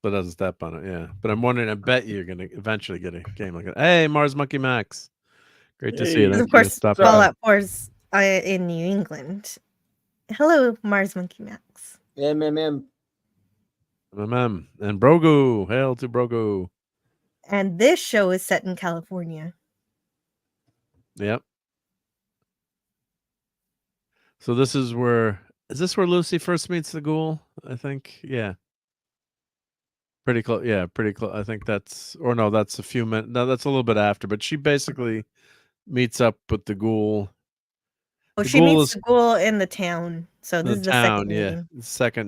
But doesn't step on it, yeah. But I'm wondering, I bet you're gonna eventually get a game like that. Hey, Mars Monkey Max. Great to see you. Of course, Fallout 4 is in New England. Hello, Mars Monkey Max. MMM. And Brogu. Hail to Brogu. And this show is set in California. Yep. So is this where Lucy first meets the ghoul? I think, yeah. Pretty close. Yeah, pretty close. I think that's a few minutes. No, that's a little bit after. But she basically meets up with the ghoul. Well, she meets the ghoul in the town. So this is the second meeting.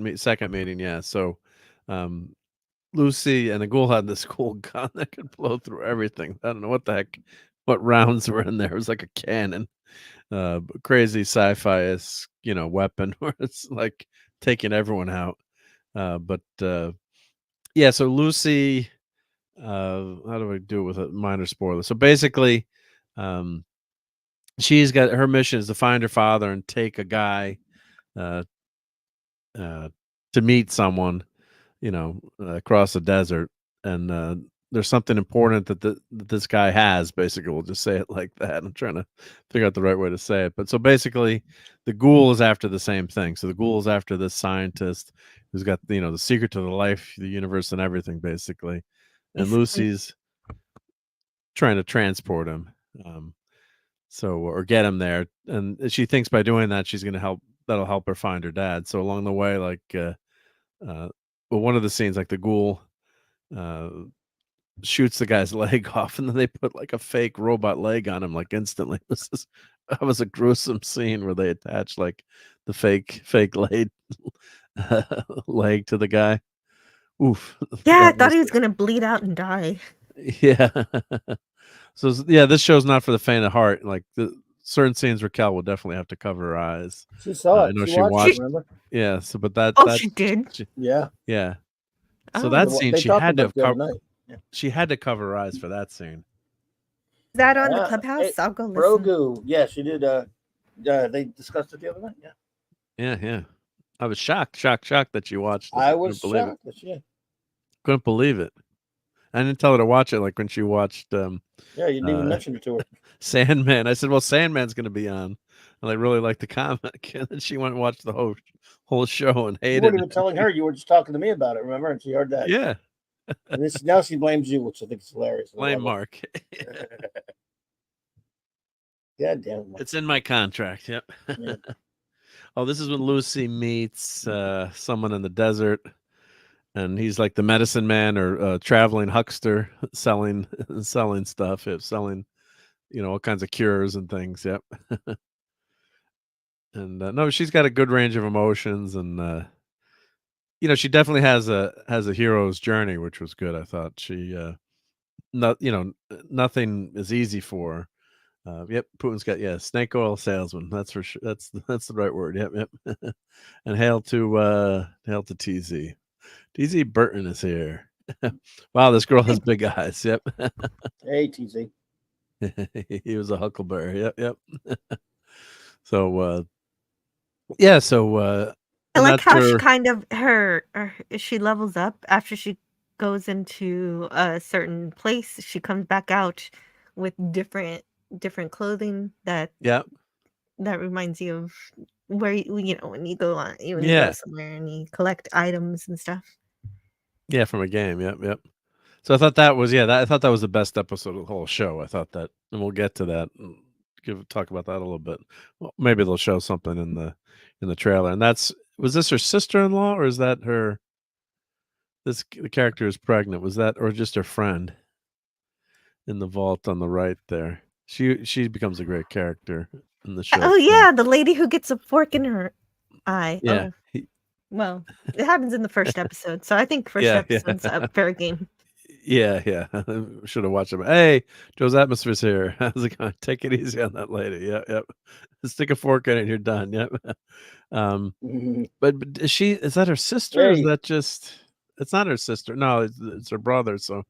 Yeah, second meeting. Yeah. So, Lucy and the ghoul had this cool gun that could blow through everything. I don't know what rounds were in there. It was like a cannon. Crazy sci-fi-esque, weapon where it's like taking everyone out. Yeah, so Lucy, how do I do it with a minor spoiler? So basically, she's got her mission is to find her father and take a guy to meet someone, across the desert. And there's something important that this guy has. Basically, we'll just say it like that. I'm trying to figure out the right way to say it. But so basically, the ghoul is after the same thing. So the ghoul is after this scientist who's got the secret to the life, the universe, and everything, basically. And Lucy's trying to transport him, or get him there. And she thinks by doing that she's going to help. That'll help her find her dad. So along the way, one of the scenes, like the ghoul shoots the guy's leg off, and then they put like a fake robot leg on him, like instantly. That was a gruesome scene where they attached like the fake leg to the guy. Oof. Yeah, I thought he was gonna bleed out and die. Yeah. So yeah, this show's not for the faint of heart. Like the certain scenes, Raquel will definitely have to cover her eyes. She saw it. I know she watched it, remember? Yeah. So, but that. She did. Yeah. Yeah. So that scene, she had to cover. Yeah. She had to cover her eyes for that scene. Is that on the Clubhouse? Hey, I'll go listen. Brogu. Yeah, she did. They discussed it the other night. Yeah. Yeah. I was shocked that you watched it. I was shocked that she. Couldn't believe it. I didn't tell her to watch it. Like when she watched. Yeah, you didn't even mention it to her. Sandman. I said, "Well, Sandman's going to be on," and I really like the comic. And then she went and watched the whole show and hated it. You weren't even telling her. You were just talking to me about it. Remember? And she heard that. Yeah. And now she blames you, which I think is hilarious. Blame Mark. God damn it. It's in my contract. Yep. Yeah. Oh, this is when Lucy meets someone in the desert, and he's like the medicine man or traveling huckster, selling stuff, selling, all kinds of cures and things. Yep. And no, she's got a good range of emotions, and she definitely has a hero's journey, which was good. I thought she, nothing is easy for her. Yep, Putin's got snake oil salesman. That's for sure. That's the right word. Yep. And hail to TZ. TZ Burton is here. Wow, this girl has big eyes. Yep. Hey, TZ. He was a huckleberry. Yep. So Yeah, so I and like that's how she her. kind of she levels up after she goes into a certain place. She comes back out with different clothing that Yeah, reminds you of where when you go yeah, somewhere and you collect items and stuff. yeah, from a game. Yep, yep. So I thought that was I thought that was the best episode of the whole show. I thought that, and we'll get to that. And talk about that a little bit. Well, maybe they'll show something in the trailer. And was this her sister-in-law or is that her? The character is pregnant. Was that or just her friend in the vault on the right there? She becomes a great character in the show. Oh yeah, the lady who gets a fork in her eye. Yeah. Oh, well, it happens in the first episode, so I think first Yeah, episode's a fair game. yeah, yeah. Should have watched him. Hey, Joe's Atmosphere's here. How's it going? Take it easy on that lady. Yep, yep. Stick a fork in it and you're done. Yep. But is that her sister? Or is Hey. that just? It's not her sister. No, it's her brother. So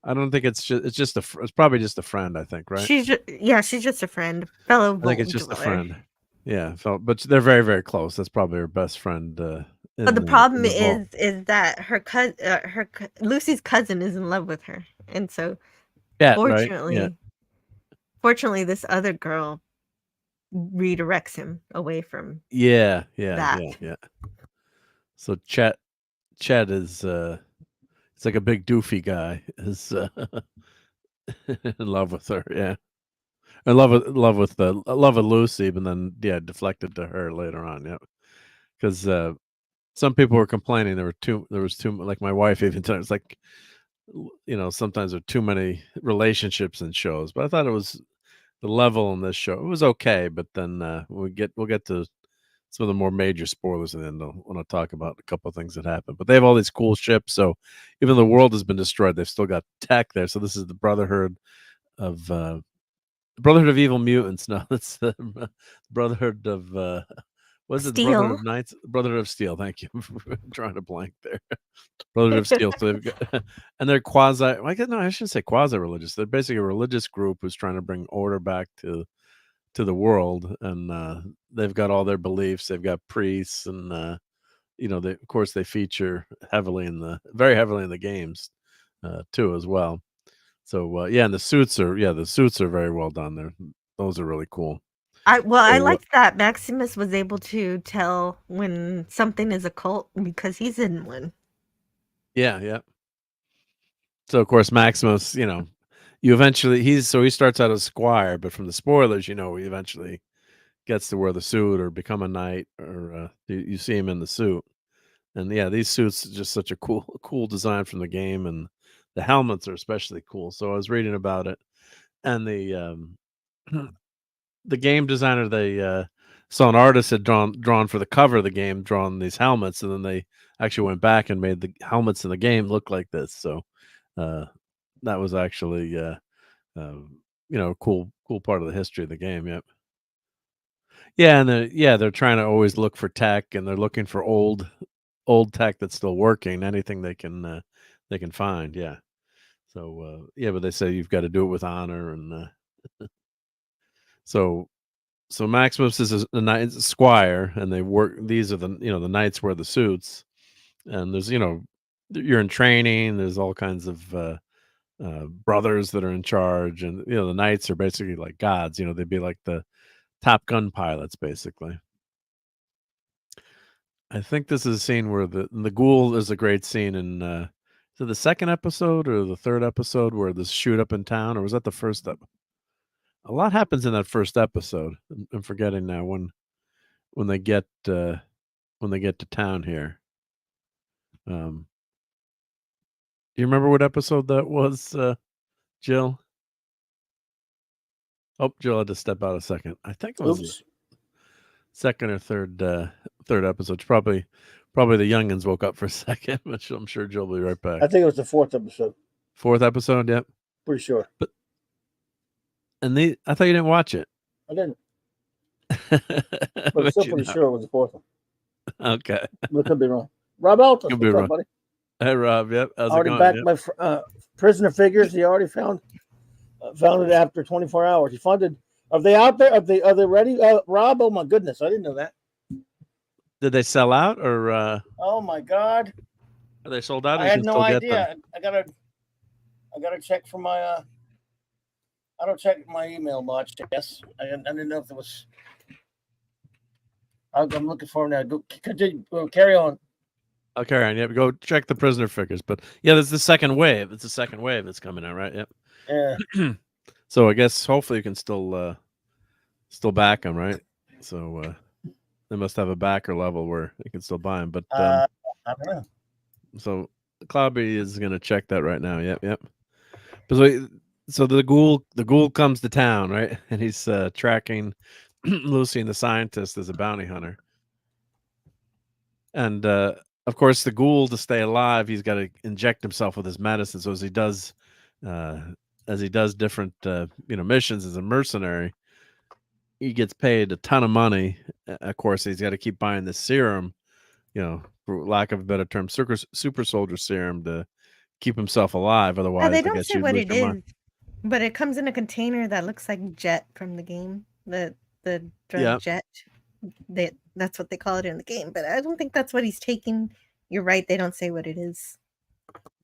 I don't think it's just it's probably just a friend. I think, right? She's just a friend, fellow I think it's Vault just a dweller. friend. Yeah, but they're very, very close. That's probably her best friend. But the in problem the vault. is that Lucy's cousin is in love with her, and so Yeah, right. Yeah, fortunately, this other girl redirects him away from yeah. that. So Chet is it's like a big doofy guy is in love with her. Yeah, in love with Lucy, but then deflected to her later on. Yeah, because some people were complaining there was too like my wife even told it's like sometimes there are too many relationships in shows, but I thought it was the level in this show. It was okay, but then we'll get to some of the more major spoilers, and then I want to talk about a couple of things that happened. But they have all these cool ships, so even though the world has been destroyed, they've still got tech there. So this is the Brotherhood of Evil Mutants. No, it's the Brotherhood of what is it? The Brotherhood Steel. of Knights, Brotherhood of Steel. Thank you. I'm drawing a blank there. Brotherhood of Steel. So they've got, and they're I shouldn't say quasi religious. They're basically a religious group who's trying to bring order back to the world, and they've got all their beliefs. They've got priests, and of course they feature very heavily in the games too as well. So and the suits are very well done. Those are really cool. I So, liked that Maximus was able to tell when something is a cult because he's in one. yeah. So of course Maximus, you eventually he starts out as squire, but from the spoilers, he eventually gets to wear the suit or become a knight, or you see him in the suit. And these suits are just such a cool design from the game, and the helmets are especially cool. So I was reading about it, and the the game designer, they saw an artist had drawn for the cover of the game, drawn these helmets, and then they actually went back and made the helmets in the game look like this. So that was actually cool part of the history of the game. Yep. Yeah, and they're trying to always look for tech, and they're looking for old tech that's still working. Anything they can find. Yeah. So but they say you've got to do it with honor, and so Maximus is a knight squire, and they work. These are the the knights wear the suits, and there's you're in training. There's all kinds of brothers that are in charge, and the knights are basically like gods. They'd be like the Top Gun pilots, basically. I think this is a scene where the ghoul is a great scene in is it the second episode or the third episode where this shoot up in town, or was that the first episode? A lot happens in that first episode. I'm forgetting now when they get to town here. Do you remember what episode that was, Jill? Oh, Jill had to step out a second. I think it was the second or third episode. Probably the youngins woke up for a second, but I'm sure Jill will be right back. I think it was the fourth episode. Fourth episode, yep. Pretty sure. But I thought you didn't watch it. I didn't. But I'm still pretty sure it was the fourth one. Okay. I could be wrong. RobAltis, Could be what's wrong. up, buddy? Hey, Rob. Yep. How's Already it back going? my prisoner figures. He already found it after 24 hours. He funded. Are they out there? Are they ready? Rob, oh my goodness, I didn't know that. Did they sell out, or Oh my God! are they sold out? Or I you had can no still get them? idea. I gotta check for my. I don't check my email much. Yes, I didn't know if there was. I'm looking for them now. Go continue. Carry on. I'll carry on. Yep, go check the prisoner figures. But yeah, there's the second wave. It's the second wave that's coming out, right? Yep. Yeah. So I guess hopefully you can still back them, right? So they must have a backer level where you can still buy them. But I don't know. So Clobby is gonna check that right now. Yep. So the ghoul comes to town, right? And he's tracking Lucy and the scientist as a bounty hunter. And of course, the ghoul, to stay alive, he's got to inject himself with his medicine. So as he does different missions as a mercenary, he gets paid a ton of money. Of course, he's got to keep buying this serum, for lack of a better term, super soldier serum to keep himself alive. Otherwise, They I don't guess say you'd what lose it your is, mind. but it comes in a container that looks like Jet from the game. The drug Yeah. Jet. That's what they call it in the game, but I don't think that's what he's taking. You're right. They don't say what it is.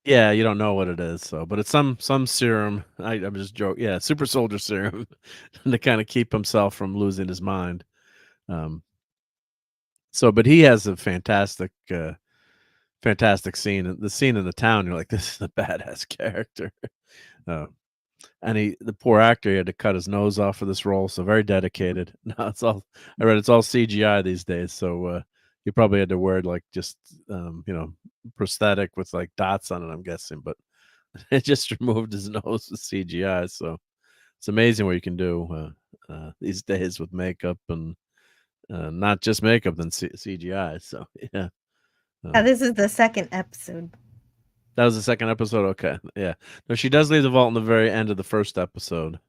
Yeah, you don't know what it is. So, but it's some serum. I'm just joking. Yeah, super soldier serum to kind of keep himself from losing his mind. But he has a fantastic scene. The scene in the town, you're like, this is a badass character. And the poor actor, he had to cut his nose off for this role. So very dedicated. Now it's all CGI these days. So he probably had to wear like just prosthetic with like dots on it, I'm guessing. But it just removed his nose with CGI. So it's amazing what you can do these days with makeup and not just makeup, than CGI. So yeah. This is the second episode. That was the second episode. Okay, yeah. No, she does leave the vault in the very end of the first episode,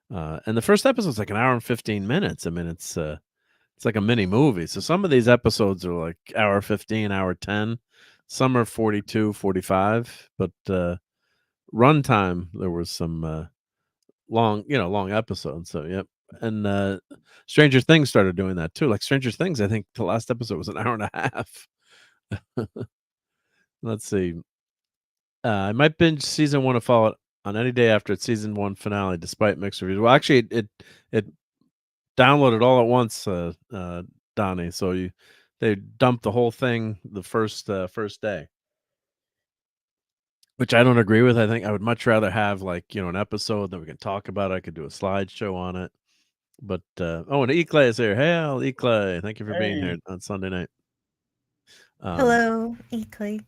and the first episode is like an hour and 15 minutes. I mean, it's like a mini movie. So some of these episodes are like hour 15, hour 10. Some are 42, 45. But runtime, there was some long episodes. So yep. And Stranger Things started doing that too. Like Stranger Things, I think the last episode was an hour and a half. Let's see. I might binge season 1 of Fallout on any day after its season 1 finale, despite mixed reviews. Well, actually, it downloaded all at once, Donnie. So they dumped the whole thing the first day, which I don't agree with. I think I would much rather have an episode that we can talk about. I could do a slideshow on it. But and Eclay is here. Hey, Eclay, thank you for being here on Sunday night. Hello, Eclay.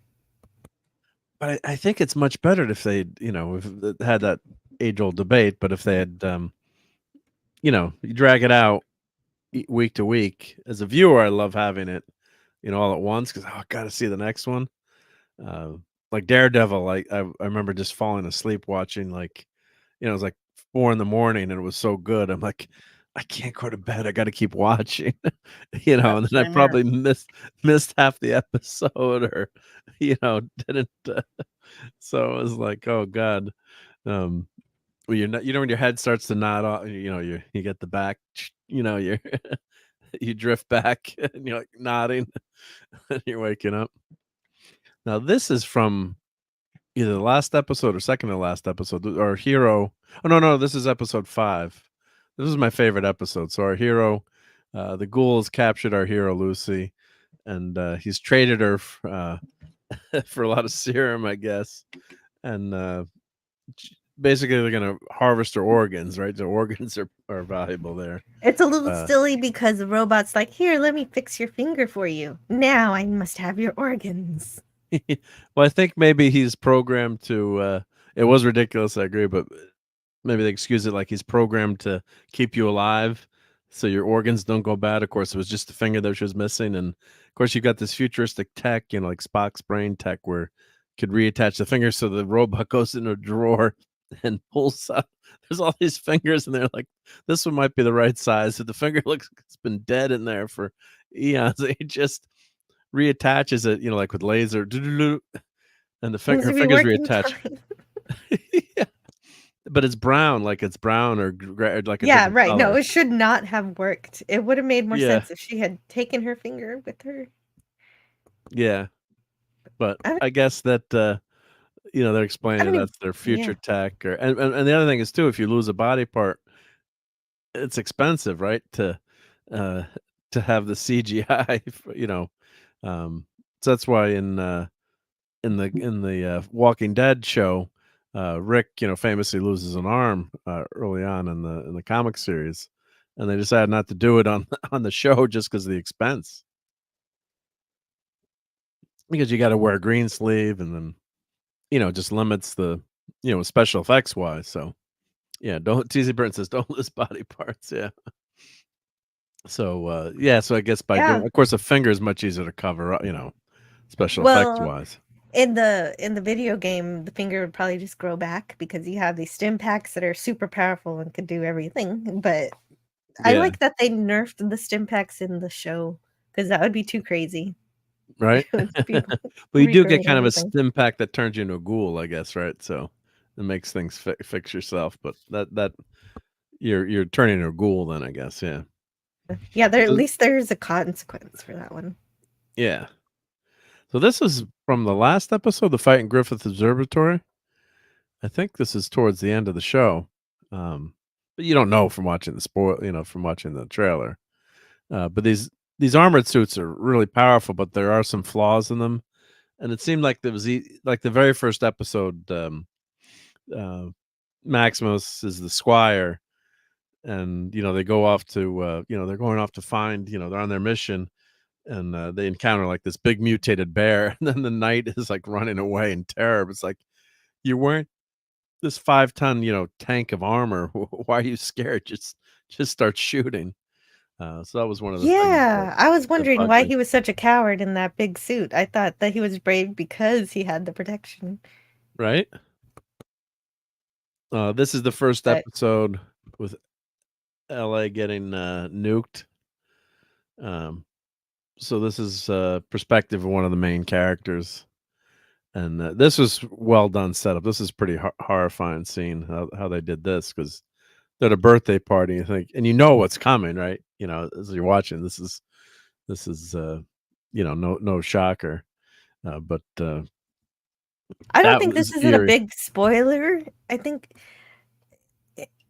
But I think it's much better if they, had that age-old debate. But if they had, you drag it out week to week. As a viewer, I love having it, all at once because I got to see the next one. Like Daredevil, I remember just falling asleep watching. It was like 4 a.m. and it was so good. I'm like, I can't go to bed. I got to keep watching, and then I probably missed half the episode or, didn't. So it was like, oh God. Well, you're not, when your head starts to nod off, you get the back, you you drift back and you're like nodding and you're waking up. Now this is from either the last episode or second to last episode, our hero. Oh no, this is episode 5. This is my favorite episode. So our hero, the ghoul has captured our hero Lucy, and he's traded her for a lot of serum, I guess. And basically they're gonna harvest her organs, right? The organs are valuable there. It's a little silly because the robot's like, here, let me fix your finger for you. Now I must have your organs. Well, I think maybe he's programmed to it was ridiculous, I agree, but maybe they excuse it like he's programmed to keep you alive so your organs don't go bad. Of course, it was just the finger that she was missing. And of course, you got this futuristic tech, like Spock's brain tech, where you could reattach the finger so the robot goes in a drawer and pulls out. There's all these fingers and they're like, this one might be the right size. So the finger looks like it's been dead in there for eons. It just reattaches it, like with laser, and her fingers reattach. Yeah. but it's brown, like it's brown or like a Yeah, different right. No, color. it should not have worked. It would have made more Yeah. sense if she had taken her finger with her. Yeah, but I I guess that they're I explaining don't even that's their yeah. future tech, or and the other thing is too, if you lose a body part, it's expensive, right? Uh, to have the CGI, so that's why in the Walking Dead show, Rick, famously loses an arm early on in the comic series, and they decided not to do it on on the show just because of the expense. Because you got to wear a green sleeve, and then just limits the special effects wise. So yeah, don't TZ Burton says don't list body parts. Yeah. So yeah, so I guess by Yeah. doing, of course, a finger is much easier to cover up, special effects Well, wise. in the video game, the finger would probably just grow back because you have these stim packs that are super powerful and could do everything. But I Yeah. like that they nerfed the stim packs in the show because that would be too crazy. Right. People Well, you do get regrowing kind of a everything. stim pack that turns you into a ghoul, I guess, right? So it makes things fix yourself, but that you're turning into a ghoul then, I guess. Yeah. Yeah, at So- least there's a consequence for that one. yeah. So this is from the last episode, the fight in Griffith Observatory. I think this is towards the end of the show, but you don't know from watching from watching the trailer. But these armored suits are really powerful, but there are some flaws in them, and it seemed like there was like the very first episode. Uh, Maximus is the squire, and they go off to they're going off to find they're on their mission, and they encounter like this big mutated bear, and then the knight is like running away in terror. It's like, you're wearing this 5-ton tank of armor. Why are you scared? Just start shooting. So that was one of the things Yeah, I was that wondering bugged why me. he was such a coward in that big suit. I thought that he was brave because he had the protection. Right. This is the first But episode with LA getting nuked. So this is perspective of one of the main characters, and this was well done setup. This is pretty horrifying scene how they did this, because they're at a birthday party, you think, and what's coming, right? As you're watching, this is no shocker, but I don't that think was this isn't a eerie. big spoiler. I think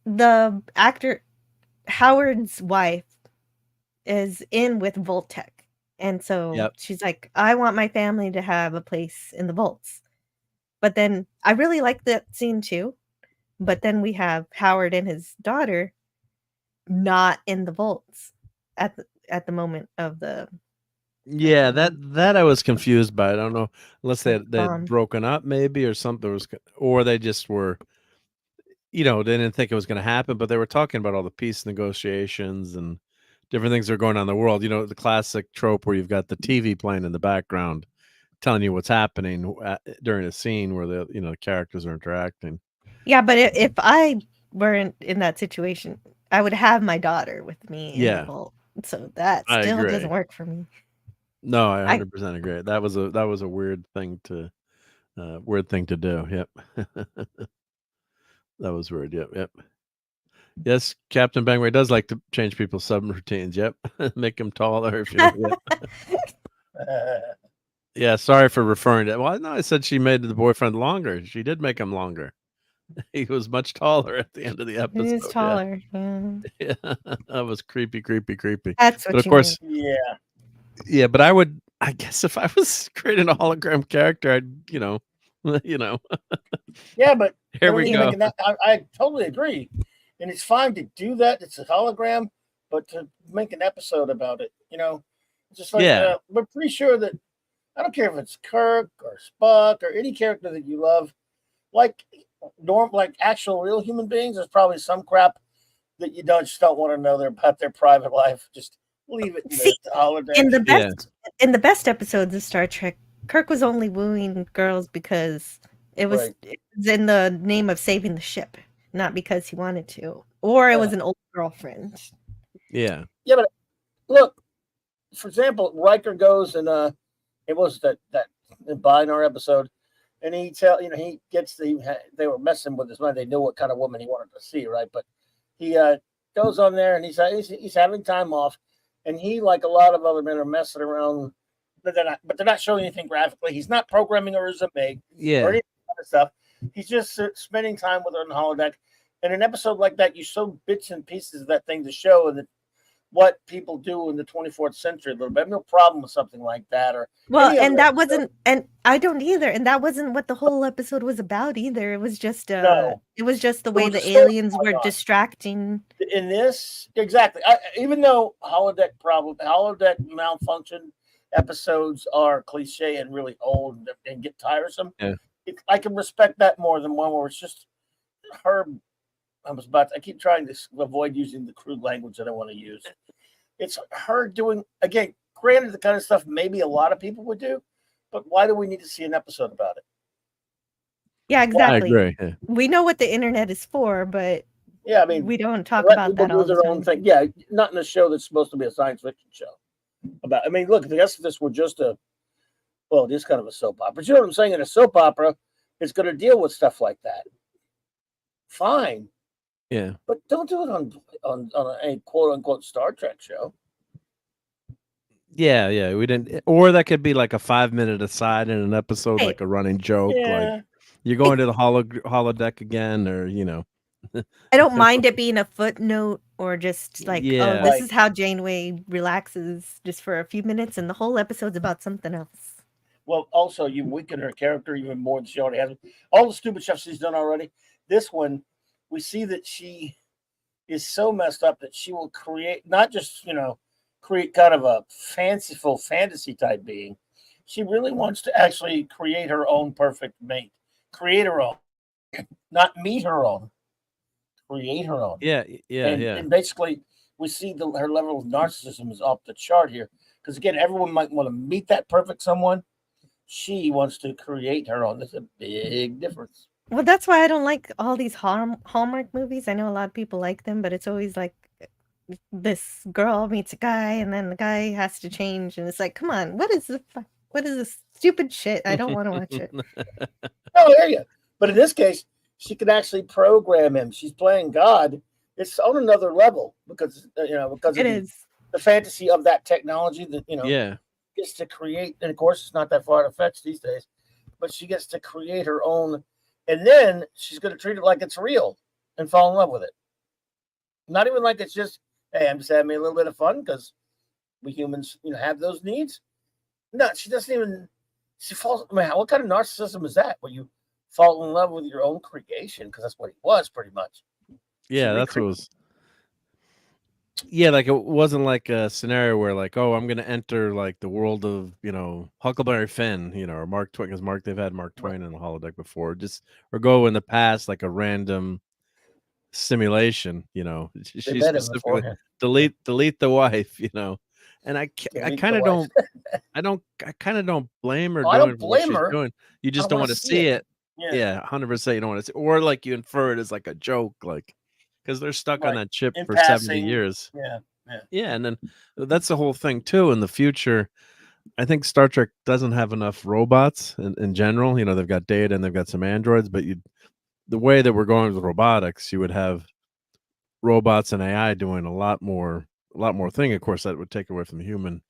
the actor Howard's wife is in with Voltec. And so Yep. she's like, I want my family to have a place in the vaults. But then I really like that scene too. But then we have Howard and his daughter not in the vaults at the moment of the Yeah, that I was confused by. I don't know, unless they of had bomb. broken up maybe, or something or they just were, they didn't think it was going to happen, but they were talking about all the peace negotiations and different things that are going on in the world. The classic trope where you've got the TV playing in the background, telling you what's happening during a scene where the characters are interacting. Yeah, but if I were in that situation, I would have my daughter with me in the Yeah. vault. So that I still agree. doesn't work for me. No, I 100% agree. That was a weird thing to do. Yep. That was weird. Yep. Yes, Captain Bangway does like to change people's subroutines. Yep. Make them taller if you yep. Yeah, sorry for referring to. Well, no, I said she made the boyfriend longer. She did make him longer. He was much taller at the end of the episode. He is taller. Yeah. Yeah. That was creepy. That's But what of you course, Yeah. yeah, but I guess if I was creating a hologram character, I'd, Yeah, but here we go. I totally agree, and it's fine to do that. It's a hologram, but to make an episode about it, it's just like Yeah. we're pretty sure that I don't care if it's Kirk or Spock or any character that you love, like actual real human beings. There's probably some crap that you just don't want to know about their private life. Just leave it in See, the hologram. in the best episodes of Star Trek, Kirk was only wooing girls because it was in the name of saving the ship, not because he wanted to, or it was an old girlfriend. Yeah. Yeah, but look, for example, Riker goes and it was that Binar episode, and he gets they were messing with his mind. They knew what kind of woman he wanted to see, right? But he goes on there and he's having time off, and he, like a lot of other men, are messing around, but they're not showing anything graphically. He's not programming her as a maid or any kind of stuff. He's just spending time with her on the holodeck. In an episode like that, you show bits and pieces of that thing to show and what people do in the 24th century a little bit. I have no problem with something like that. Or and that wasn't, and I don't either. And that wasn't what the whole episode was about either. It was just it was just the way the aliens were distracting. In this, exactly. Even though holodeck malfunction episodes are cliche and really old and get tiresome, I can respect that more than one where it's just her. I keep trying to avoid using the crude language that I want to use. It's her doing, again, granted, the kind of stuff maybe a lot of people would do, but why do we need to see an episode about it? Yeah, exactly. I agree. We know what the internet is for, but yeah, I mean, we don't talk about that all the time. Own thing. Yeah, not in a show that's supposed to be a science fiction show. I mean, look, if this were just it is kind of a soap opera. But you know what I'm saying? In a soap opera, it's going to deal with stuff like that. Fine. Yeah, but don't do it on a quote unquote Star Trek show. Yeah, we didn't, or that could be like a 5-minute aside in an episode, like a running joke, like you're going to the holodeck again, or I don't mind it being a footnote or just like, this is how Janeway relaxes just for a few minutes, and the whole episode's about something else. Well, also you weaken her character even more than she already has. All the stupid stuff she's done already. This one, we see that she is so messed up that she will create, not just, create kind of a fanciful fantasy type being. She really wants to actually create her own perfect mate. Create her own. Not meet her own. Create her own. Yeah. And basically, we see her level of narcissism is off the chart here. Because again, everyone might want to meet that perfect someone. She wants to create her own. That's a big difference. Well, that's why I don't like all these Hallmark movies. I know a lot of people like them, but it's always like this girl meets a guy and then the guy has to change. And it's like, come on, what is this stupid shit? I don't want to watch it. I hear you. But in this case, she can actually program him. She's playing God. It's on another level because of the fantasy of that technology that, gets to create. And of course, it's not that far to fetch these days, but she gets to create her own. And then she's going to treat it like it's real and fall in love with it. Not even like it's just, hey, I'm just having a little bit of fun because we humans, have those needs. No, she doesn't even, she falls, I mean, what kind of narcissism is that? Where you fall in love with your own creation? Because that's what he was pretty much. Yeah, that's what it was. Yeah, like it wasn't like a scenario where like, oh, I'm going to enter like the world of, Huckleberry Finn, or Mark Twain, because they've had Mark Twain in the holodeck before, or go in the past, like a random simulation, she specifically delete the wife, and I kind of don't, I kind of don't blame her. I don't blame her. Doing. You just don't want to see it. Yeah, 100%. You don't want to see, or like you infer it as like a joke, like. Because they're stuck on that chip for 70 years. Yeah, and then that's the whole thing too. In the future, I think Star Trek doesn't have enough robots in general. They've got Data and they've got some androids, but the way that we're going with robotics, you would have robots and AI doing a lot more thing. Of course, that would take away from the human,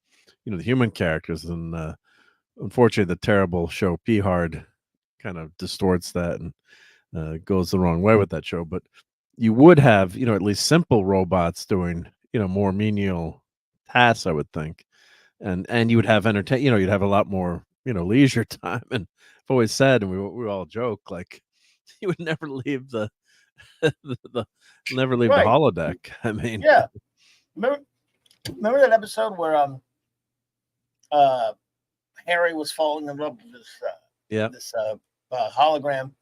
the human characters, and unfortunately, the terrible show P Hard kind of distorts that and goes the wrong way with that show, but. You would have, at least simple robots doing, more menial tasks, I would think. And you would have you'd have a lot more, leisure time. And I've always said, and we all joke, like you would never leave the never leave the holodeck. I mean, yeah. Remember that episode where Harry was falling in love with this hologram.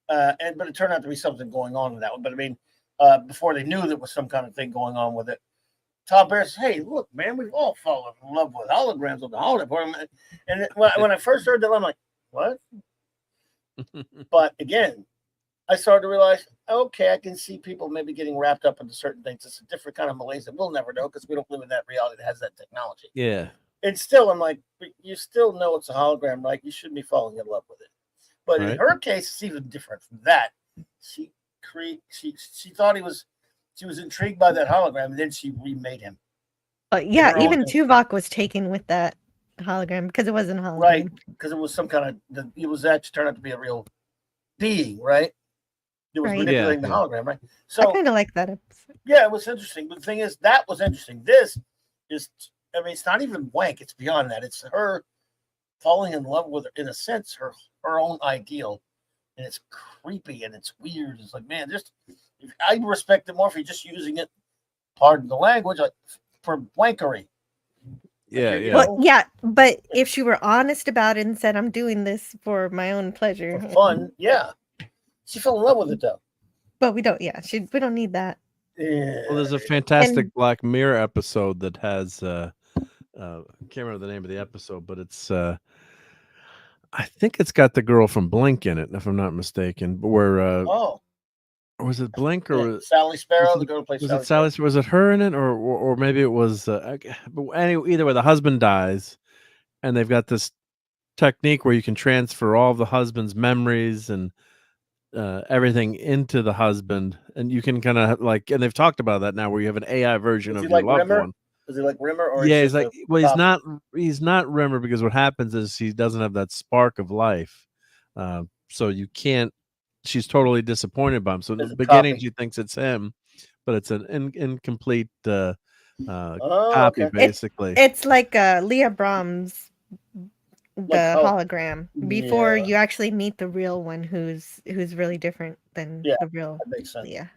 But it turned out to be something going on in that one. But I mean, before they knew there was some kind of thing going on with it, Tom Bear said, "Hey, look, man, we've all fallen in love with holograms on the holodeck." And when I first heard that, I'm like, "What?" But again, I started to realize, okay, I can see people maybe getting wrapped up into certain things. It's a different kind of malaise that we'll never know because we don't live in that reality that has that technology. Yeah. And still, I'm like, but you still know it's a hologram, right? You shouldn't be falling in love with it. But in Right. her case, it's even different from that. She thought she was intrigued by that hologram, and then she remade him. Yeah, her own even thing. Tuvok was taken with that hologram because it wasn't a hologram. Right, because it was some kind of it was actually turned out to be a real being, right? It was Right. manipulating the Yeah. hologram, right? I So kind of like that episode. yeah, it was interesting. But the thing is, that was interesting. This is, I mean, it's not even wank. It's beyond that. It's her falling in love with, in a sense, her own ideal, and it's creepy and it's weird. It's like, man, I respect it more if you're just using it, pardon the language, like, for wankery. Yeah. Well, yeah, but if she were honest about it and said, "I'm doing this for my own pleasure, for fun," yeah, she fell in love with it though. But we don't. Yeah, we don't need that. Yeah. Well, there's a fantastic Black Mirror episode that has I can't remember the name of the episode, but it's I think it's got the girl from Blink in it, if I'm not mistaken. But where was it Blink or was Sally Sparrow, it, the girl who plays was Sally it Sally? Was it her in it, or maybe it was? But anyway, either way, the husband dies, and they've got this technique where you can transfer all of the husband's memories and everything into the husband, and you can kind of like, and they've talked about that now, where you have an AI version Is of he your like loved Rimmer? one. Is he like Rimmer, or Yeah, is he's like, well, he's not Rimmer, because what happens is he doesn't have that spark of life, so you can't. She's totally disappointed by him. So in the beginning, she thinks it's him, but it's an incomplete copy, basically. It's like Leah Brahms, the hologram, before you actually meet the real one, who's really different than the real Leah.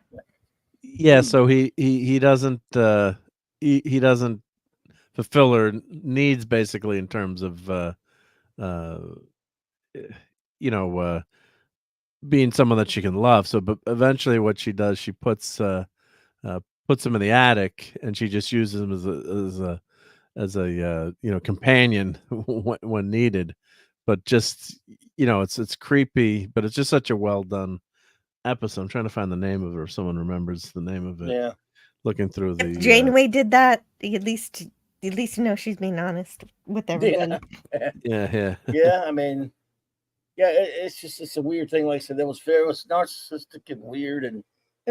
Yeah, so he doesn't he doesn't fulfill her needs, basically, in terms of being someone that she can love. So, but eventually, what she does, she puts him in the attic, and she just uses him as a companion when needed. But just it's creepy, but it's just such a well done episode. I'm trying to find the name of it, or if someone remembers the name of it. Yeah, looking through the If Janeway did that, at least you know she's being honest with everybody. Yeah. Yeah, I mean, yeah, it's a weird thing. Like I said, it was narcissistic and weird and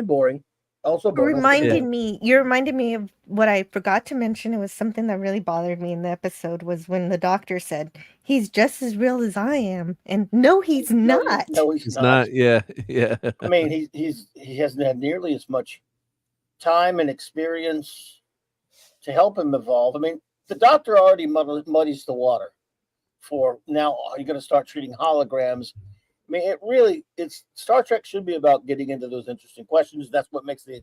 boring. Also, You reminded me of what I forgot to mention. It was something that really bothered me in the episode, was when the doctor said, "He's just as real as I am," and no, he's not. No, he's not. Yeah. I mean, he hasn't had nearly as much time and experience to help him evolve. I mean, the doctor already muddies the water for now. Are you going to start treating holograms? I mean, it's Star Trek should be about getting into those interesting questions. That's what makes the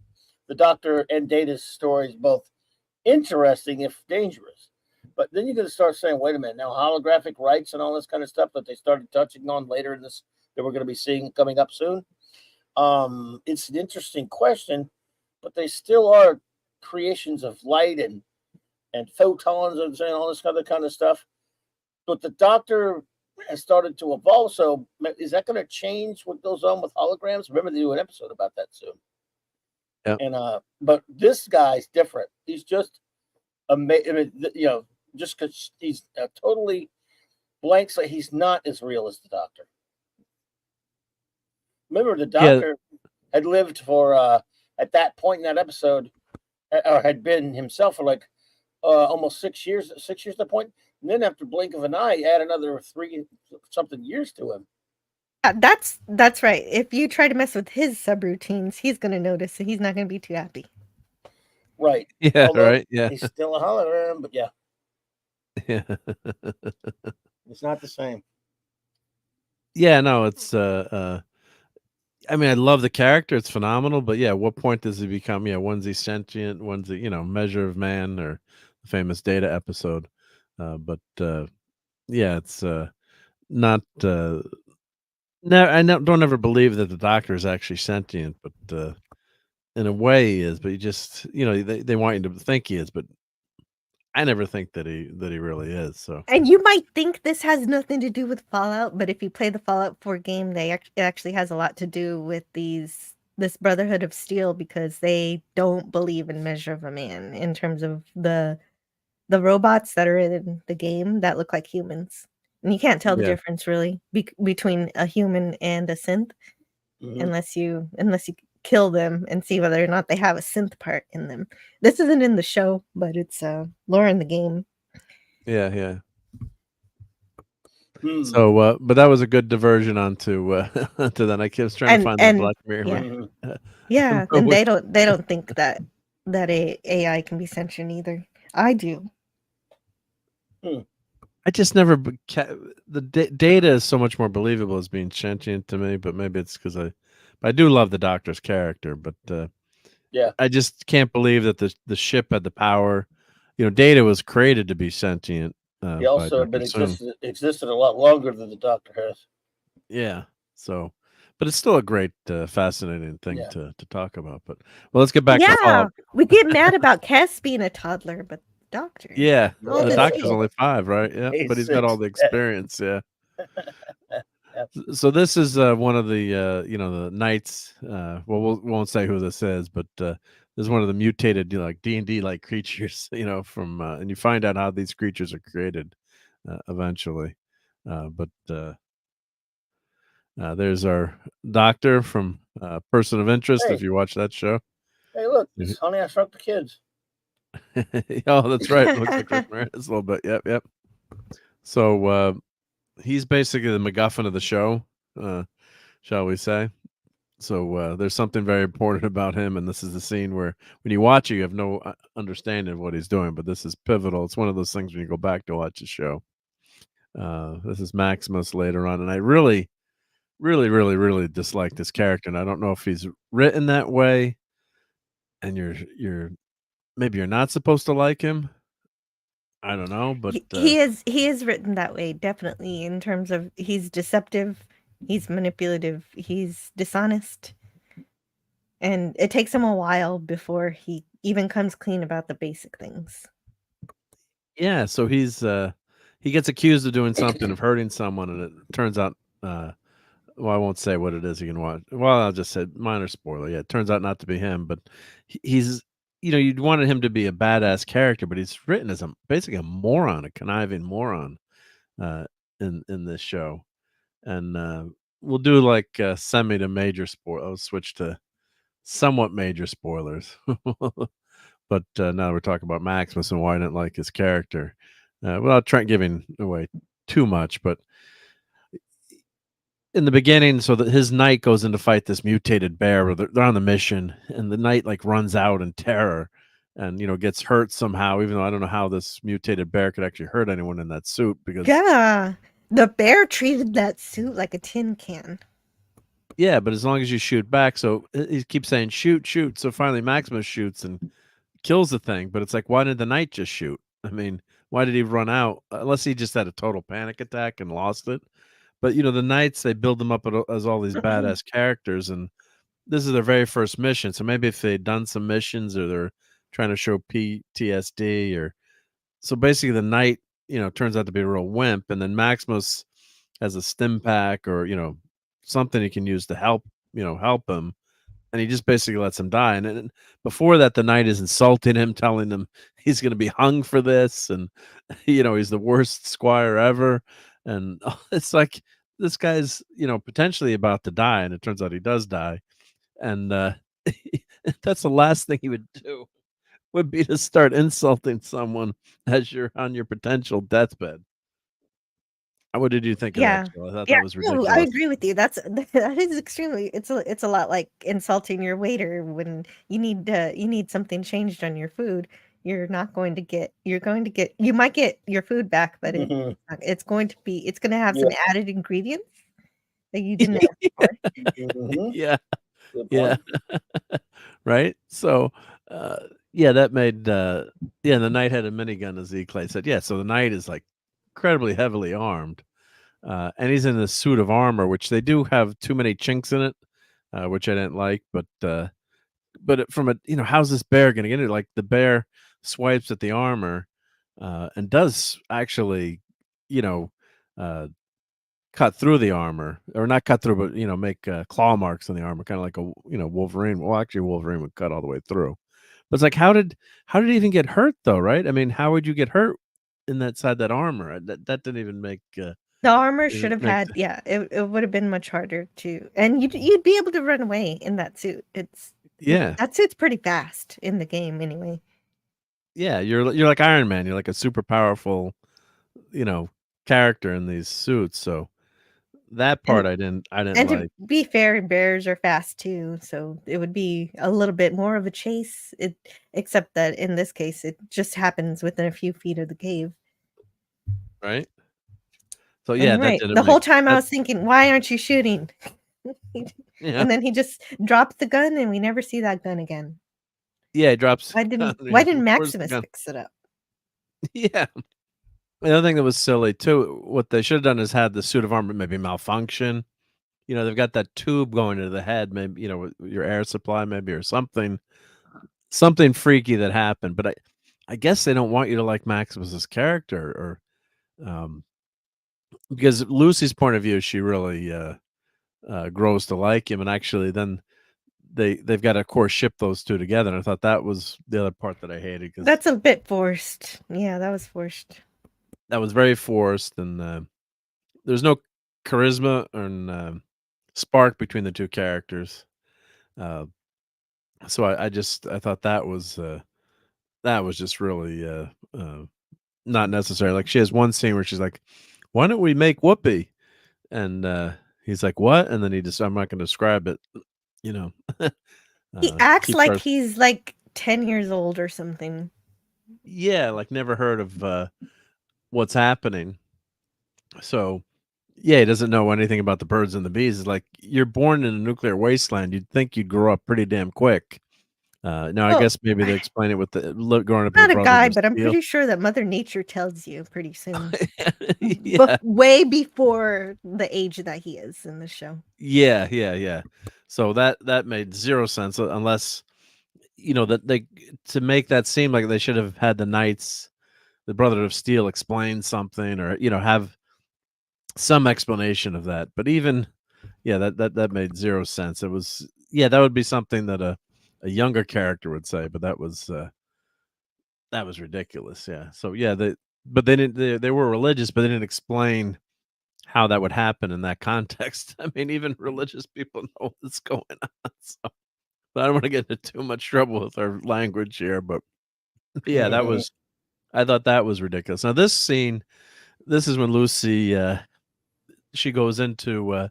Doctor and Data's stories both interesting, if dangerous. But then you're going to start saying, wait a minute, now holographic rights and all this kind of stuff that they started touching on later in this, that we're going to be seeing coming up soon. It's an interesting question, but they still are creations of light and photons and all this other kind of stuff. But the Doctor has started to evolve. So is that going to change what goes on with holograms? Remember, they do an episode about that soon. Yeah. And but this guy's different. He's just amazing. Just because he's totally blank, so he's not as real as the Doctor. Remember, the Doctor had lived for at that point in that episode, or had been himself for like almost 6 years. 6 years at that point. And then after blink of an eye, add another 3-something years to him. That's right. If you try to mess with his subroutines, he's going to notice, and he's not going to be too happy. Right. Yeah. Right. Yeah. He's still a hologram, but yeah. Yeah. It's not the same. Yeah. No. It's I mean, I love the character. It's phenomenal. But yeah, at what point does he become? Yeah. When's he sentient? When's he measure of man, or the famous Data episode? But yeah, it's not. No, I don't ever believe that the Doctor is actually sentient, but in a way he is. But you just, they want you to think he is, but I never think that he really is. So, and you might think this has nothing to do with Fallout, but if you play the Fallout 4 game, it actually has a lot to do with this Brotherhood of Steel, because they don't believe in measure of a man in terms of the robots that are in the game that look like humans. And you can't tell the Yeah. difference really between a human and a synth unless you kill them and see whether or not they have a synth part in them. This isn't in the show, but it's lore in the game. Yeah. Hmm. So, but that was a good diversion onto to that. I was trying to find the Black Mirror. Yeah, one. and they don't think that AI can be sentient either. I do. I just never the Data is so much more believable as being sentient to me, but maybe it's because I do love the Doctor's character, but Yeah. I just can't believe that the ship had the power. Data was created to be sentient. He also by Dr. Soong. existed a lot longer than the Doctor has. Yeah. So, but it's still a great, fascinating thing Yeah. to talk about. But let's get back to Yeah, Fallout. we get mad about Cass being a toddler, but Doctor. Yeah, all the this Doctor's age. only 5, right? Yeah, He's but he's got all 6. the experience. Yeah. Yep. So this is one of the the knights. Well, we won't say who this is, but this is one of the mutated like D&D like creatures. From and you find out how these creatures are created eventually. But there's our Doctor from Person of Interest. Hey. If you watch that show. Hey, look, it's Honey, I Shrunk the Kids. Oh, that's right. It looks like Chris Moran's a little bit. Yep. So he's basically the MacGuffin of the show, shall we say. So there's something very important about him, and this is the scene where when you watch it, you have no understanding of what he's doing, but this is pivotal. It's one of those things when you go back to watch the show. This is Maximus later on, and I really dislike this character, and I don't know if he's written that way, and you're maybe you're not supposed to like him. I don't know, but He is written that way, definitely, in terms of he's deceptive, he's manipulative, he's dishonest. And it takes him a while before he even comes clean about the basic things. yeah. So he gets accused of doing something, of hurting someone, and it turns out well, I won't say what it is. You can watch. Well, I'll just say minor spoiler. Yeah, it turns out not to be him, but he's you'd wanted him to be a badass character, but he's written as basically a moron, a conniving moron in this show. And we'll do like semi to major spoil. I'll switch to somewhat major spoilers. But now we're talking about Maximus and why I didn't like his character. Without giving away too much, but in the beginning, so that his knight goes in to fight this mutated bear, where they're on the mission, and the knight like runs out in terror, and gets hurt somehow. Even though I don't know how this mutated bear could actually hurt anyone in that suit, because Yeah, the bear treated that suit like a tin can. yeah, but as long as you shoot back, so he keeps saying shoot. So finally Maximus shoots and kills the thing. But it's like, why did the knight just shoot? I mean, why did he run out? Unless he just had a total panic attack and lost it. But the knights, they build them up as all these badass characters, and this is their very first mission. So maybe if they'd done some missions, or they're trying to show PTSD, or so basically the knight, turns out to be a real wimp, and then Maximus has a stim pack, or something he can use to help him, and he just basically lets him die. And then before that, the knight is insulting him, telling him he's going to be hung for this, and he's the worst squire ever. And it's like, this guy's potentially about to die, and it turns out he does die. And that's the last thing he would do, would be to start insulting someone as you're on your potential deathbed. What did you think of that, Jill? I thought that was No, ridiculous. I agree with you. That is extremely. It's a lot like insulting your waiter when you need something changed on your food. You're going to get you might get your food back, but it's going to have some added ingredients that you didn't ask for. Yeah. Good Yeah. point. Right? So, that made, the knight had a minigun, as Clay said. Yeah, so the knight is, like, incredibly heavily armed, and he's in this suit of armor, which they do have too many chinks in it, which I didn't like, but from a how's this bear gonna get it? Like, the bear swipes at the armor, and does actually, uh cut through the armor, or not cut through, but make claw marks on the armor, kind of like a Wolverine. Well, actually, Wolverine would cut all the way through. But it's like, how did he even get hurt though? Right? I mean, how would you get hurt inside that armor? That didn't even make The armor should It have makes had, it would have been much harder to, and you'd be able to run away in that suit. Yeah. That suit's pretty fast in the game anyway. Yeah, you're like Iron Man. You're like a super powerful, you know, character in these suits. So that part And I didn't and to like. be fair, bears are fast too, so it would be a little bit more of a chase. Except that in this case, it just happens within a few feet of the cave. Right. So yeah, And that right, didn't the whole make time I that. was thinking, why aren't you shooting? Yeah. And then he just dropped the gun, and we never see that gun again. Yeah, it drops. Why didn't Yeah, where's the Maximus gun? fix it up? Yeah. The other thing that was silly too, what they should have done is had the suit of armor maybe malfunction. You know, they've got that tube going to the head, maybe, you know, with your air supply maybe or something freaky that happened. But I guess they don't want you to like Maximus's character or because Lucy's point of view, she really grows to like him, and actually then they've got to of course ship those two together. And I thought that was the other part that I hated because That's a bit forced. Yeah, that was forced. that was very forced, and there's no charisma and spark between the two characters. Uh, so I thought that was just really not necessary. Like she has one scene where she's like, "Why don't we make Whoopi?" And he's like, "What?" And then I'm not going to describe it. You know, He acts keep like our he's like 10 years old or something. yeah, like never heard of what's happening. So yeah, he doesn't know anything about the birds and the bees. It's like you're born in a nuclear wasteland. You'd think you'd grow up pretty damn quick. Now I Well, guess maybe they explain it with the growing up in the not a guy, Brotherhood of but I'm Steel. pretty sure that Mother Nature tells you pretty soon. Yeah. Way before the age that he is in the show. Yeah. So that made zero sense unless you know that they to make that seem like they should have had the Knights, the Brotherhood of Steel, explain something or you know have some explanation of that. But even yeah, that made zero sense. It was that would be something that a younger character would say, but that was ridiculous. Yeah. So yeah, but they didn't they were religious, but they didn't explain how that would happen in that context. I mean, even religious people know what's going on. So but I don't want to get into too much trouble with our language here, but yeah, I thought that was ridiculous. Now this scene, this is when Lucy she goes into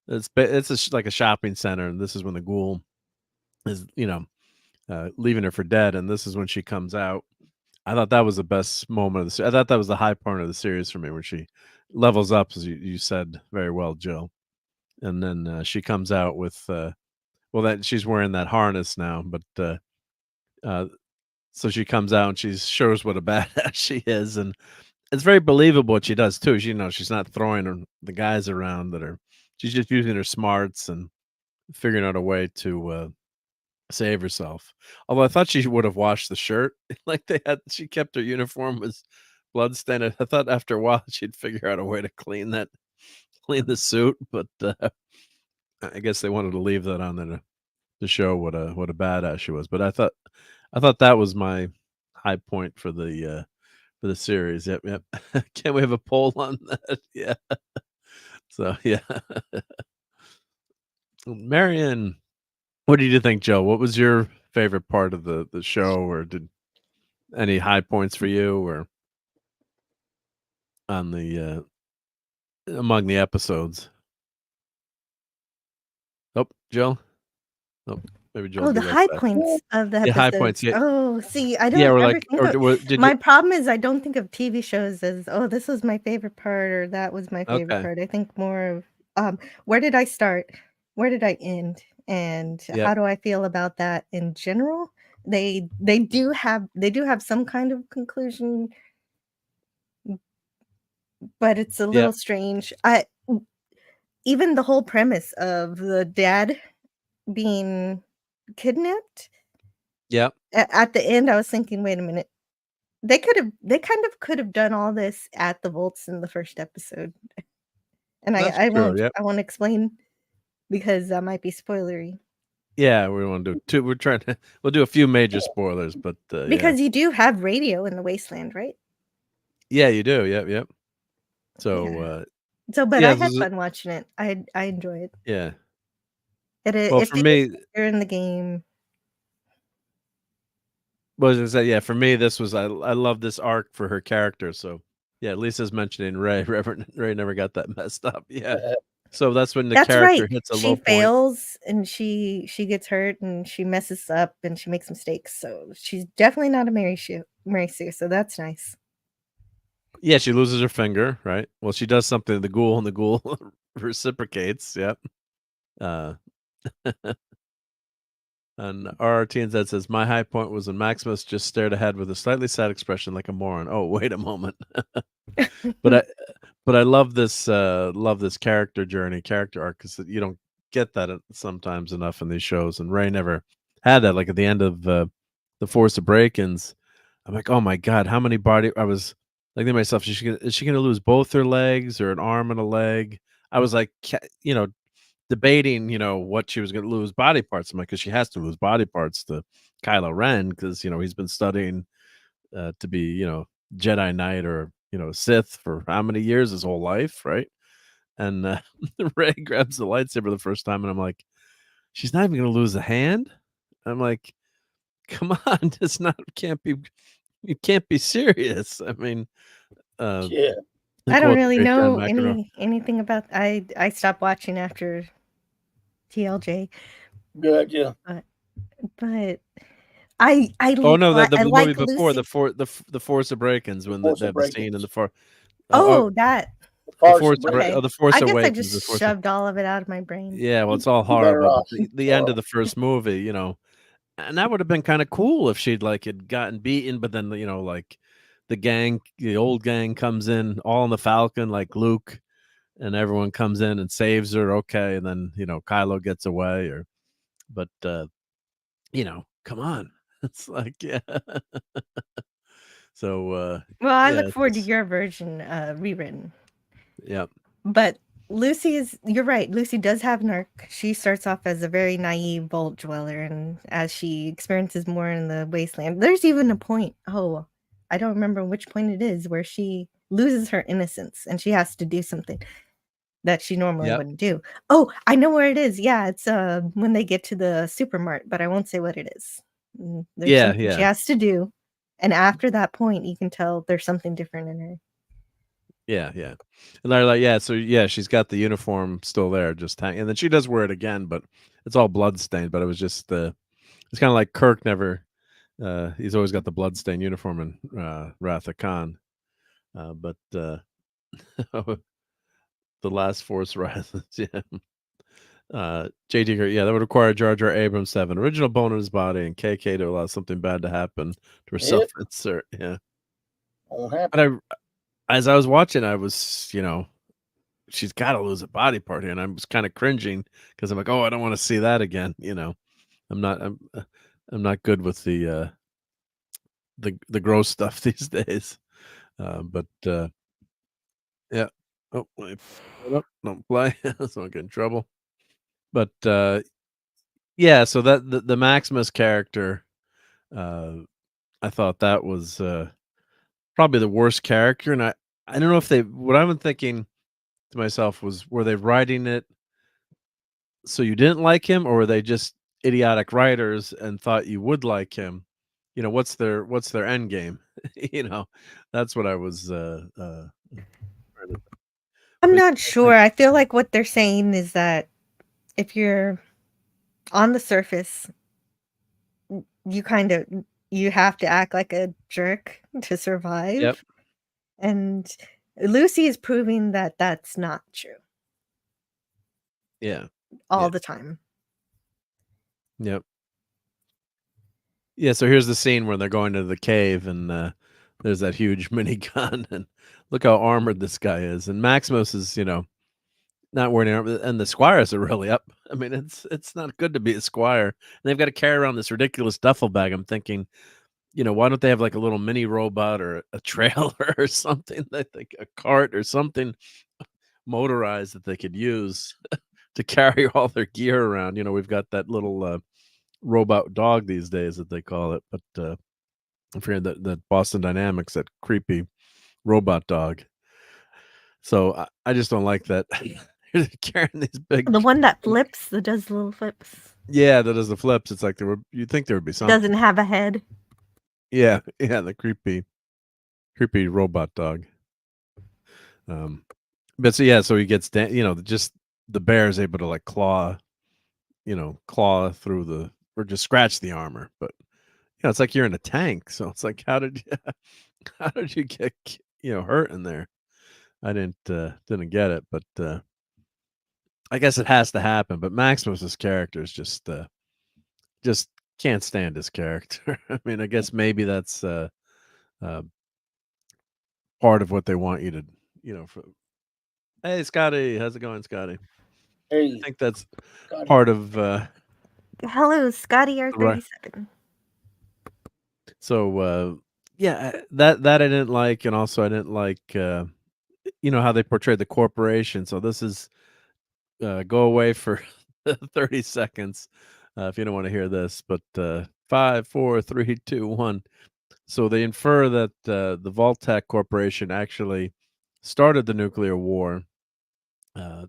like a shopping center, and this is when the ghoul is leaving her for dead, and this is when she comes out. I thought that was the best moment of the. I thought that was the high point of the series for me, when she levels up, as you said very well, Jill. And then she comes out with that she's wearing that harness now, but so she comes out and she shows what a badass she is, and it's very believable what she does too. She's not throwing the guys around she's just using her smarts and figuring out a way to save herself. Although I thought she would have washed the shirt, like she kept her uniform was bloodstained. I thought after a while she'd figure out a way to clean the suit, but I guess they wanted to leave that on there to show what a badass she was. But I thought that was my high point for the series. Yep. Can we have a poll on that? Yeah. So yeah. Marion, what did you think, Joe? What was your favorite part of the show, or did any high points for you, or on the among the episodes? Oh, Joe. Oh, maybe Joe. Oh, the high points of the Yeah, high episodes. points. Yeah. Oh, see, I Yeah, don't we're ever like, think or of did my you? problem is I don't think of TV shows as, oh, this was my favorite part or that was my favorite Okay. part. I think more of where did I start? Where did I end? And Yep. how do I feel about that in general? They do have some kind of conclusion, but it's a little Yep. strange. Even the whole premise of the dad being kidnapped. Yep. At the end, I was thinking, wait a minute. They kind of could have done all this at the vaults in the first episode. And That's I true. won't Yep. explain because that might be spoilery. Yeah, we want to do two. We'll do a few major spoilers, but Because you do have radio in the wasteland, right? yeah, you do. Yep. Yeah. So So, but Yeah, I this had is fun watching it. I enjoy it. yeah. Well, It for feels me, like you're in the game. was gonna say, yeah, for me, this was I love this arc for her character. So yeah, Lisa's mentioning Ray. Reverend Ray never got that messed up. Yeah. So that's when the That's right. character hits a She low point. fails and she gets hurt and she messes up and she makes mistakes. So she's definitely not a Mary Sue. So that's nice. Yeah, she loses her finger, right? Well, she does something to the ghoul, and the ghoul reciprocates. Yep. Uh, and RRTNZ says my high point was when Maximus just stared ahead with a slightly sad expression, like a moron. Oh, wait a moment. but I, but I love this character journey, character arc, because you don't get that sometimes enough in these shows. And Ray never had that. Like at the end of the Force Awakens, I'm like, oh my god, how many body? I was like to myself, is she gonna lose both her legs or an arm and a leg? I was like, debating, what she was going to lose body parts. I'm like, because she has to lose body parts to Kylo Ren, because he's been studying to be, Jedi Knight or Sith for how many years, his whole life, right? And Ray grabs the lightsaber the first time, and I'm like, she's not even going to lose a hand. I'm like, come on, it's not. You can't be serious. I mean, Yeah. I don't really John know McEnroe. anything about. I stopped watching after TLJ. Good, yeah. But I Oh no, the I movie like before Lucy. the Force Awakens, when Force they have the scene in the far. That. The Force Okay. The Force I guess I Awakens. The just Force. shoved all of it out of my brain. Yeah, well, it's all You better horrible, but off. the end of the first movie, and that would have been kind of cool if she'd like had gotten beaten, but then like the old gang comes in, all in the Falcon, like Luke, and everyone comes in and saves her. Okay, and then Kylo gets away, but come on, it's like yeah. So Well, I yeah, look forward to your version rewritten. yeah. But you're right. Lucy does have an arc. She starts off as a very naive vault dweller, and as she experiences more in the wasteland, there's even a point. Oh, I don't remember which point it is where she loses her innocence and she has to do something that she normally Yep. wouldn't do. Oh, I know where it is. Yeah, it's when they get to the supermart, but I won't say what it is. There's Yeah, something she yeah. has to do, and after that point, you can tell there's something different in her. Yeah, yeah. And they're like, yeah, so yeah, she's got the uniform still there, just hang, and then she does wear it again, but it's all bloodstained. But it was just it's kind of like Kirk never. He's always got the bloodstained uniform in Wrath of Khan, but the last Force Rises, yeah. JT, yeah, that would require Jar Jar Abrams to have an original bone in his body and KK to allow something bad to happen to herself insert. Yeah. Won't happen. But as I was watching, I was, she's got to lose a body part here, and I was kind of cringing because I'm like, oh, I don't want to see that again. I'm not good with the gross stuff these days. But yeah. Oh, don't play. So I get in trouble. But yeah, so that the Maximus character, I thought that was probably the worst character, and I don't know if what I've been thinking to myself was, were they writing it so you didn't like him, or were they just idiotic writers and thought you would like him? What's their end game? That's what I was I'm not sure. I feel like what they're saying is that if you're on the surface, you have to act like a jerk to survive. Yep. And Lucy is proving that that's not true. Yeah. All the time. Yep. Yeah, so here's the scene where they're going to the cave, and there's that huge minigun, and look how armored this guy is. And Maximus is, not wearing armor, and the squires are really up. I mean, it's not good to be a squire. And they've got to carry around this ridiculous duffel bag. I'm thinking, why don't they have like a little mini robot or a trailer or something, that a cart or something motorized that they could use to carry all their gear around. We've got that little robot dog these days that they call it, but I'm afraid that Boston Dynamics, that creepy robot dog. So I just don't like that. You're carrying these big. The one that flips, that does little flips. Yeah, that does the flips. It's like you'd think there would be something. Doesn't have a head. Yeah, the creepy robot dog. But so he gets just the bear is able to like claw through or just scratch the armor. But it's like you're in a tank, so it's like how did you get hurt in there? I didn't get it, but I guess it has to happen. But Maximus's character is just can't stand his character. I mean, I guess maybe that's part of what they want you to Hey Scotty, how's it going, Scotty? Hey, I think that's Scotty. part of Hello, Scotty Right. R37. So that I didn't like, and also I didn't like how they portrayed the corporation. So this is go away for 30 seconds if you don't want to hear this, but 5, 4, 3, 2, 1. So they infer that the Vault-Tec Corporation actually started the nuclear war to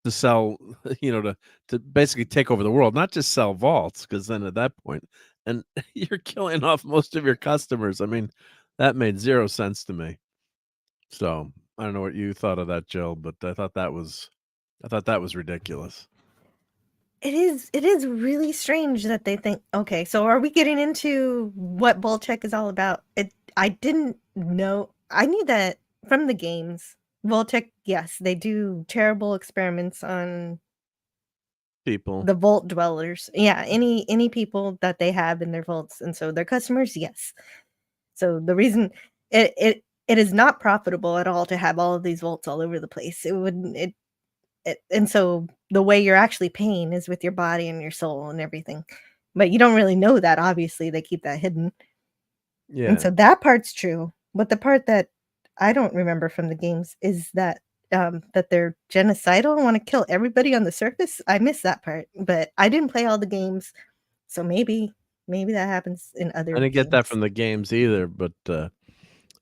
sell, to basically take over the world, not just sell vaults, because then at that point, and you're killing off most of your customers. I mean, that made zero sense to me. So I don't know what you thought of that, Jill, but I thought that was ridiculous. It is really strange that they think, okay, so are we getting into what Voltec is all about? I didn't know. I knew that from the games. Voltec, yes, they do terrible experiments on People. the vault dwellers. Yeah, any people that they have in their vaults, and so their customers, yes. So the reason it is not profitable at all to have all of these vaults all over the place. And so the way you're actually paying is with your body and your soul and everything. But you don't really know that, obviously, they keep that hidden. And Yeah. so that part's true. But the part that I don't remember from the games is that that they're genocidal and want to kill everybody on the surface. I missed that part, but I didn't play all the games, so maybe that happens in other I didn't get that games. from the games either, but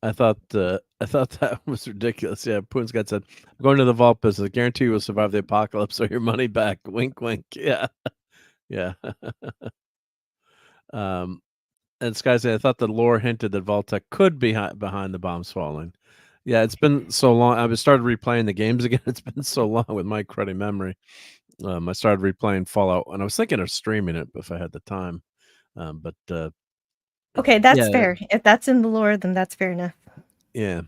I thought that was ridiculous. Yeah, Poonscott said, "I'm going to the vault business. I guarantee you will survive the apocalypse or your money back." Wink, wink. Yeah, yeah. And Sky said, "I thought the lore hinted that Vault-Tec could be behind the bombs falling." Yeah, it's been so long. I started replaying the games again. It's been so long with my cruddy memory. I started replaying Fallout, and I was thinking of streaming it if I had the time. But Okay, that's yeah, fair. If that's in the lore, then that's fair enough. yeah.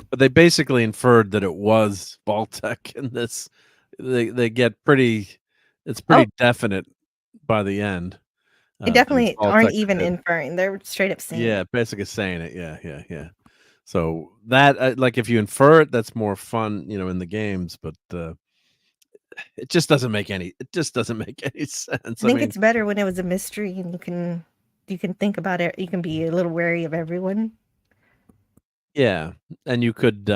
But they basically inferred that it was Vault-Tec in this. They get pretty. It's pretty definite by the end. They that it's definitely aren't Vault-Tec that even did it. inferring. They're straight up saying Yeah, it. basically saying it. Yeah. So that like if you infer it, that's more fun, in the games. But it just doesn't make any. It just doesn't make any sense. I think it's better when it was a mystery and you can think about it. You can be a little wary of everyone. Yeah, and you could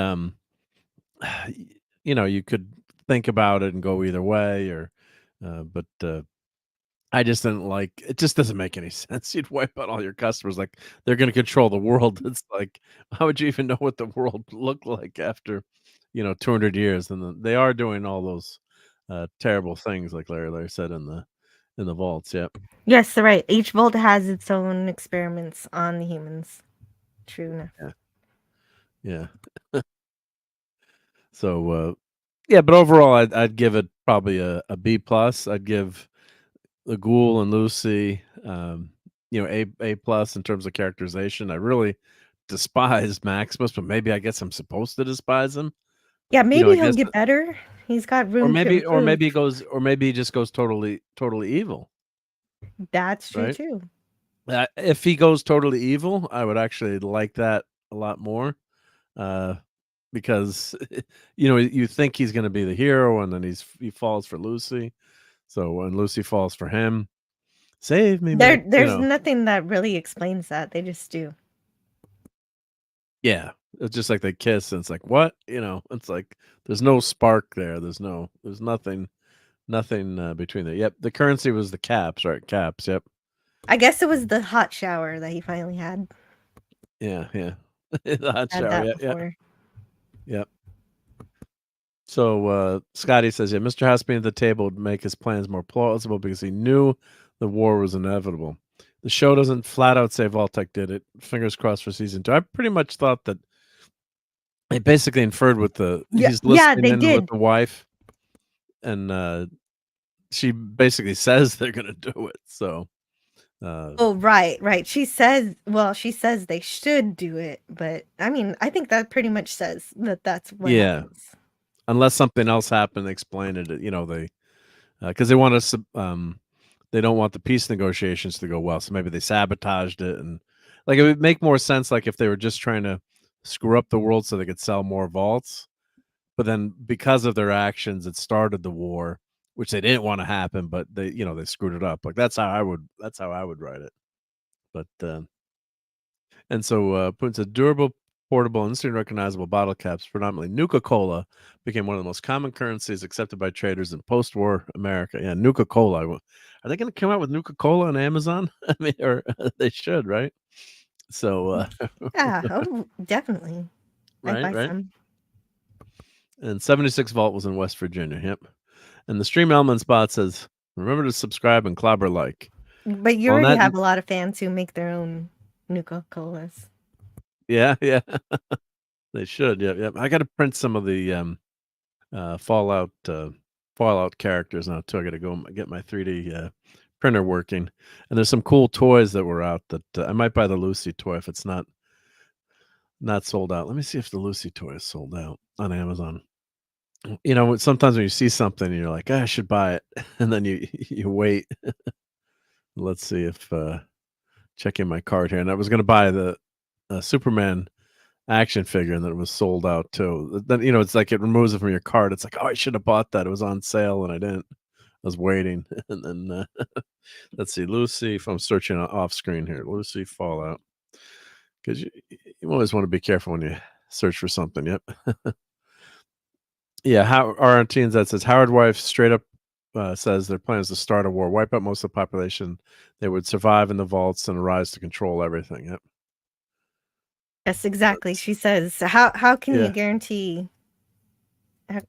you could think about it and go either way, or but I just didn't like it. Just doesn't make any sense. You'd wipe out all your customers, like they're going to control the world. It's like, how would you even know what the world looked like after 200 years? And then they are doing all those terrible things, like Larry said in the vaults. Yep. Yes, they're right. Each vault has its own experiments on the humans. True enough. Yeah. So yeah, but overall, I'd give it probably a B plus. I'd give the Ghoul and Lucy, A plus in terms of characterization. I really despise Maximus, but maybe I guess I'm supposed to despise him. Yeah, maybe I he'll guess, get better. He's got room to or maybe improve. he just goes totally evil. That's true Right? too. If he goes totally evil, I would actually like that a lot more, because you think he's going to be the hero, and then he falls for Lucy. So when Lucy falls for him, save me, man. There's nothing that really explains that. They just do. Yeah, it's just like they kiss, and it's like, what? It's like there's no spark there. There's nothing between there. Yep, the currency was the caps, right? Caps. Yep. I guess it was the hot shower that he finally had. Yeah. The hot Had shower. that Yeah. before. Yep. So Scotty says, yeah, Mr. House being at the table would make his plans more plausible because he knew the war was inevitable. The show doesn't flat out say Vault-Tec did it. Fingers crossed for season 2. I pretty much thought that they basically inferred with he's listening they in did. with the wife, and she basically says they're gonna do it. So Oh, right. She says they should do it, but I mean, I think that pretty much says that that's what happens. Unless something else happened, they explain it. They because they want us. They don't want the peace negotiations to go well, so maybe they sabotaged it, and like it would make more sense, like if they were just trying to screw up the world so they could sell more vaults, but then because of their actions, it started the war, which they didn't want to happen, but they screwed it up. Like that's how I would write it. But and so puts a durable, portable, instant recognizable bottle caps, predominantly Nuka-Cola, became one of the most common currencies accepted by traders in post-war America. Yeah, Nuka-Cola. Are they going to come out with Nuka-Cola on Amazon? I mean, or they should, right? So Yeah, definitely. I'd buy right. some. And 76 Vault was in West Virginia. Yep. And the Stream Element spot says, remember to subscribe and clobber like. But you already have a lot of fans who make their own Nuka-Colas. Yeah. They should. Yep. I got to print some of the Fallout characters now too. I got to go get my 3D printer working. And there's some cool toys that were out that I might buy the Lucy toy if it's not sold out. Let me see if the Lucy toy is sold out on Amazon. Sometimes when you see something and you're like, I should buy it, and then you wait. Let's see if checking my card here. And I was going to buy the Superman action figure, and then it was sold out too. Then it's like it removes it from your card. It's like, oh, I should have bought that. It was on sale, and I didn't. I was waiting, and then let's see, Lucy. If I'm searching off screen here, Lucy Fallout, because you always want to be careful when you search for something. Yep. Yeah, how RNTNZ that says Howard wife straight up says their plan is to start a war, wipe out most of the population. They would survive in the vaults and rise to control everything. Yep. Yes, exactly. She says, "How can you guarantee?"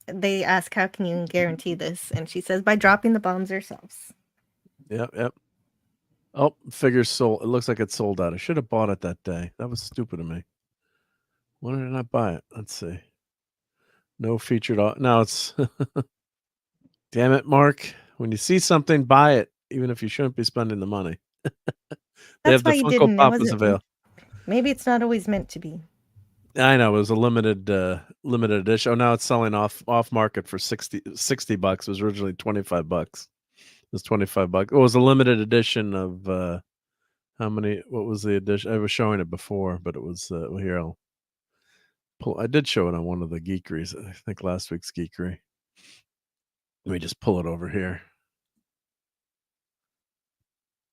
They ask, "How can you guarantee this?" And she says, "By dropping the bombs ourselves." Yep. Oh, figures sold. It looks like it's sold out. I should have bought it that day. That was stupid of me. Why did I not buy it? Let's see. No featured. Now it's. Damn it, Mark. When you see something, buy it, even if you shouldn't be spending the money. They have the Funko Pop is available. Maybe it's not always meant to be. I know, it was a limited edition. Oh, now it's selling off market for $60. It was originally $25. It was $25. It was a limited edition of how many? What was the edition? I was showing it before, but it was here. I did show it on one of the Geekeries. I think last week's Geekery. Let me just pull it over here.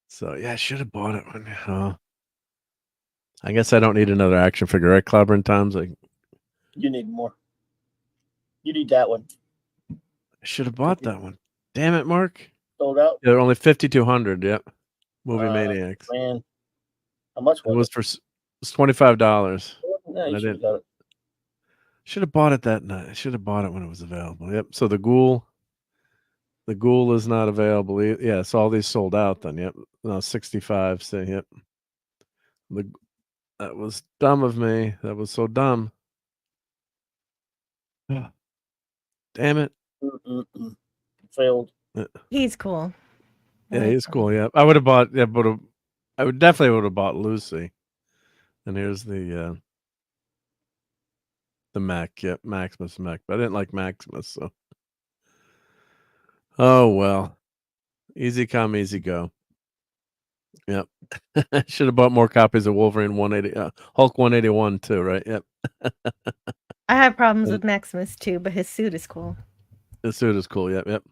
So yeah, I should have bought it. I guess I don't need another action figure, right? Clobbering Times. You need more. You need that one. I should have bought that one. Damn it, Mark. Sold out. Yeah, they're only 5,200. Yep. Movie Maniacs. Man, how much was it? It was $25. No, you I should have bought it that night. I should have bought it when it was available. Yep. So the Ghoul is not available. Yeah, so all these sold out then. Yep. No, 65. So yep. That was dumb of me. That was so dumb. Damn it. Failed. He's cool. Yeah, he's cool. Yeah, I would have bought. Yeah, but I would definitely bought Lucy. And here's the Mac. Yep, Maximus Mac. But I didn't like Maximus, so. Oh well. Easy come, easy go. Yep. Should have bought more copies of Wolverine 180, Hulk 181 too, right? Yep. I have problems with Maximus too, but his suit is cool. His suit is cool. Yep.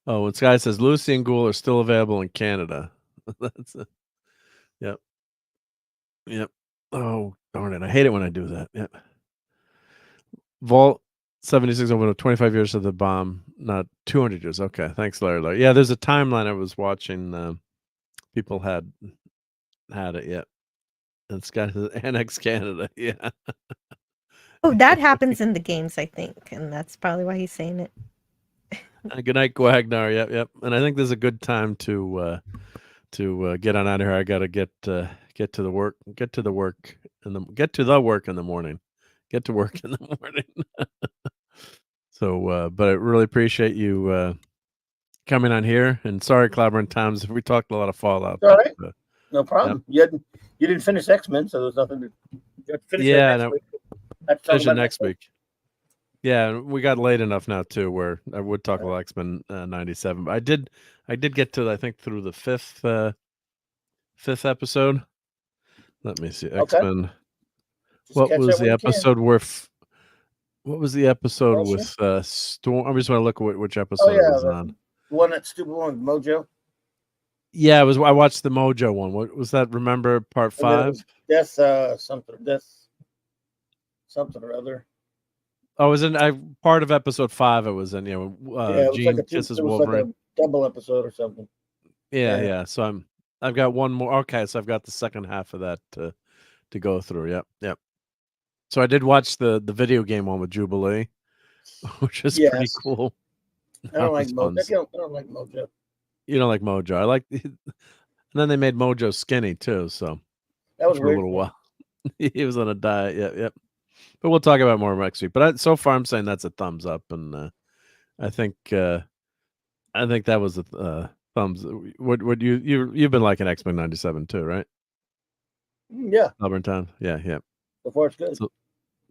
Oh, and Sky says Lucy and Ghoul are still available in Canada. That's Yep. Oh, darn it. I hate it when I do that. Yep. Vault 76 over 25 years of the bomb, not 200 years. Okay. Thanks, Larry. Yeah, there's a timeline I was watching. People had it. Yep. And Sky says Annex Canada. Yeah. Oh, that happens in the games, I think, and that's probably why he's saying it. Good night, Gwagnar. Yep. And I think this is a good time to get on out of here. I got to get to the work. Get to the work in the morning. Get to work in the morning. So, but I really appreciate you coming on here. And sorry, Clobbering Times, if we talked a lot of Fallout. All right. But, No problem. You didn't finish X-Men, so there's nothing to finish. Yeah, that next no, week. Have to talk finish it about next week. Yeah, we got late enough now too, where I would talk about X-Men 97. But I did get to, I think, through the fifth episode. Let me see. X-Men. What was the episode with? What was the episode with Storm? I just want to look at which episode it was on. The one that stupid one with Mojo. Yeah, it was. I watched the Mojo one. What was that? Remember part 5? Death something or other. Oh, it was in part of episode 5. It was in. It was Jean like kisses it was Wolverine. like a double episode or something. Yeah. So I've got one more. Okay, so I've got the second half of that to go through. Yep. So I did watch the video game one with Jubilee, which is pretty cool. I don't like Mojo. I don't like Mojo. You don't like Mojo. I like, and then they made Mojo skinny too. So that was for weird. A little while. He was on a diet. Yep. But we'll talk about more next week. But so far, I'm saying that's a thumbs up, and I think that was a thumbs. What you've been liking X-Men 97 too, right? Yeah. Auburn Town. Yeah. So far, it's good.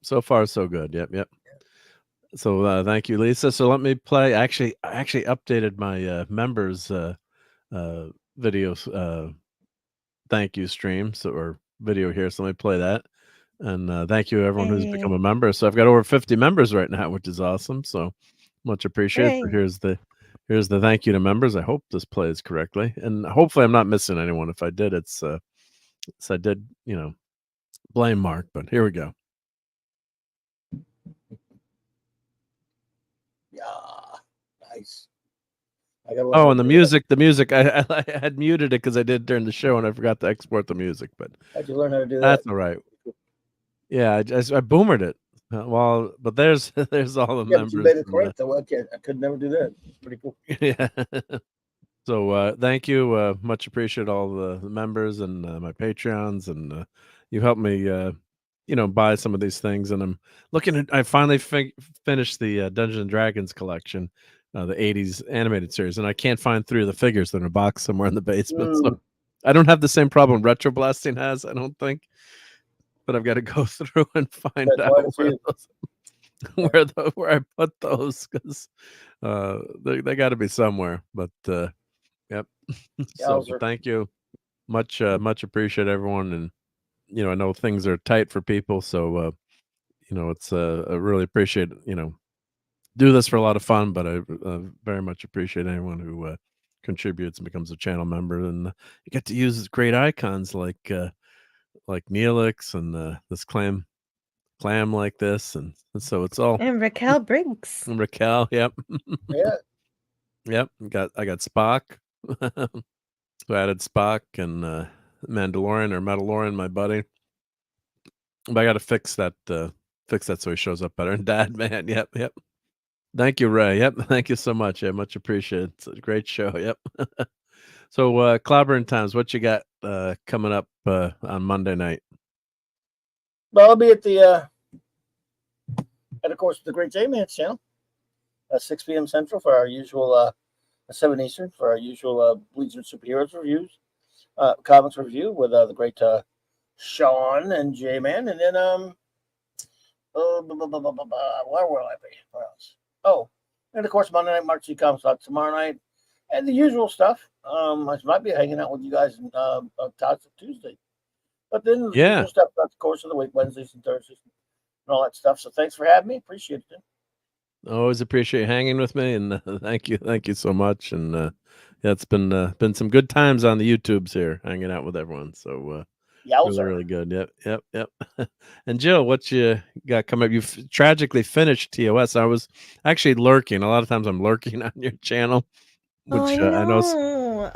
So far, so good. Yep. So thank you, Lisa. So let me play. I actually updated my members videos thank you stream or video here. So let me play that. And thank you everyone who's become a member. So I've got over 50 members right now, which is awesome. So much appreciated. So here's the thank you to members. I hope this plays correctly, and hopefully I'm not missing anyone. If I did, I did blame Mark. But here we go. Yeah, nice. Oh, and the music, I had muted it because I did during the show and I forgot to export the music. But how'd you learn how to do that? That's all right. Yeah, I boomered it. But there's all the members. You made it correct. I could never do that. It's pretty cool. Yeah. So thank you. Much appreciate all the members and my Patreons, and you helped me buy some of these things. And I'm looking at, I finally finished the Dungeons and Dragons collection, the 80s animated series, and I can't find 3 of the figures. They're in a box somewhere in the basement. So I don't have the same problem Retro Blasting has, I don't think, but I've got to go through and find out where I put those, because they got to be somewhere. But yep. So thank you, much appreciate everyone. And I know things are tight for people, so it's I really appreciate do this for a lot of fun, but I very much appreciate anyone who contributes and becomes a channel member, and you get to use great icons like Neelix and this clam like this, and so it's all. And Raquel Briggs. And Raquel, yep. Yeah. Yep. I got Spock. So I added Spock and Mandalorian, my buddy. But I got to fix that so he shows up better. And Dad, man, yep. Thank you, Ray. Yep, thank you so much. Yeah, much appreciated. It's a great show. Yep. So, Clobbering Times, what you got coming up on Monday night? Well, I'll be at the of course, the Great J-Man's channel, 6 p.m. Central for our usual 7 Eastern for our usual Bleeds and Superheroes reviews, comics review with the great Sean and J-Man, and then where will I be? Where else? Oh, and of course Monday night Marc D comes out tomorrow night, and the usual stuff. I might be hanging out with you guys on Tots of Tuesday, but then the usual stuff throughout the course of the week, Wednesdays and Thursdays, and all that stuff. So thanks for having me. Appreciate it. Always appreciate hanging with me, and thank you so much. And yeah, it's been some good times on the YouTubes here, hanging out with everyone. So really good. Yep. And Jill, what you got coming up? You've tragically finished TOS. I was actually lurking. A lot of times I'm lurking on your channel, which I know.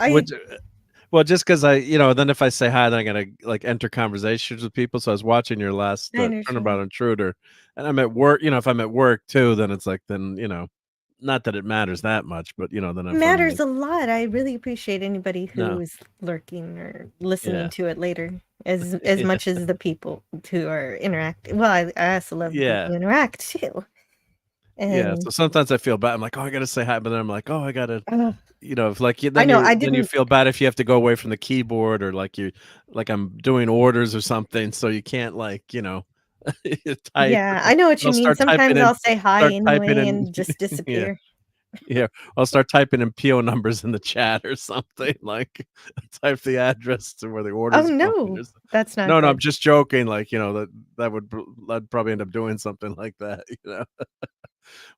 Well, just because then if I say hi, then I gotta like enter conversations with people. So I was watching your last I understand. Turnabout Intruder, and I'm at work. If I'm at work too, then it's like not that it matters that much, but then It if I'm matters like, a lot. I really appreciate anybody No. who's lurking or listening Yeah. to it later, as much as the people who are interacting. Well, I also love the people Yeah. who interact too. Yeah, And so sometimes I feel bad. I'm like, oh, I gotta say hi, but then I'm like, oh, I gotta, Ugh. if like I know, I then you didn't. feel bad if you have to go away from the keyboard or like I'm doing orders or something, so you can't type. Yeah, I know what you I'll mean. start typing Sometimes in, I'll say hi start typing anyway in, and just yeah, disappear. yeah. I'll start typing in PO numbers in the chat or something. Like, type the address to where the Oh order's going. no, that's not No, I'm good. just joking. Like, I'd probably end up doing something like that.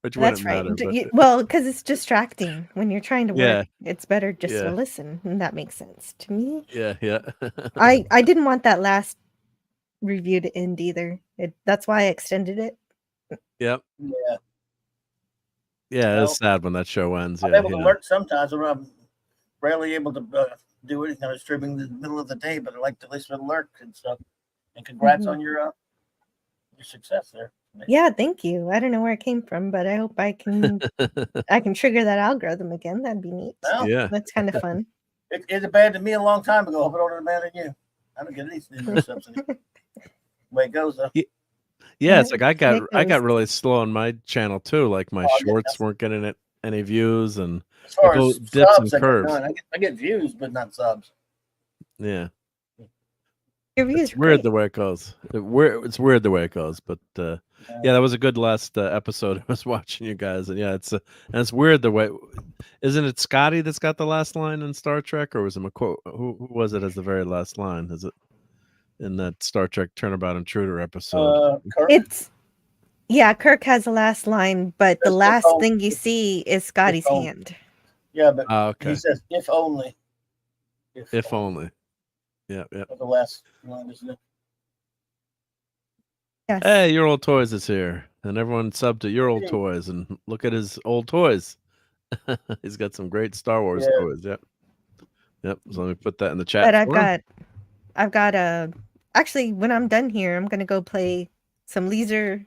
Which That's wouldn't right. matter, but Well, because it's distracting when you're trying to work. yeah, It's better just to yeah. listen, and that makes sense to me. Yeah, yeah. I didn't want that last review to end either. That's why I extended it. Yep. Yeah. Yeah, Well, it's sad when that show ends. I'm Yeah, able to lurk sometimes, but I'm rarely able to do any kind of streaming in the middle of the day. But I like to at least lurk and stuff. And congrats on your success there. Yeah, thank you. I don't know where it came from, but I hope I can trigger that algorithm again. That'd be neat. Well, Yeah. That's kind of fun. It abandoned me a long time ago. Hope it don't abandon you. I don't get any subsidy. Way it goes though. Yeah, it's like I got goes. really slow on my channel too. Like my shorts weren't getting any views, and As far go as dips subs, and curves. I get views, but not subs. Yeah. Your views It's are weird great. the way it goes. It's weird the way it goes, but yeah, that was a good last episode. I was watching you guys, and yeah, and it's weird the way. Isn't it Scotty that's got the last line in Star Trek, or was it McQuote? Who was it as the very last line? Is it in that Star Trek Turnabout Intruder episode? It's Kirk has the last line, but the last thing you see is Scotty's hand. Yeah, but okay. He says, "If only." If only. Yeah, yeah. The last line, isn't it? Yes. Hey, Your Old Toys is here, and everyone subbed to Your Old Toys, and look at his old toys. He's got some great Star Wars toys. Yep. Yep. So let me put that in the chat. But I've got actually, when I'm done here, I'm gonna go play some Leisure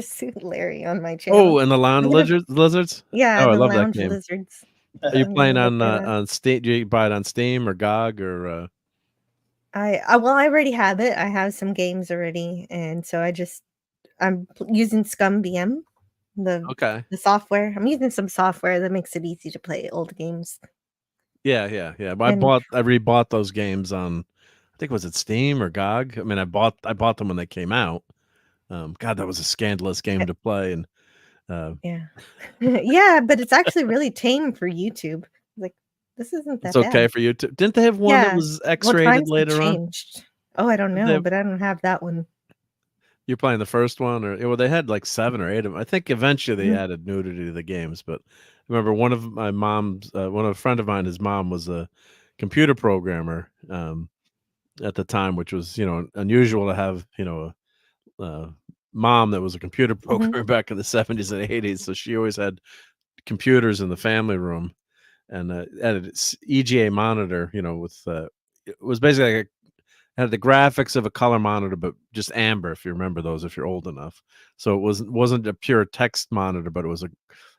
Suit Larry on my channel. Oh, and the lounge lizards? Yeah, Oh, I the love that lounge game. lizards. Are you playing I'm gonna on Steam? Do you buy it on Steam or GOG or? I already have it. I have some games already, and so I'm using Scum VM, the software. I'm using some software that makes it easy to play old games. Yeah. But I rebought those games on, I think was it Steam or GOG? I mean, I bought them when they came out. God, that was a scandalous game to play, and yeah, yeah, but it's actually really tame for YouTube. Like, this isn't that it's okay bad. for you to. Didn't they have one that was X-rated times have later on? changed. Oh, I don't know, but I don't have that one. You're playing the first one, or they had like 7 or 8 of them. I think eventually they added nudity to the games, but I remember one of a friend of mine, his mom was a computer programmer at the time, which was unusual to have a mom that was a computer programmer back in the 70s and 80s. So she always had computers in the family room, and had an EGA monitor, with it was basically like had the graphics of a color monitor, but just amber, if you remember those, if you're old enough. So it wasn't a pure text monitor, but it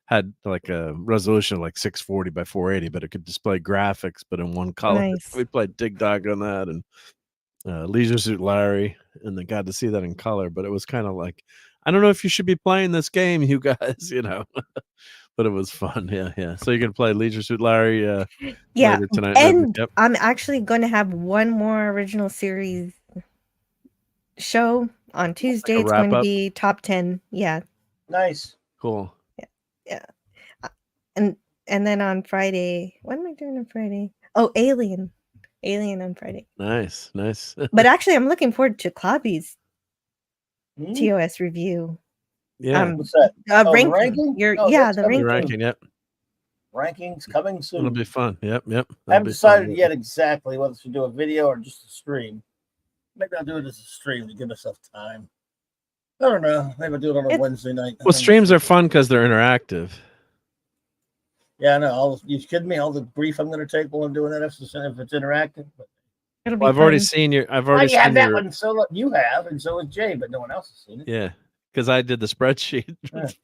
had like a resolution of like 640 by 480, but it could display graphics, but in one color. Nice. We played Dig Dog on that, and Leisure Suit Larry, and they got to see that in color. But it was kind of like, I don't know if you should be playing this game, you guys, but it was fun. Yeah. So you can play Leisure Suit Larry later tonight. And Yep. I'm actually going to have one more original series show on Tuesday. Like a it's going to wrap-up? be top 10. Yeah. Nice. Cool. Yeah. And then on Friday, what am I doing on Friday? Oh, Alien on Friday. Nice. But actually, I'm looking forward to Clavy's TOS review. Yeah. What's that? Ranking. Ranking? The ranking. Ranking, yep. Rankings coming soon. It'll be fun. Yep. I haven't decided yet exactly whether to do a video or just a stream. Maybe I'll do it as a stream to give myself time. I don't know. Maybe I'll do it on a Wednesday night. Well, streams are fun because they're interactive. Yeah, I know. You kidding me? All the grief I'm going to take while I'm doing that if it's interactive. It'll be Well, I've fun. already seen your. I've already you have seen that your. one. So you have, and so has Jay, but no one else has seen it. Yeah, because I did the spreadsheet.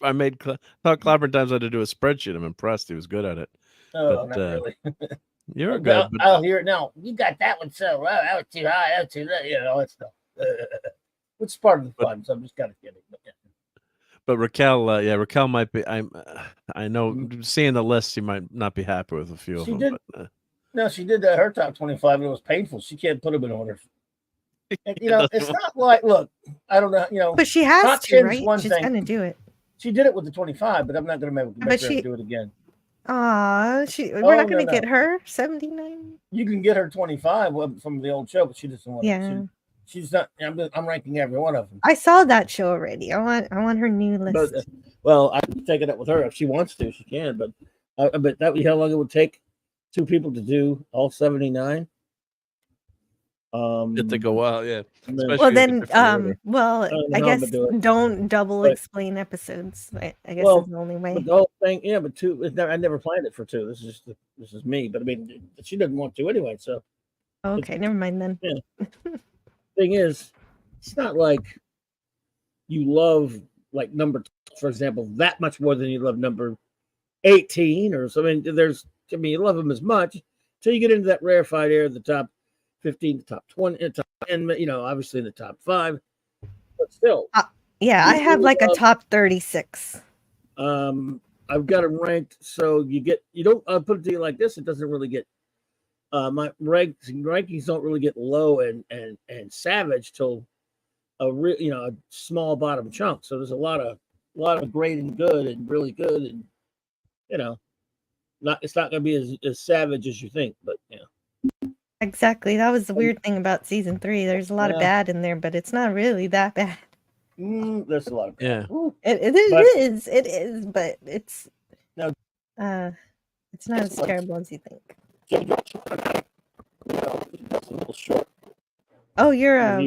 I made thought Clobber Times had to do a spreadsheet. I'm impressed. He was good at it. No, but, not really. You're good. But, I'll hear it now. You got that one so well. That was too high. That was too low. You know, all that stuff. Which is part of the fun. So I'm just kind of kidding. But Raquel, Raquel might be. I know seeing the list, she might not be happy with a few of them. Did. But, no, she did her top 25, and it was painful. She can't put them in order. And, you know, it's not like, look, I don't know, you know, but she has to, right? She's thing. gonna do it. She did it with the 25, but I'm not gonna make her do it again. We're not gonna get her 79. You can get her 25 from the old show, but she doesn't want it. She's not. I'm ranking every one of them. I saw that show already. I want her new list. But, well, I can take it up with her if she wants to. She can, but that would be how long it would take 2 people to do all 79. It took a while, yeah. Well, then, I guess don't double explain episodes. I guess is the only way. But the whole thing, but 2. I never planned it for 2. This is me. But I mean, she doesn't want to anyway. So okay, never mind then. Yeah. Thing is, it's not like you love like number, for example, that much more than you love number 18 or something. You love them as much until you get into that rarefied area of the top 15, the top 20, the top 10, you know, obviously in the top 5, but still. Yeah, I have like a top 36. I've got them ranked, so I'll put it to you like this, it doesn't really get, my rankings don't really get low and savage till a small bottom chunk. So there's a lot of great and good and really good, and you know, it's not going to be as savage as you think, but yeah. Exactly. That was the weird thing about season 3. There's a lot of bad in there, but it's not really that bad. There's a lot of bad. Yeah. It is, but it's no. It's not as terrible as you think. Oh, you're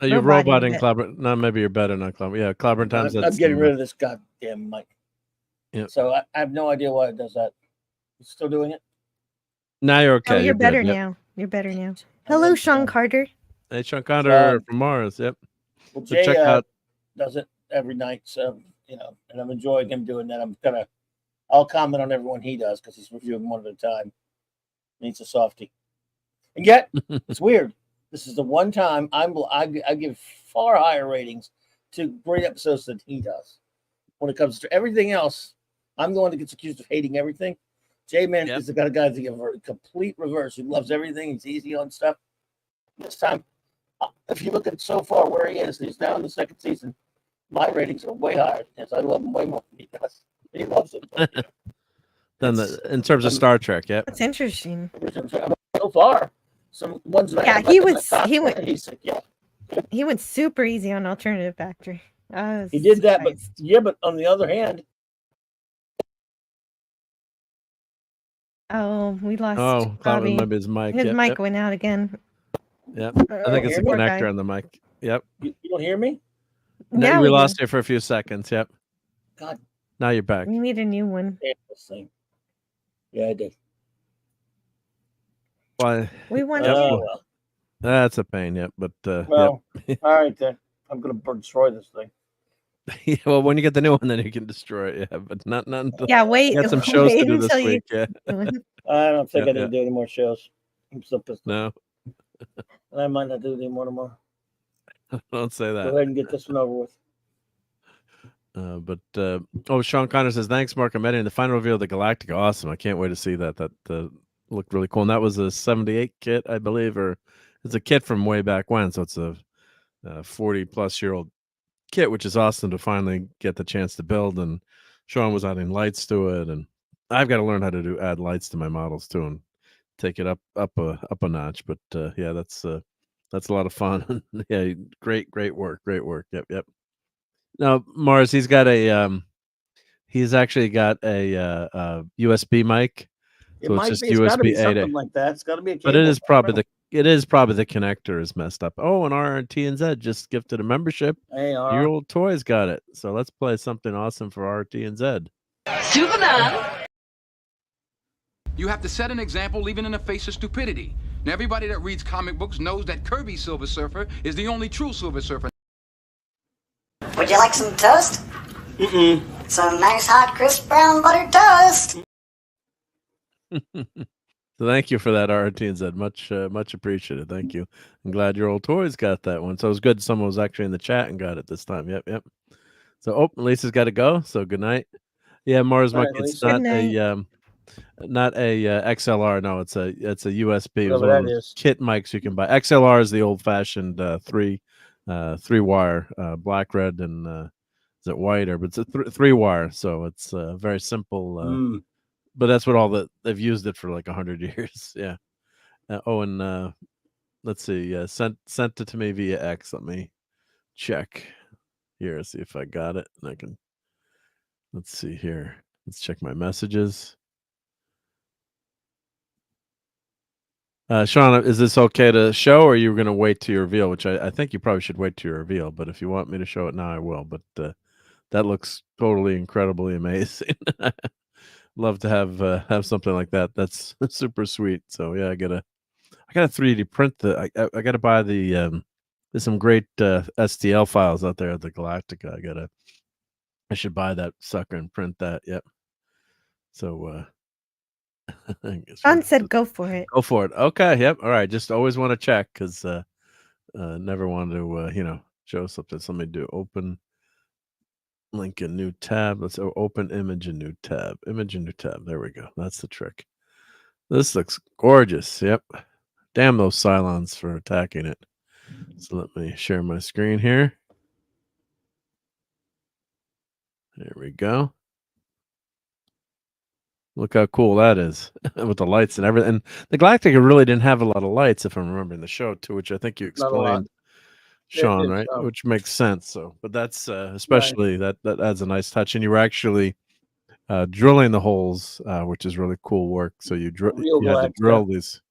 you're roboting Clobber. No, maybe you're better, not Clobber. Yeah, Clobber Times. I'm getting rid of this goddamn mic. Yeah. So I have no idea why it does that. It's still doing it. Now you're okay. Oh, you're better good, now. You're better now. Hello, Sean Carter. Hey, Sean Carter from Mars. Yep. Well, so Jay check out. Does it every night, so you know, and I'm enjoying him doing that. I'll comment on everyone he does because he's reviewing one at a time. He's a softie, and yet it's weird. This is the one time I give far higher ratings to great episodes than he does. When it comes to everything else, I'm the one that gets accused of hating everything. J-Man is the kind of guy that gives a complete reverse. He loves everything. He's easy on stuff. This time, if you look at so far where he is, he's now in the 2nd season. My ratings are way higher. Yes, I love him way more than he does. He loves it. Then in terms of Star Trek, yeah. That's interesting. So far, some ones that he went super easy on Alternative Factory. He did that, but on the other hand. Oh, we lost. Clobber, maybe his mic. His mic went out again. Yep. I think it's a connector on the mic. Yep. You don't hear me? No, we lost you for a few seconds. Yep. God. Now you're back. We need a new one. Yeah, I did. Why? We want well. That's a pain. Yep. But all right then. I'm gonna destroy this thing. Yeah, well, when you get the new one, then you can destroy it. Yeah, but not until wait. You got some shows to do this week. Yeah. I don't think I need to do any more shows. I'm so pissed. No. And I might not do any more tomorrow. Don't say that. Go ahead and get this one over with. Sean Connor says, thanks, Mark. I'm editing the final reveal of the Galactica. Awesome. I can't wait to see that. That looked really cool. And that was a 78 kit, I believe, or it's a kit from way back when. So it's a 40-plus-year-old kit, which is awesome to finally get the chance to build. And Sean was adding lights to it. And I've got to learn how to add lights to my models, too, and take it up a notch. But, yeah, that's a lot of fun. Yeah, great work. Yep. Now, Mars, he's actually got a USB mic. So it's just USB 8. Like that. It's got to be a cable. But it is probably the connector is messed up. Oh, and RT&Z just gifted a membership. Hey, Your old toys got it. So let's play something awesome for RT&Z. Superman. You have to set an example even in the face of stupidity. Now, everybody that reads comic books knows that Kirby's Silver Surfer is the only true Silver Surfer. Would you like some toast? Some nice hot crisp brown buttered toast. So thank you for that, RTZ. Much appreciated. Thank you. I'm glad your old toys got that one. So it was good someone was actually in the chat and got it this time. Yep. So Lisa's got to go. So good night. Yeah, Mars Muck. It's not a XLR. No, it's a USB. It was one of those kit mics you can buy. XLR is the old fashioned three wire, black, red, and is it white, or but it's a three wire. So it's very simple. But that's what they've used it for like 100 years. Yeah. And let's see. Sent it to me via X. Let me check here. See if I got it. And I can. Let's see here. Let's check my messages. Sean, is this okay to show, or are you going to wait to your reveal? Which I think you probably should wait to your reveal. But if you want me to show it now, I will. But that looks totally incredibly amazing. Love to have something like that. That's super sweet. So yeah, I gotta 3D print I gotta buy the there's some great STL files out there at the Galactica. I should buy that sucker and print that. Yep. So Sean said go for it. Go for it. Okay. Yep. All right. Just always want to check because never wanted to show something. So let me do open link a new tab. Let's open image a new tab. Image a new tab. There we go. That's the trick. This looks gorgeous. Yep. Damn those Cylons for attacking it. So let me share my screen here. There we go. Look how cool that is with the lights and everything. And the Galactica really didn't have a lot of lights, if I'm remembering the show too, which I think you explained, Sean, right? Which makes sense. So, but that's especially that adds a nice touch. And you were actually drilling the holes, which is really cool work. So you had to drill these.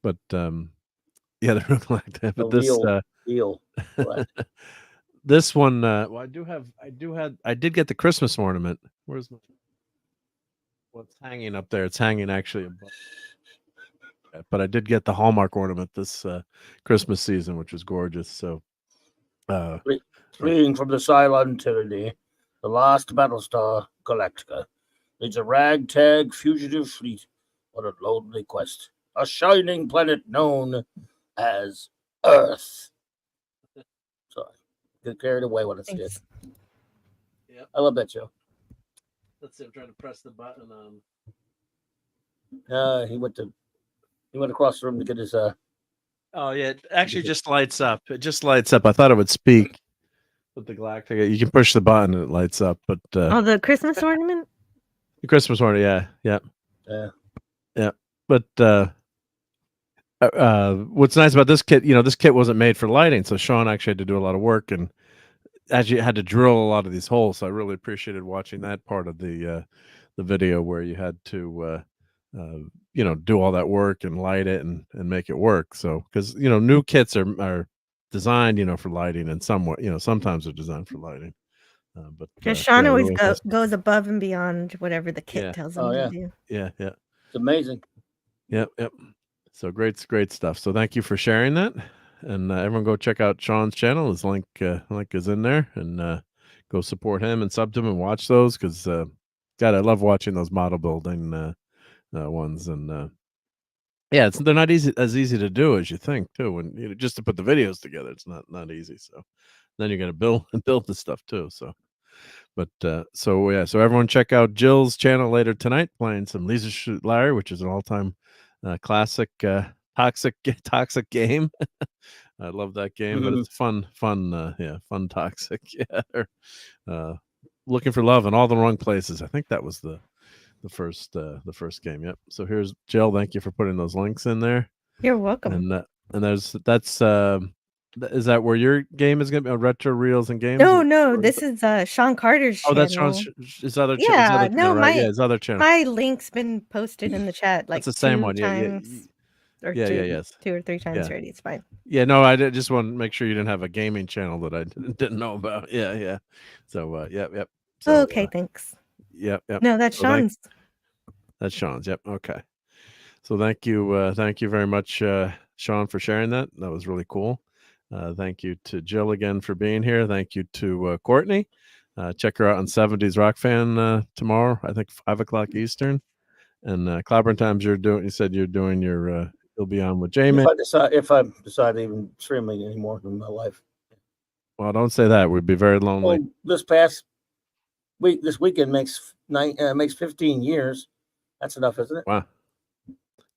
But yeah, the real Galactica. But this this one, well, I did get the Christmas ornament. Where's my? What's hanging up there? It's hanging actually above. But I did get the Hallmark ornament this Christmas season, which was gorgeous. So, fleeing from the Cylon tyranny, the last Battlestar Galactica leads a ragtag fugitive fleet on a lonely quest, a shining planet known as Earth. Sorry, get carried away when I see it. Yep. I love that show. Let's see. I'm trying to press the button on. He went across the room to get his. Oh yeah, it actually just lights up. It just lights up. I thought it would speak with the Galactica. You can push the button and it lights up. But the Christmas ornament. The Christmas ornament, yeah. But what's nice about this kit, this kit wasn't made for lighting, so Sean actually had to do a lot of work and actually had to drill a lot of these holes. So I really appreciated watching that part of the video where you had to do all that work and light it and make it work. So because new kits are designed for lighting, and somewhat sometimes they're designed for lighting. But Sean always goes above and beyond whatever the kit tells him to do. Yeah. It's amazing. Yep. So great stuff. So thank you for sharing that. And everyone go check out Sean's channel. His link is in there, and go support him and sub to him and watch those because God, I love watching those model building ones. And they're not as easy to do as you think too. When just to put the videos together, it's not easy. So then you're gonna build the stuff too. So, but so everyone check out Jill's channel later tonight, playing some Laser Shoot Larry, which is an all-time classic toxic game. I love that game, but it's fun toxic. Yeah, looking for love in all the wrong places. I think that was the first game. Yep. So here's Jill. Thank you for putting those links in there. You're welcome. And that's is that where your game is going to be? Retro Reels and Games? No. This is Sean Carter's channel. Oh, that's Sean's his other channel. Yeah, his other channel. My link's been posted in the chat like it's the same one. Times, yes. 2 or 3 times already. It's fine. Yeah, no, I just want to make sure you didn't have a gaming channel that I didn't know about. Yeah. So, yep. So, okay, thanks. Yep. No, that's Sean's. That's Sean's. Yep. Okay. So thank you very much, Sean, for sharing that. That was really cool. Thank you to Jill again for being here. Thank you to Courtney. Check her out on 70s Rock Fan tomorrow. I think 5:00 Eastern. And Clobber Times, you said you're doing your. You'll be on with Jamie. If I decide to even stream anymore in my life. Well, don't say that. We'd be very lonely. Well, this weekend makes 15 years. That's enough, isn't it? Wow.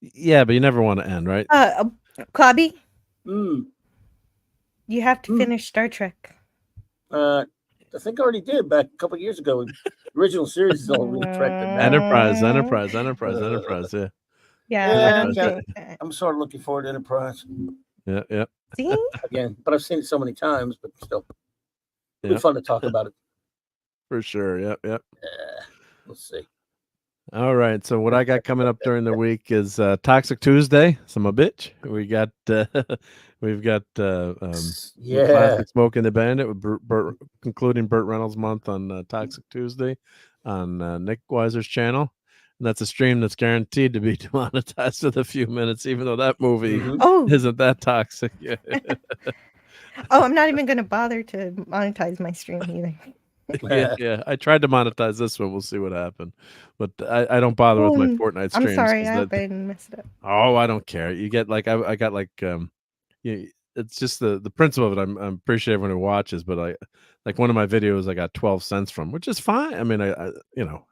Yeah, but you never want to end, right? Clobby, Mm. you have to finish Star Trek. I think I already did back a couple of years ago. The original series is all retracted. Enterprise. Yeah. Yeah, I'm sort of looking forward to Enterprise. Yeah. See? Again, but I've seen it so many times, but still. It'll Yeah. be fun to talk about it. For sure. Yep. Let's see. All right. So what I got coming up during the week is Toxic Tuesday. So my bitch. We've got Classic Smoking the Bandit with concluding Burt Reynolds month on Toxic Tuesday on Nick Weiser's channel. And that's a stream that's guaranteed to be demonetized with a few minutes, even though that movie isn't that toxic. I'm not even going to bother to monetize my stream either. Yeah. I tried to monetize this one. We'll see what happened. But I don't bother with my Fortnite streams. I'm sorry, I hope I didn't mess it up. Oh, I don't care. You get like I got like it's just the principle of it. I'm appreciate everyone who watches, but like one of my videos I got 12 cents from, which is fine. I mean, I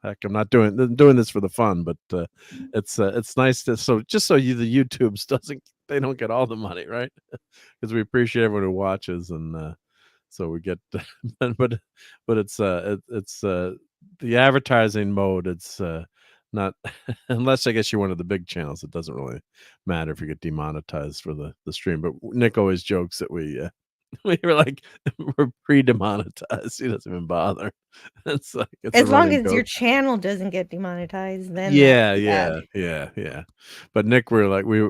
heck, I'm not doing this for the fun, but it's nice to the YouTubes they don't get all the money, right? Because we appreciate everyone who watches, and so we get but it's the advertising mode. It's not unless I guess you're one of the big channels. It doesn't really matter if you get demonetized for the stream. But Nick always jokes that we're pre-demonetized. He doesn't even bother. It's as long as your channel doesn't get demonetized, then yeah. But Nick, we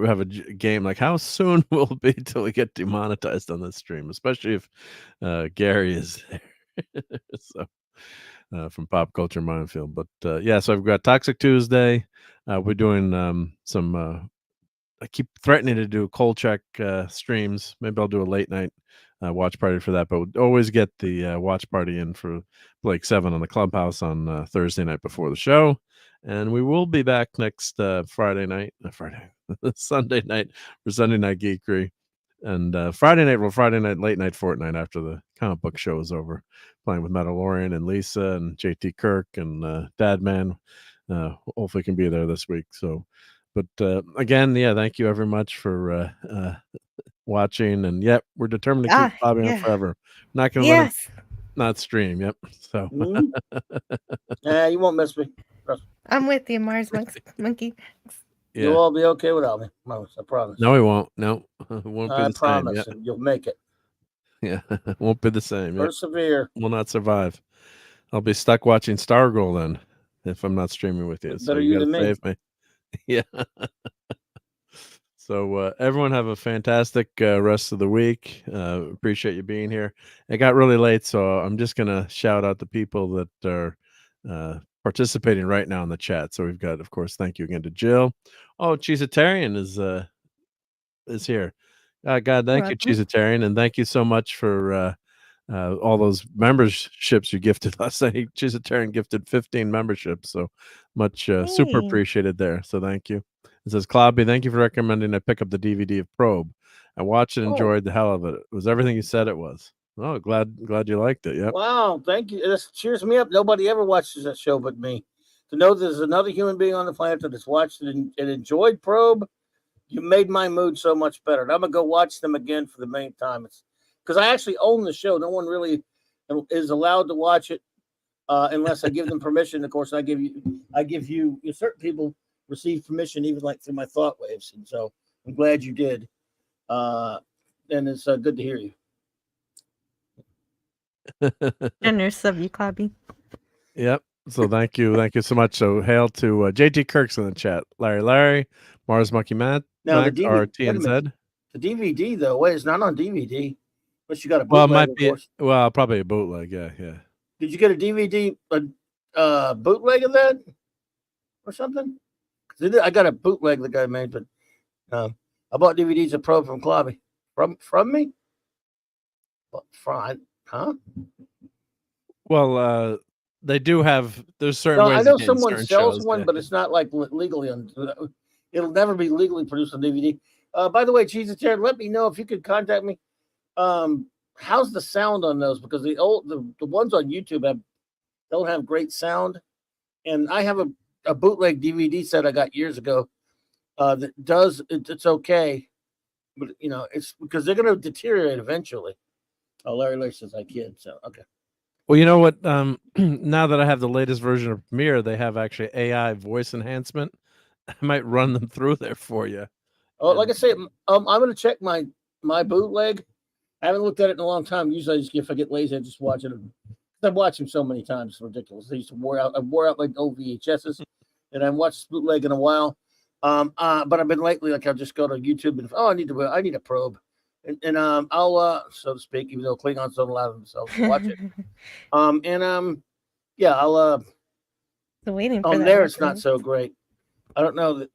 have a game like how soon will it be till we get demonetized on this stream, especially if Gary is there. So. From Pop Culture Minefield. But so I've got Toxic Tuesday. We're doing some I keep threatening to do Kolchak streams. Maybe I'll do a late night watch party for that, but we'll always get the watch party in for Blake 7 on the Clubhouse on Thursday night before the show. And we will be back next Sunday night for Sunday Night Geekery. And Friday night late night Fortnite after the comic book show is over, playing with Mandalorian and Lisa and JT Kirk and Dadman. Hopefully can be there this week. So, but again, thank you very much for watching. And we're determined to keep Bobby on forever. Not going to let him not stream. Yep. So, you won't miss me. I'm with you, Mars Monkey. Yeah. You'll all be okay without me. I promise. No, we won't. No, it won't be the promise, same. And you'll make it. Yeah, it won't be the same. Persevere. Will not survive. I'll be stuck watching Stargirl then if I'm not streaming with you. So you gotta save me. Yeah. So everyone have a fantastic rest of the week. Appreciate you being here. It got really late, so I'm just gonna shout out the people that are participating right now in the chat. So we've got, of course, thank you again to Jill. Oh, Cheesetarian is here. God, thank you, Cheesetarian, and thank you so much for all those memberships you gifted us. I think Cheesetarian gifted 15 memberships, so much super appreciated there. So thank you. It says Clobby, thank you for recommending I pick up the DVD of Probe. I watched and enjoyed the hell of it. It was everything you said it was. Oh, glad you liked it. Yep. Wow, thank you. This cheers me up. Nobody ever watches that show but me. To know there's another human being on the planet that has watched it and enjoyed Probe, you made my mood so much better. And I'm gonna go watch them again for the main time. It's because I actually own the show. No one really is allowed to watch it unless I give them permission. Of course, I give you certain people receive permission, even like through my thought waves. And so I'm glad you did. And it's good to hear you. Generous of you, Clobby. Yep. So thank you so much. So hail to JT Kirk's in the chat. Larry, Mars Monkey Matt, now Mac, the RTNZ. The DVD though, wait, it's not on DVD. But you got a bootleg. Well, it might be. Probably a bootleg. Yeah. Did you get a DVD bootleg of that or something? I got a bootleg the guy made, but I bought DVDs of Probe from Klobby. From me? What, huh? Well, they do have. There's certain No, ways. I know of getting someone certain sells shows, one, yeah. but it's not like legally on. It'll never be legally produced on DVD. By the way, Jesus Jared, let me know if you could contact me. How's the sound on those? Because the ones on YouTube don't have great sound, and I have a bootleg DVD set I got years ago that does it's okay, but it's because they're going to deteriorate eventually. Oh, Larry says I kid. So okay. Well, you know what? Now that I have the latest version of Premiere, they have actually AI voice enhancement. I might run them through there for you. Oh, like I say, I'm going to check my bootleg. I haven't looked at it in a long time. Usually, if I get lazy, I just watch it. I've watched them so many times, it's ridiculous. I used to I wore out like old VHSs, and I haven't watched bootleg in a while. But I've been lately, like I'll just go to YouTube and I need a probe, and I'll so to speak, even though Klingons don't allow themselves to watch it. Yeah, I'll So waiting for on that there. It's record. not so great. I don't know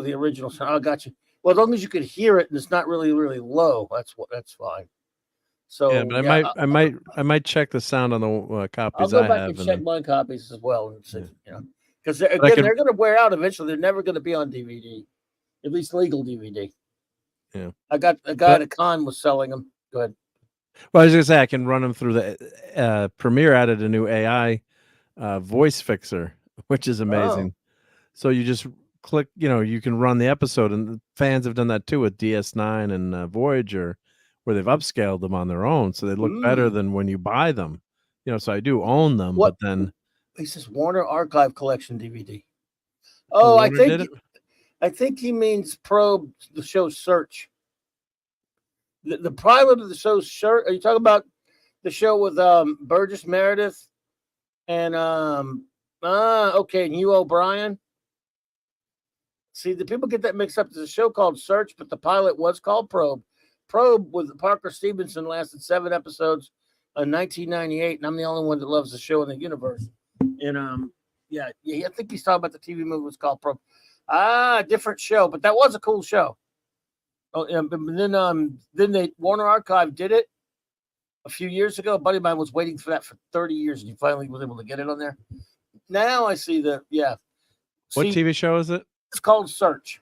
the original sound. I got you. Well, as long as you could hear it and it's not really, really low, that's fine. So yeah, but I might check the sound on the copies I'll go I back have. and check my copies as well and see, because But they're going to wear out eventually. They're never going to be on DVD, at least legal DVD. Yeah, I got a guy at a con was selling them. Go ahead. Well, I was going to say I can run them through the Premiere. Added a new AI voice fixer, which is amazing. So you just click, you can run the episode, and the fans have done that too with DS9 and Voyager, where they've upscaled them on their own, so they look better than when you buy them. So I do own them, but then he says Warner Archive Collection DVD. Oh, Oh, Warner I think he means Probe, the show Search. The pilot of the show Search. Are you talking about the show with Burgess Meredith and okay, and Hugh O'Brien? See, the people get that mixed up. There's a show called Search, but the pilot was called Probe. Probe with Parker Stevenson lasted 7 episodes in 1998, and I'm the only one that loves the show in the universe. And I think he's talking about the TV movie was called Probe. Different show, but that was a cool show. Oh, yeah, but then Warner Archive did it a few years ago. A buddy of mine was waiting for that for 30 years, and he finally was able to get it on there. Now I see What TV show is it? It's called Search.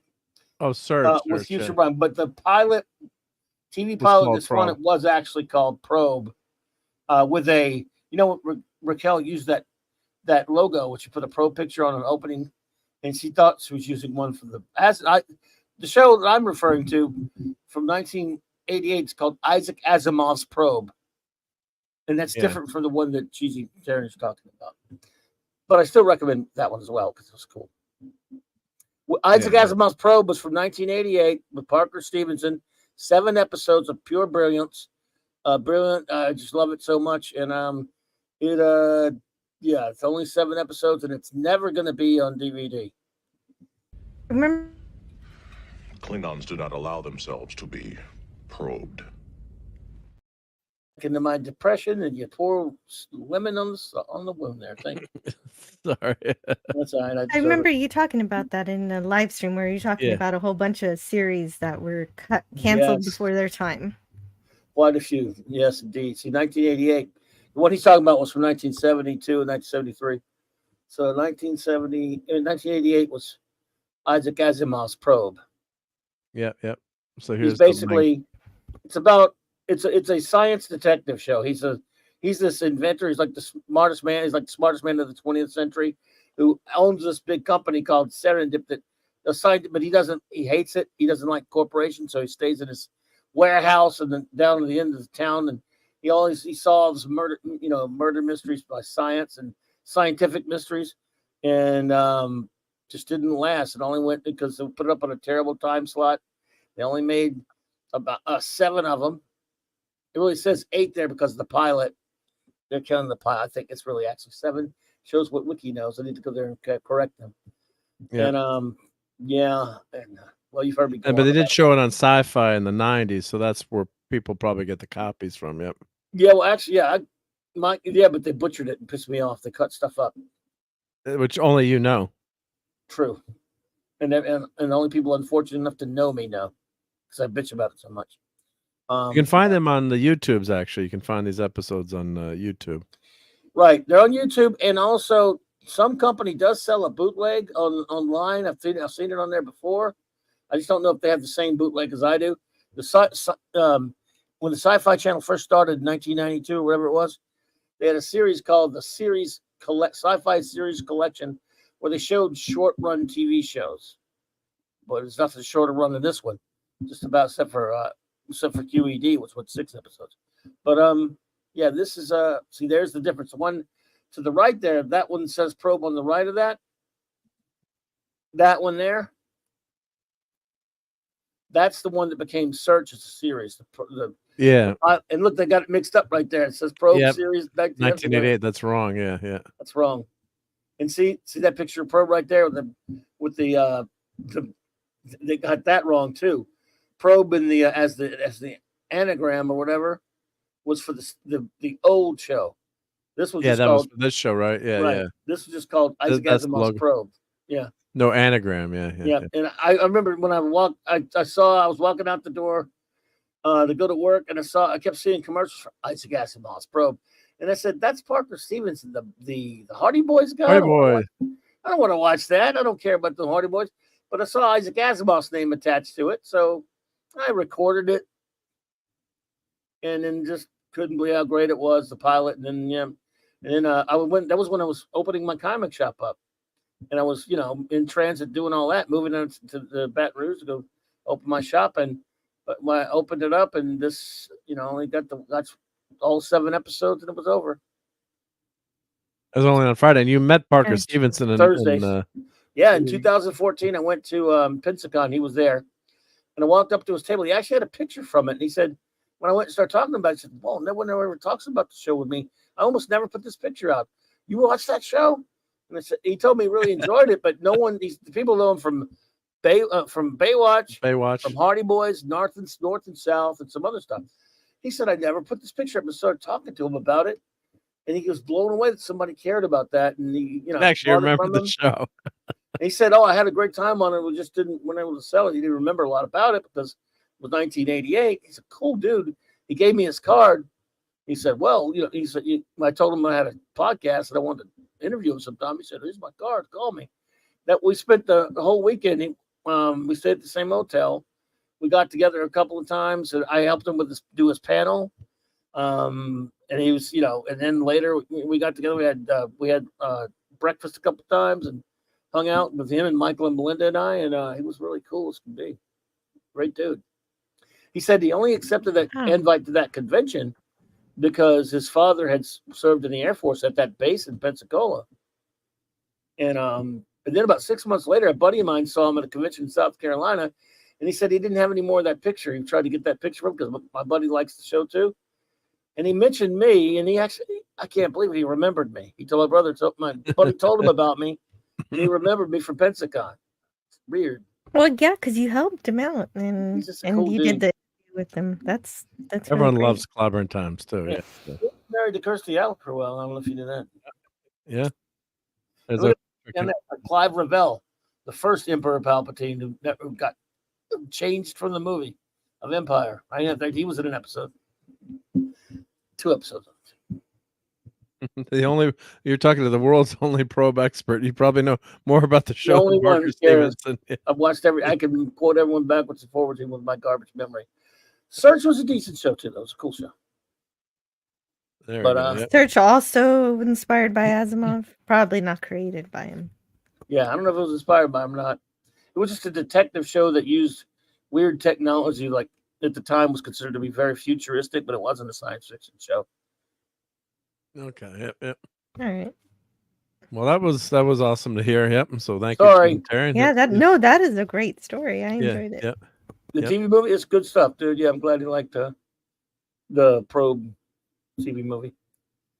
Oh, Search. With Hugh O'Brien. But the pilot, TV pilot that's on it was actually called Probe. With a, Raquel used that logo, which you put a Probe picture on an opening, and she thought she was using one for the show that I'm referring to from 1988 is called Isaac Asimov's Probe. And that's different from the one that Cheesy Darren is talking about. But I still recommend that one as well because it was cool. Isaac Asimov's Probe was from 1988 with Parker Stevenson. 7 episodes of pure brilliance. Brilliant. I just love it so much. And it's only 7 episodes and it's never going to be on DVD. Remember, Klingons do not allow themselves to be probed. Into my depression, and you pour lemon on the wound there. Thank you. Sorry. That's all right. I remember you talking about that in the live stream where you're talking Yeah. about a whole bunch of series that were canceled before their time. Quite a few. Yes, indeed. See, 1988. What he's talking about was from 1972 and 1973. So 1988 was Isaac Asimov's Probe. Yep. So here's He's basically it's a science detective show. He's this inventor. He's like the smartest man. He's like the smartest man of the 20th century who owns this big company called Serendip that assigned, but he hates it. He doesn't like corporations, so he stays in his warehouse and then down to the end of the town. And he solves murder mysteries by science and scientific mysteries, and just didn't last. It only went because they put it up on a terrible time slot. They only made about 7 of them. It really says 8 there because of the pilot. They're counting the pilot. I think it's really actually 7. Shows what Wiki knows. I need to go there and correct them. Yep. And well, you've heard me. But they did show it on Sci-Fi in the 90s, so that's where people probably get the copies from. Yep. Yeah, well, actually, but they butchered it and pissed me off. They cut stuff up. Which only you know. True. and the only people unfortunate enough to know me know, because I bitch about it so much. You can find them on the YouTubes. Actually, you can find these episodes on YouTube. Right, they're on YouTube, and also some company does sell a bootleg online. I've seen it on there before. I just don't know if they have the same bootleg as I do. When the Sci-Fi Channel first started in 1992 or whatever it was, they had a series called the Sci-Fi Series Collection, where they showed short-run TV shows. But it's nothing shorter run than this one, just about except for QED, which was 6 episodes. But yeah, this is see, there's the difference. The one to the right there, that one says Probe on the right of that. That one there, that's the one that became Search as a series. And look, they got it mixed up right there. It says Probe series. 1988. That's wrong. Yeah. That's wrong. And see that picture of Probe right there with the they got that wrong too. Probe in the as the anagram or whatever was for the old show. This was that was for this show, right? Yeah. This was just called Isaac Asimov's Probe. Yeah. No anagram. Yeah. And I remember when I walked, I was walking out the door to go to work, and I kept seeing commercials for Isaac Asimov's Probe, and I said, "That's Parker Stevenson, the Hardy Boys guy." I don't want to watch that. I don't care about the Hardy Boys, but I saw Isaac Asimov's name attached to it, so I recorded it, and then just couldn't believe how great it was, the pilot, and then I went. That was when I was opening my comic shop up, and I was in transit doing all that, moving on to the Baton Rouge to go open my shop, but when I opened it up, and this only that's all 7 episodes, and it was over. It was only on Friday, and you met Parker Stevenson Thursdays. In 2014, I went to Pensacon. He was there, and I walked up to his table. He actually had a picture from it, and he said, when I went and started talking about it, he said, "Well, no one ever talks about the show with me. I almost never put this picture out. You watched that show?" And I said, he told me he really enjoyed it, but no one, the people know him from Baywatch, from Hardy Boys, North and South, and some other stuff. He said, "I never put this picture up," and started talking to him about it. And he was blown away that somebody cared about that. And he, actually remember the show. He said, "Oh, I had a great time on it. We just didn't, when I was to sell it, he didn't remember a lot about it because it was 1988. He's a cool dude. He gave me his card. He said, "Well, he said, I told him I had a podcast and I wanted to interview him sometime." He said, "Here's my card. Call me." That we spent the whole weekend. We stayed at the same hotel. We got together a couple of times, and I helped him do his panel. And he was, and then later we got together. We had breakfast a couple of times and hung out with him and Michael and Melinda and I. And he was really cool as can be. Great dude. He said he only accepted that invite to that convention because his father had served in the Air Force at that base in Pensacola. And then about 6 months later, a buddy of mine saw him at a convention in South Carolina, and he said he didn't have any more of that picture. He tried to get that picture from because my buddy likes the show too. And he mentioned me, and I can't believe he remembered me. He told my buddy told him about me, and he remembered me from Pensacon. It's weird. Well, yeah, because you helped him out, and cool you did the interview with him. That's everyone really loves Clobbering Times too. Yeah. He was married to Kirstie Alley for a while. I don't know if you knew that. Yeah. And Clive Revell, the first Emperor Palpatine who got changed from the movie of Empire. I think he was in an episode. 2 episodes. You're talking to the world's only probe expert. You probably know more about the show. The only than Parker one Stevenson. Yeah. I've watched I can quote everyone backwards and forwards with my garbage memory. Search was a decent show too, though. It was a cool show. Search also inspired by Asimov, probably not created by him. Yeah, I don't know if it was inspired by him or not. It was just a detective show that used weird technology, like at the time was considered to be very futuristic, but it wasn't a science fiction show. Okay. Yep. All right. Well, that was awesome to hear. Yep. So thank you, Taryn. Yeah, that is a great story. I enjoyed it. Yep. The TV movie is good stuff, dude. Yeah, I'm glad you liked the Probe TV movie.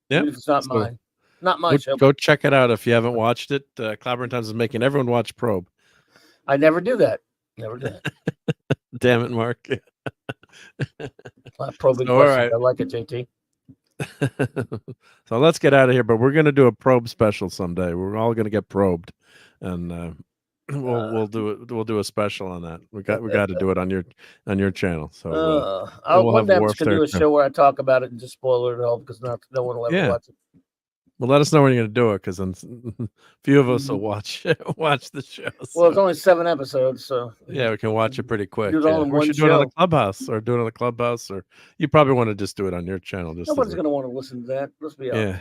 Yeah, it's not mine. Not my show. Go check it out if you haven't watched it. Clobbering Times is making everyone watch Probe. I never do that. Never do that. Damn it, Mark. Probing all right. I like it, JT. So let's get out of here, but we're going to do a probe special someday. We're all going to get probed, and we'll do it. We'll do a special on that. We got to do it on your channel. So we'll one have day I'm Worf just gonna there do a too. show where I talk about it and just spoil it all because no one will ever Yeah. watch it. Well, let us know when you're going to do it because then a few of us will watch the show. Well, it's only 7 episodes, so Yeah, we can watch it pretty quick. do it all in Or we one should do it on the show. Clubhouse, or you probably want to just do it on your channel. Just Nobody's gonna want to listen to that. Let's be honest.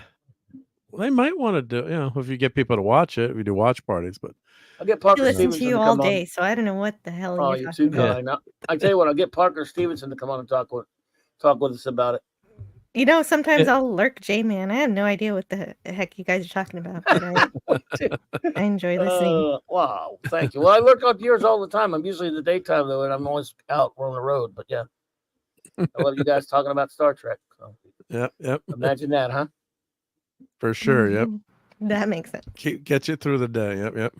yeah. Well, they might want to do, if you get people to watch it, we do watch parties, but I'll get I Parker listen to Stevenson you to all come on. day, so I don't know what the hell Oh, you're you're talking too about. kind. I tell you what, I'll get Parker Stevenson to come on and talk with us about it. You know, sometimes Yeah. I'll lurk J-Man. I have no idea what the heck you guys are talking about, but I enjoy listening. Wow, thank you. Well, I lurk on yours all the time. I'm usually in the daytime though, and I'm always out on the road. But yeah, I love you guys talking about Star Trek. So. Yep. Imagine that, huh? For sure. Yep. That makes sense. Get you through the day. Yep.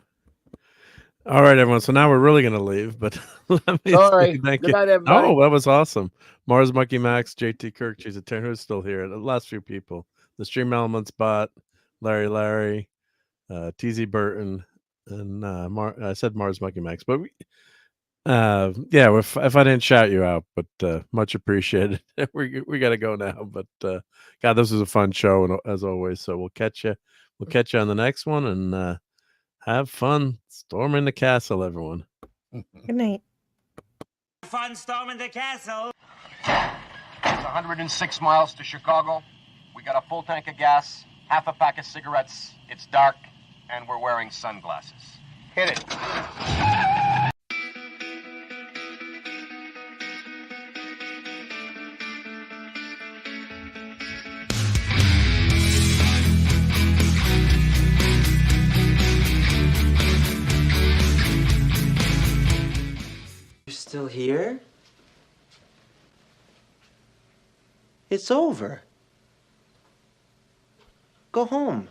All right, everyone. So now we're really going to leave, but let me Sorry. say thank Good you. night, everybody. Oh, that was awesome. Mars Monkey Max, JT Kirk, Cheese Turn, who's still here. The last few people. The Stream Elements Bot, Larry, TZ Burton, and I said Mars Monkey Max, but if I didn't shout you out, but much appreciated. we got to go now, but God, this was a fun show, and as always. So we'll catch you on the next one, and have fun storming the castle, everyone. Good night. Fun storming the castle. It's 106 miles to Chicago. We got a full tank of gas, half a pack of cigarettes. It's dark, and we're wearing sunglasses. Hit it. You're still here? It's over. Go home.